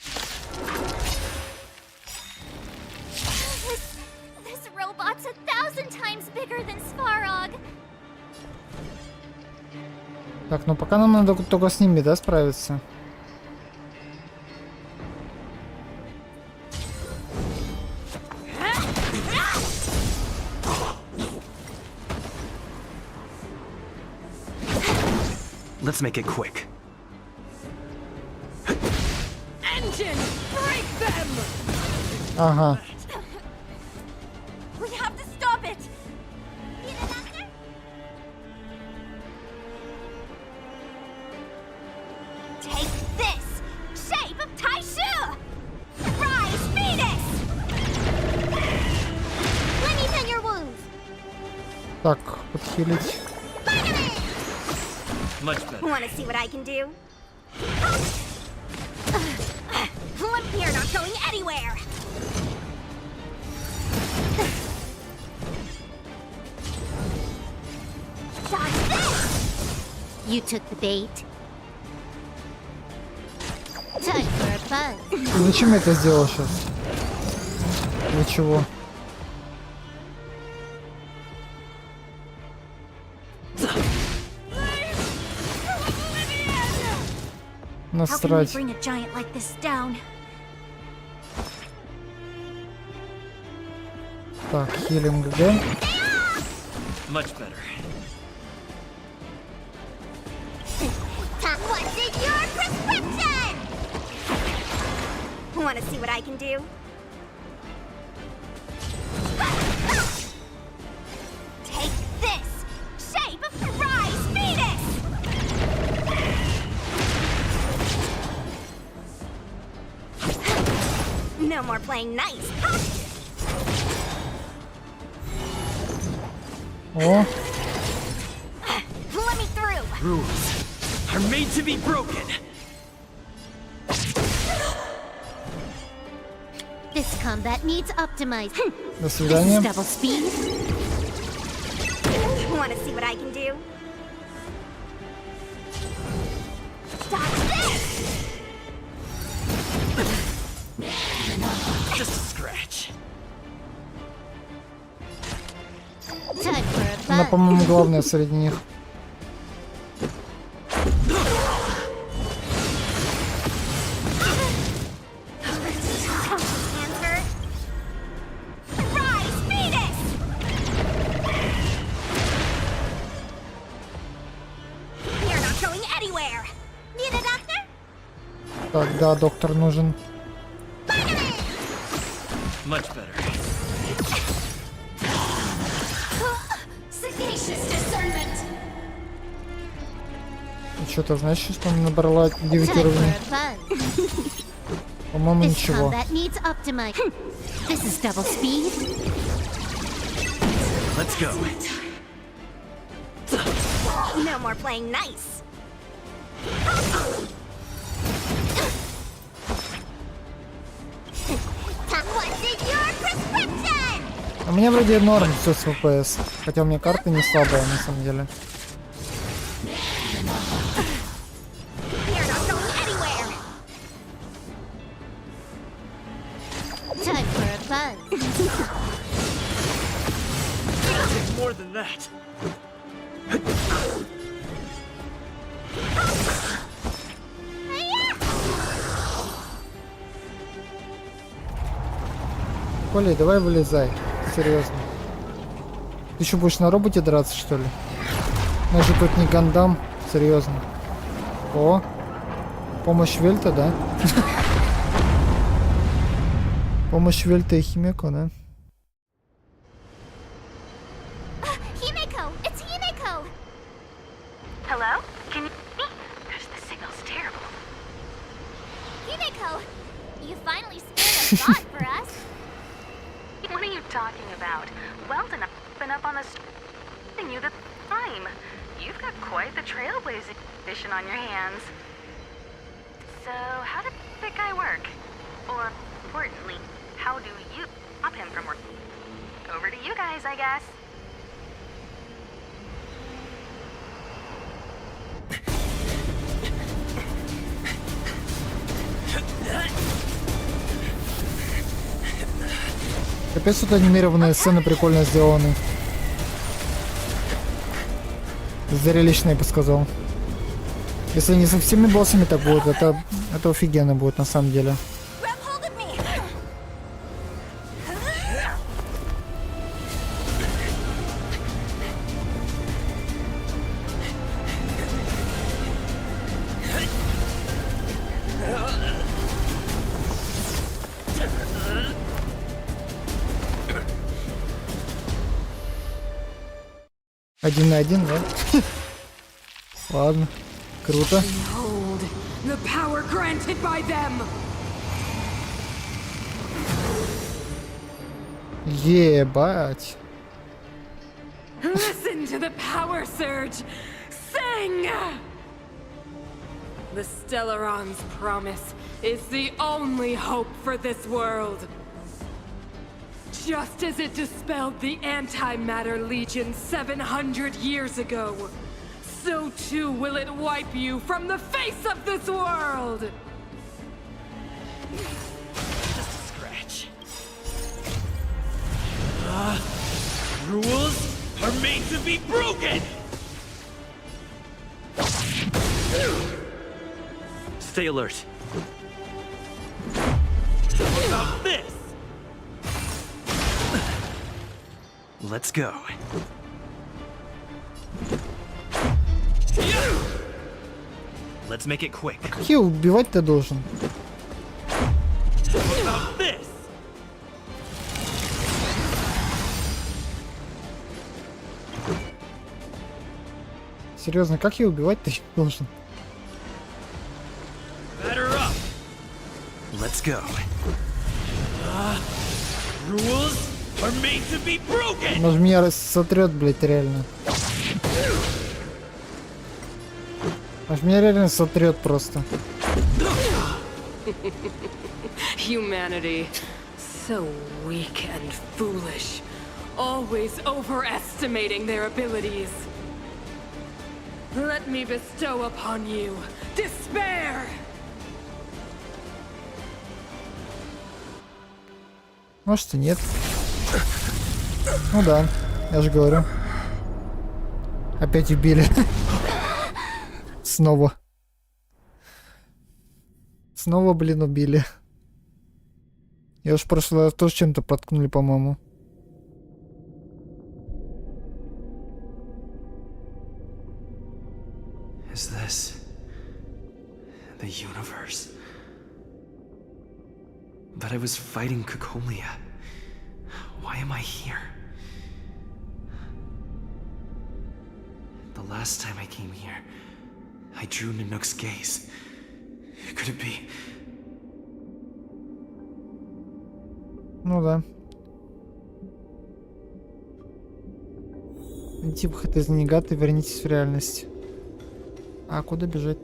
This robot's 1,000 times bigger than Svarog. Так, ну пока нам надо только с ними, да, справиться? Let's make it quick. Engine, break them! Ага. We have to stop it! Take this! Shape of Taishu! Rise, Venus! Let me tend your wounds! Так, подхилить. Much better. Want to see what I can do? We're not going anywhere! Dodge this! You took the bait. Time for a buzz. Зачем я это сделал сейчас? Для чего? How can we Насрать. bring a giant like this down? Так, хилим ГГ. Much better. What's in your prescription? Want to see what I can do? Take this! Shape of Rise, Venus! No more playing nice. О, Let me through. Rules are made to be broken. This combat needs optimized. До свидания. This is double speed. Want to see what I can do? Just a scratch. Time for a Она, buzz. по-моему, главная среди них. Так, да, доктор нужен. Much better. Что-то значит, что она набрала 9 уровней? По-моему, This ничего. combat needs optimized. This is double speed. Let's go. No more playing nice. What's in your prescription? У меня вроде норм все с ВПС. Хотя у меня карта не слабая на самом деле. You're not going anywhere. Time for a buzz. It's more than that. Коля, давай вылезай. Серьезно. Ты еще будешь на роботе драться, что ли? У нас же тут не Гандам. Серьезно. О, помощь Вельта, да? Помощь Вельта и Химеко, да? Himeko! It's Himeko! Hello? Can you hear me? Gosh, the signal's terrible. Himeko! You finally spared a thought for us. What are you talking about? Weldon, I've been up on the and you the time. You've got quite the trailblazing edition on your hands. So, how did that guy work? Or, importantly, how do you stop him from working? Over to you guys, I guess. Капец, тут анимированные сцены прикольно сделаны. Зрелищно, я бы сказал. Если не со всеми боссами так будет, это офигенно будет на самом деле. Один на один, да? Ладно, круто. Behold, the power granted by them. Ебать. Listen to the power surge. Sing! The Stellaron's promise is the only hope for this world. Just as it dispelled the Antimatter Legion 700 years ago, so too will it wipe you from the face of this world! Just a scratch. Rules are made to be broken! Stay alert. How about this? Let's go. Let's make it quick. Какие убивать ты должен? How about this? Серьезно, как я убивать ты должен? Batter up. Let's go. Rules are made to be broken. Она же меня сотрет, блять, реально. Аж меня реально сотрет просто. Humanity, So weak and foolish, always overestimating their abilities. Let me bestow upon you despair! Может и нет. Ну да, я же говорю. Опять убили. Снова. Снова, блин, убили. Я уж в прошлый раз тоже чем-то проткнули, по-моему. Is this the universe? But I was fighting Kikolia. Why am I here? The last time I came here, I drew Nanook's gaze. Could it be? Ну да. Найти выход из негаты, вернитесь в реальность. А куда бежать?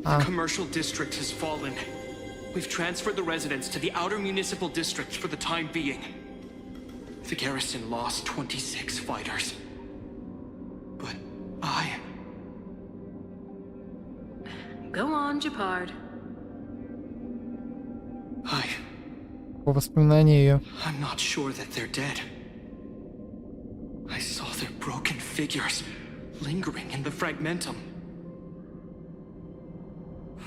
The commercial district has fallen. We've transferred the residents to the outer municipal districts for the time being. The garrison lost 26 fighters. But I... Go on, Jeopard. По воспоминанию ее. I'm not sure that they're dead. I saw their broken figures lingering in the fragmentum.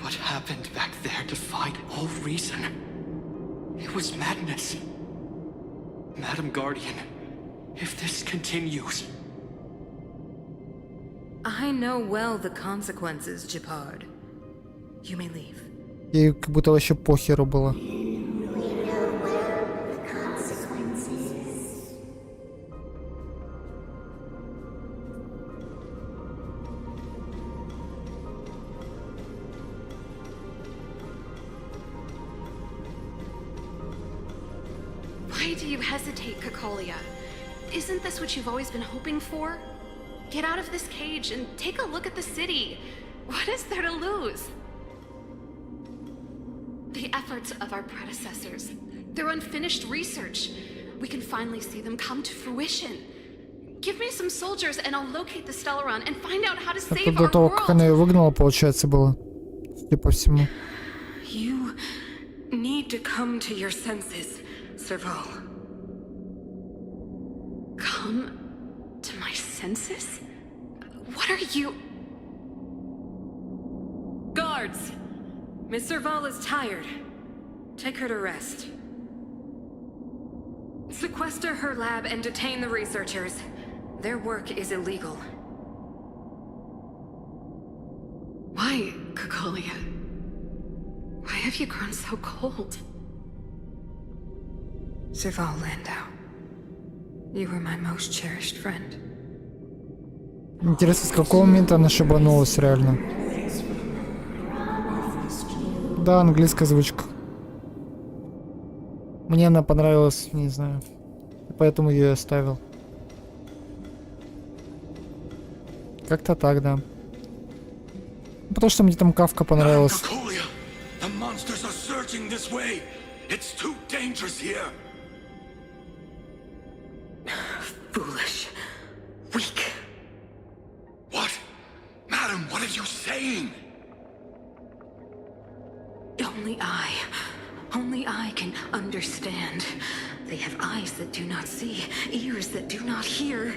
What happened back there defied all reason. It was madness. Madam Guardian, if this continues... I know well the consequences, Jeopard. You may leave. Ей как будто вообще похеру было. Why do you hesitate, Kikolia? Isn't this what you've always been hoping for? Get out of this cage and take a look at the city. What is there to lose? The efforts of our predecessors, their unfinished research. We can finally see them come to fruition. Give me some soldiers and I'll locate the Stellaron and find out how to save Это до our того, как она ее world. выгнала, получается, было. Судя по всему. You need to come to your senses, Serval. Come to my senses? What are you... Guards! Miss Serval is tired. Take her to rest. Sequester her lab and detain the researchers. Their work is illegal. Why, Kikolia? Why have you grown so cold? Serval Landau. You were my most cherished friend. Интересно, с какого момента она шибанулась реально? Да, английская озвучка. Мне она понравилась, не знаю. Поэтому ее оставил. Как-то так, да. Потому что мне там Кавка понравилась. The monsters are surging this way. It's too dangerous here. Foolish. Weak. What? Madam, what are you saying? Only I can understand. They have eyes that do not see, ears that do not hear.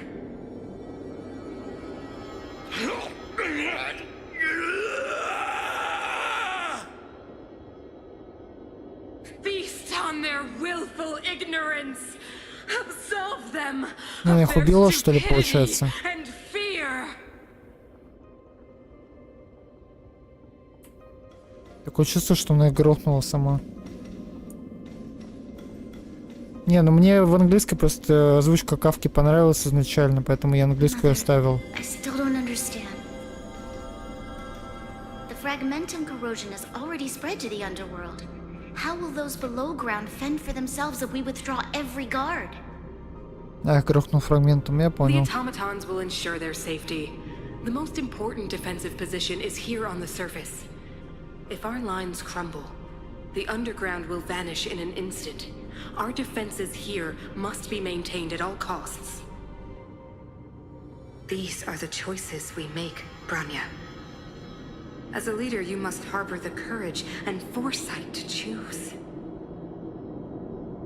Feast on their willful ignorance. Absolve them. Она их убила, что ли, получается? And fear. Такое чувство, что она их грохнула сама. Не, ну мне в английской просто озвучка Кавки понравилась изначально, поэтому я английскую оставил. I still don't understand. The fragmentum corrosion has already spread to the underworld. How will those below ground fend for themselves if we withdraw every guard? А, грохнул фрагментом, я The понял. automatons will ensure their safety. The most important defensive position is here on the surface. If our lines crumble, The underground will vanish in an instant. Our defenses here must be maintained at all costs. These are the choices we make, Bronya. As a leader, you must harbor the courage and foresight to choose.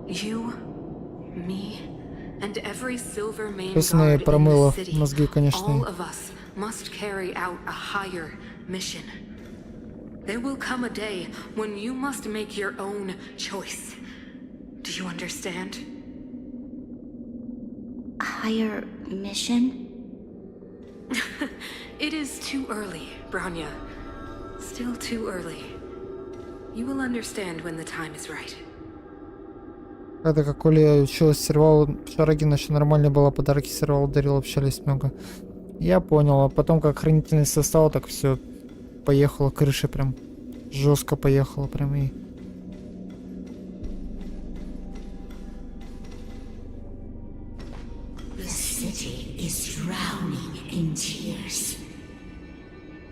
You, me, and every silver main guard in the city, all of us must carry out a higher mission. There will come a day when you must make your own choice. Do you understand? A higher mission? It is too early, Bronya. Still too early. You will understand when the time is right. Когда как Оля училась сервал, Шарагина еще нормально была, подарки сервал дарил, общались много. Я понял, а потом как хранительный состав, так все поехало крышей прям. Жестко поехало прям и... The city is drowning in tears.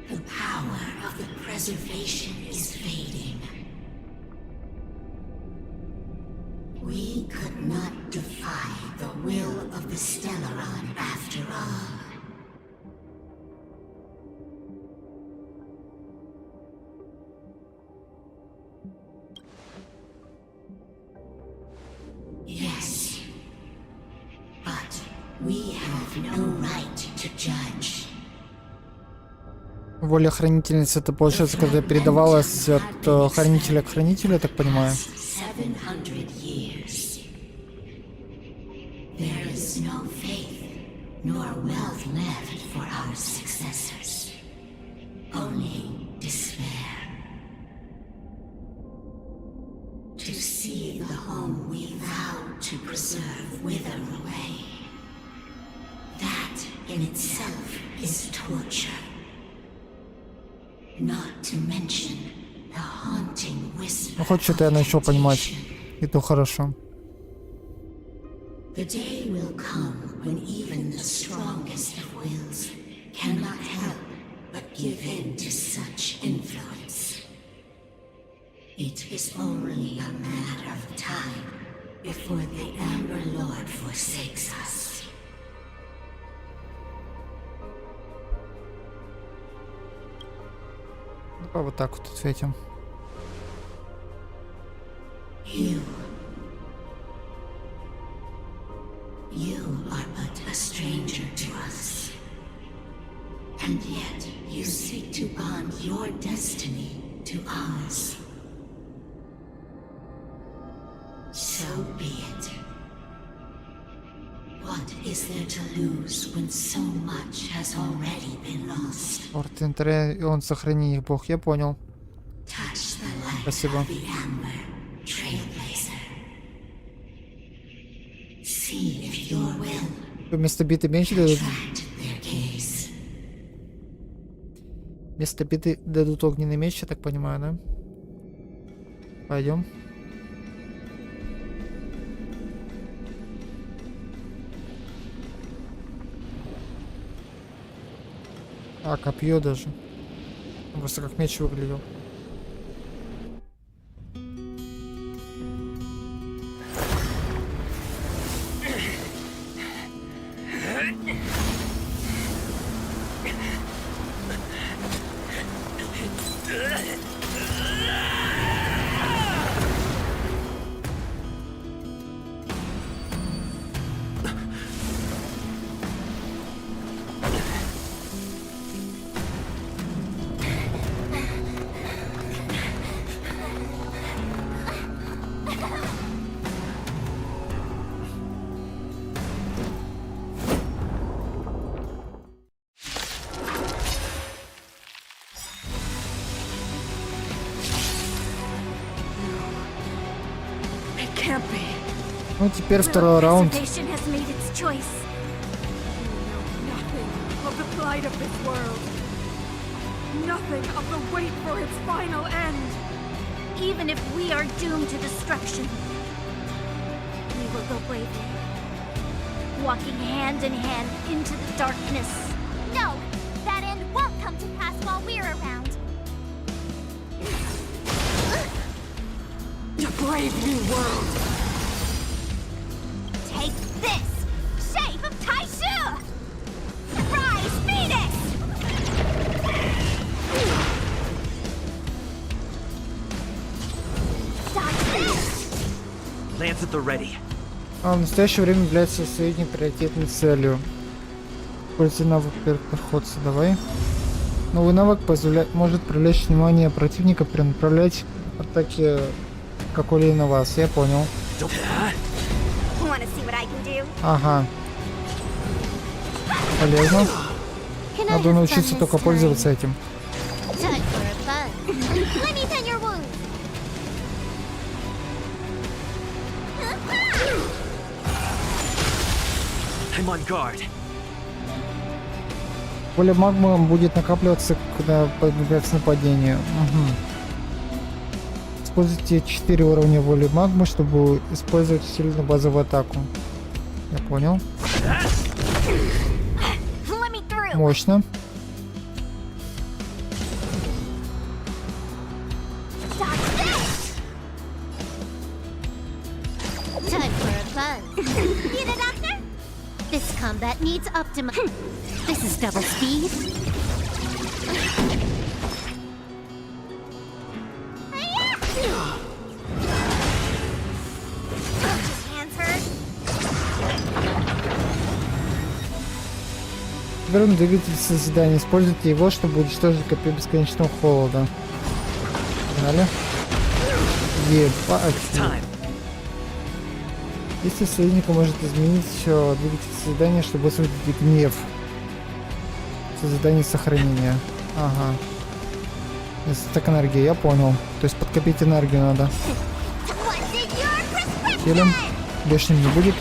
The power of the preservation is fading. We could not defy the will of the Stellaron after all. Yes, but we have no right to judge. Воля хранительницы, это получается, когда передавалась от хранителя к хранителю, я так понимаю. 700 years. There is no faith nor wealth left for our successors. Only despair. To see the home we vowed to preserve wither away. That in itself is torture. Not to mention the haunting whisper. Ну хоть что-то я начал понимать, и то хорошо. The day will come when even the strongest of wills cannot help but give in to such influence. It is only a matter of time before the Amber Lord forsakes us. Давай вот так вот ответим. You are but a stranger to us. And yet you seek to bond your destiny to ours. So be it. What is there to lose when so much has already been lost? Ортентере, и он сохрани их, Бог, я понял. Спасибо. Вместо биты меньше дадут. Вместо биты дадут огненный меч, я так понимаю, да? Пойдем. А, копье даже. Просто как меч выглядел. Ну, теперь второй раунд. Nothing of the plight of this world. Nothing of the wait for its final end. Even if we are doomed to destruction, we will go bravely, walking hand in hand into the darkness. No, that end won't come to pass while we're around. to brave new world. Take this! Shape of Taishu! Rise, Phoenix! Lance at the ready. В настоящее время является средней приоритетной целью. Используй навык первопроходца. Давай. Новый навык может привлечь внимание противника при направлять атаки какой-либо на вас. Я понял. Ага. Полезно. Надо научиться только пользоваться этим. I'm on guard. Воля магмы будет накапливаться, когда подвергается нападению. Угу. Используйте 4 уровня воли магмы, чтобы использовать сильную базовую атаку. Я понял. Мощно. This combat needs This is double speed. Берем двигатель созидания. Используйте его, чтобы уничтожить копию бесконечного холода. Погнали. Ебать. Если союзника может изменить двигатель созидания, чтобы вызвать гнев. Созидание сохранения. Ага. Так энергия, я понял. То есть подкопить энергию надо. Хилим. Бешеным не будет.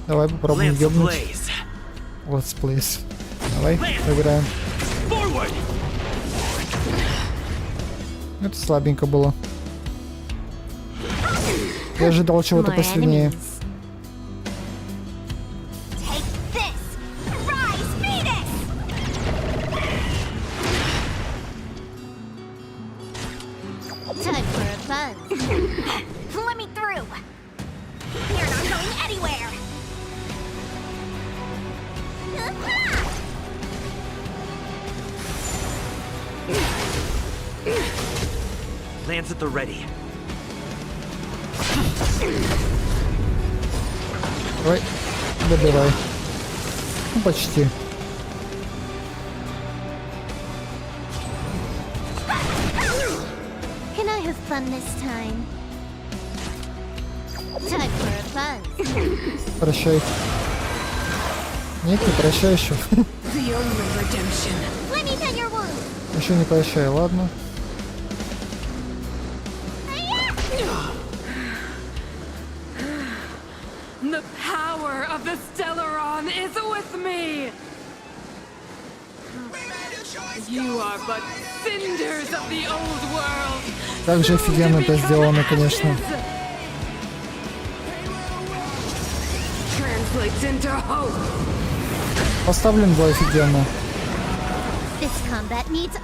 Давай попробуем ёбнуть. Let's please. Давай, играем. Это слабенько было. Я ожидал чего-то посильнее. Lance at the ready. Давай, добивай. Ну, почти. Can I have fun this time? Time for a fun. Прощай. Нет, не прощай еще. Еще не прощай, ладно. The power of the Stellaron is with me! You are but cinders of the old world! Как же офигенно это сделано, конечно. Translates into hope. Поставлен был офигенно. This combat needs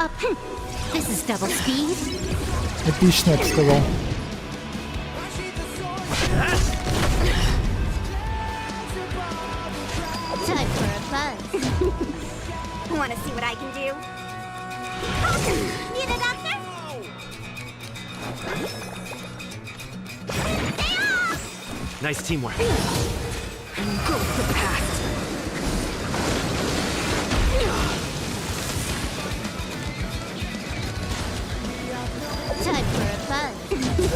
This is double speed. Эпично, я бы сказал. Time for a buzz. Wanna see what I can do? Need a doctor? Nice teamwork. And go with the past. Time for a buzz.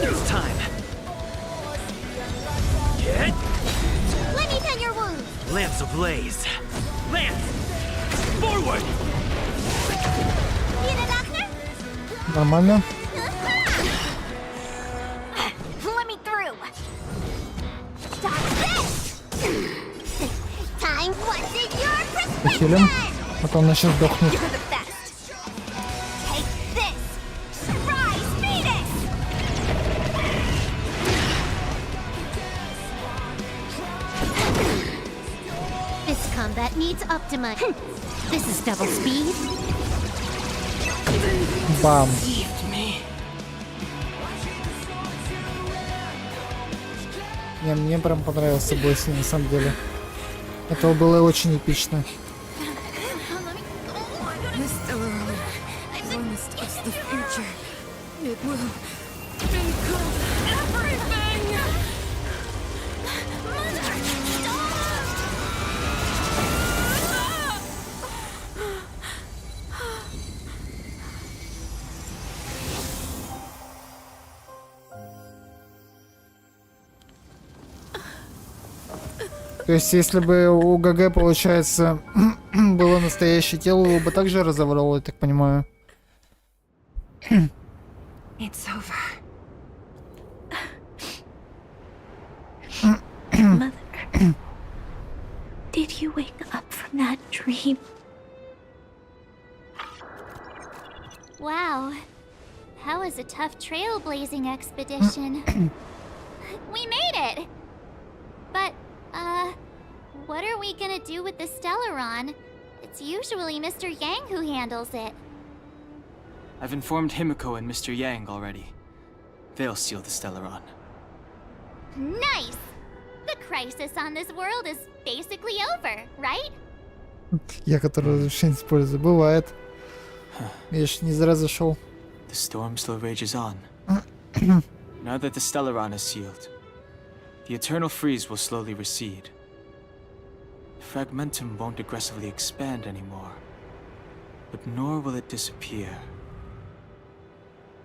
It's time. Get. Let me tend your wounds. Lance ablaze. Lance! Forward! Need a doctor? Нормально. Let me through. Stop this! Time what's in your Похилим. perspective! А то он начнет сдохнуть. You're the best. Take this. Surprise Phoenix! This combat needs optimized. This is double speed. Бам. Не, мне прям понравился бой с ним, на самом деле. Это было очень эпично. То есть, если бы у ГГ, получается, было настоящее тело, его бы также разобрало, я так понимаю. It's over. Mother, did you wake up from that dream? Wow. That was a tough trailblazing expedition. We made it! But, what are we gonna do with the Stellaron? It's usually Mr. Yang who handles it. I've informed Himiko and Mr. Yang already. They'll seal the Stellaron. Nice! The crisis on this world is basically over, right? Я, который разрешение использую. Бывает. Я ж не зря зашел. The storm still rages on. Now that the Stellaron is sealed, the eternal freeze will slowly recede. Fragmentum won't aggressively expand anymore, but nor will it disappear.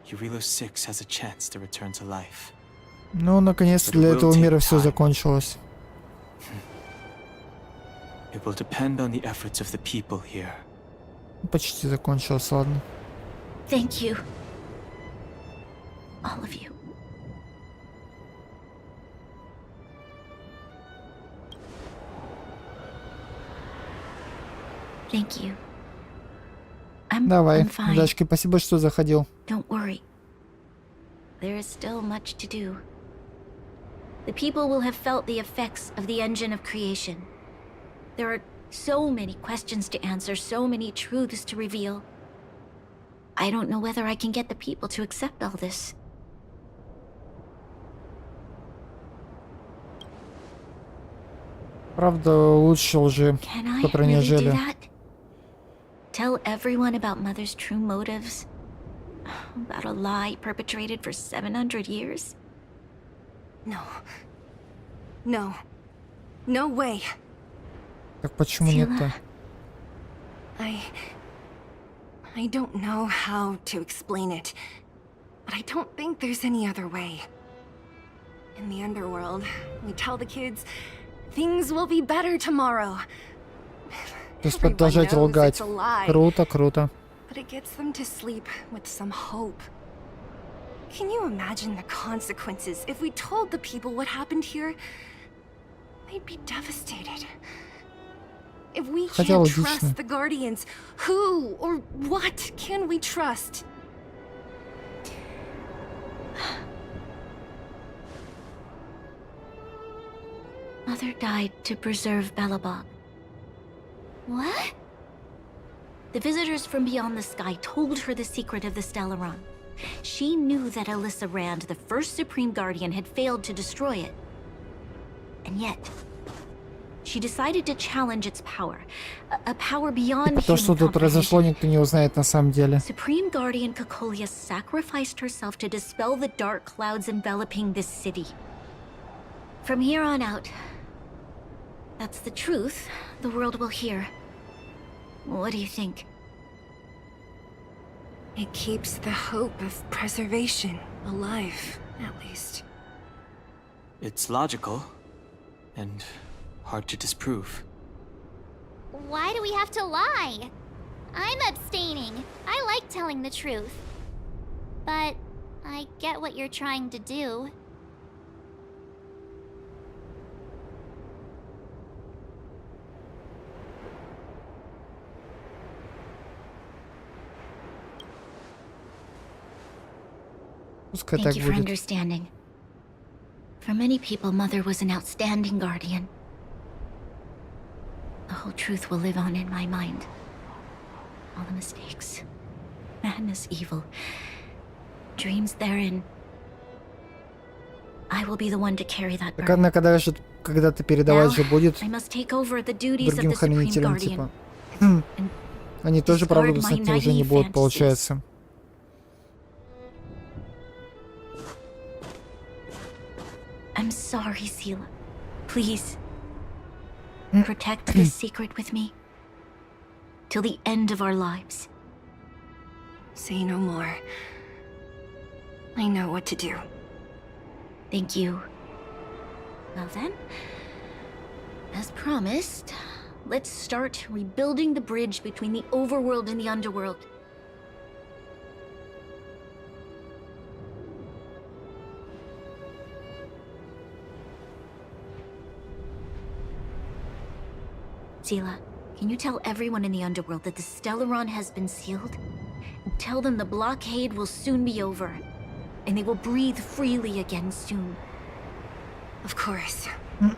Eurilo 6 has a chance to return to life. Ну, наконец-то для этого мира все закончилось. It will depend on the efforts of the people here. Почти закончилось, ладно. Thank you. All of you. Thank you. Давай, I'm fine. Дашки, спасибо, что заходил. Don't worry. There is still much to do. The people will have felt the effects of the engine of creation. There are so many questions to answer, so many truths to reveal. I don't know whether I can get the people to accept all this. Правда, лучше лжи, Can I которые не really do жили. that? Tell everyone about Mother's true motives? About a lie perpetrated for 700 years? No. No. No way. Так почему нет-то? I don't know how to explain it, but I don't think there's any other way. In the underworld, we tell the kids, things will be better tomorrow. То есть продолжать лгать. Круто, круто. But it gets them to sleep with some hope. Can you imagine the consequences if we told the people what happened here? They'd be devastated. If we can't trust the Guardians, who or what can we trust? Mother died to preserve Belobog. What? The visitors from beyond the sky told her the secret of the Stellaron. She knew that Alyssa Rand, the first Supreme Guardian, had failed to destroy it. And yet, she decided to challenge its power. A power beyond То, что тут произошло, никто не узнает на самом деле. Supreme Guardian Kokolia sacrificed herself to dispel the dark clouds enveloping this city. From here on out, that's the truth the world will hear. What do you think? It keeps the hope of preservation alive, at least. It's logical, and hard to disprove. Why do we have to lie? I'm abstaining. I like telling the truth. But I get what you're trying to do. Пускай Thank так you for будет. understanding. For many people, Mother was an outstanding guardian. whole truth will live on in my mind. All the mistakes, madness, evil, dreams therein. I will be the one to carry that Так burden. она когда-то передавать же будет I must take over the duties of другим the Supreme хранителям, Guardian. типа. Они тоже, правда, discard my кстати, уже не naive будут, fantasies. получается. I'm sorry, Seela. Please, protect this secret with me till the end of our lives. Say no more. I know what to do. Thank you. Well then, as promised, let's start rebuilding the bridge between the overworld and the underworld. Seela, can you tell everyone in the underworld that the Stellaron has been sealed? And tell them the blockade will soon be over, and they will breathe freely again soon. Of course.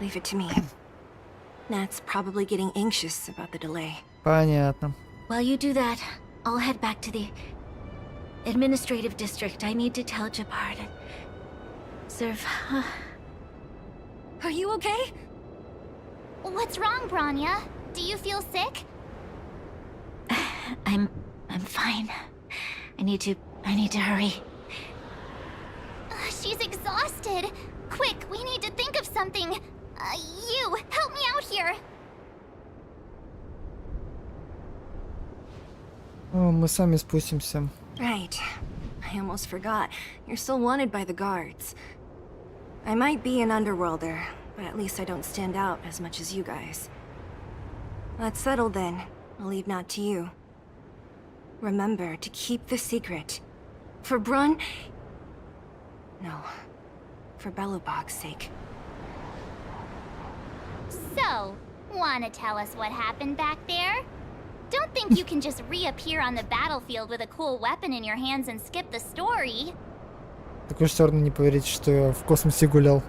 Leave it to me. Nat's probably getting anxious about the delay. Понятно. While you do that, I'll head back to the administrative district. I need to tell Jabbar to serve. Are you okay? What's wrong, Bronya? Do you feel sick? I'm fine. I need to hurry. She's exhausted. Quick, we need to think of something. You, help me out here. О, мы сами спустимся. Right. I almost forgot. You're still wanted by the guards. I might be an underworlder, but at least I don't stand out as much as you guys. That's settled then. I'll leave Nat to you. Remember to keep the secret. For Brun... No. For Belobog's sake. So, wanna tell us what happened back there? Don't think you can just reappear on the battlefield with a cool weapon in your hands and skip the story. Так вы все равно не поверите, что я в космосе гулял.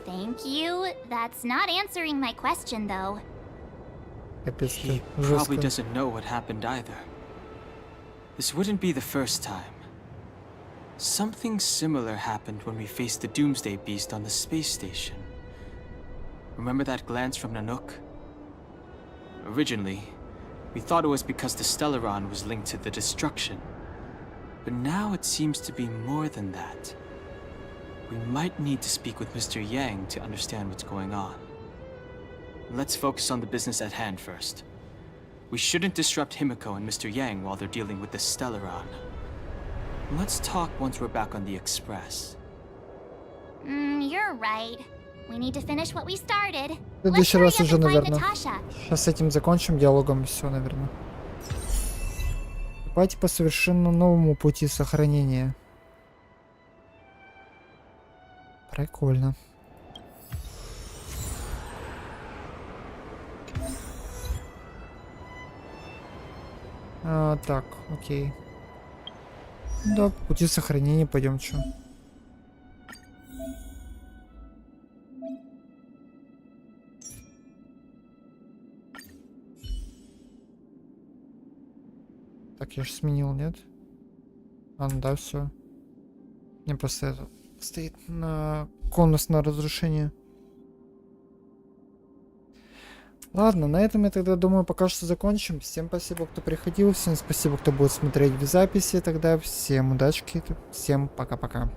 Thank you. That's not answering my question, though. He probably doesn't know what happened either. This wouldn't be the first time. Something similar happened when we faced the Doomsday Beast on the space station. Remember that glance from Nanook? Originally, we thought it was because the Stellaron was linked to the destruction. But now it seems to be more than that. We might need to speak with Mr. Yang to understand what's going on. Let's focus on the business at hand first. We shouldn't disrupt Himiko and Mr. Yang while they're dealing with the Stellaron. Let's talk once we're back on the Express. You're right. We need to finish what we started. В следующий раз уже, наверное. Сейчас с этим закончим диалогом, все, наверное. Ступайте по совершенно новому пути сохранения. Прикольно. Так, окей. Да, по пути сохранения пойдем, чё. Так, я же сменил, нет? А, ну да, все. Мне просто это стоит на конус на разрушение. Ладно, на этом я тогда, думаю, пока что закончим. Всем спасибо, кто приходил, всем спасибо, кто будет смотреть в записи. Тогда всем удачки, всем пока-пока.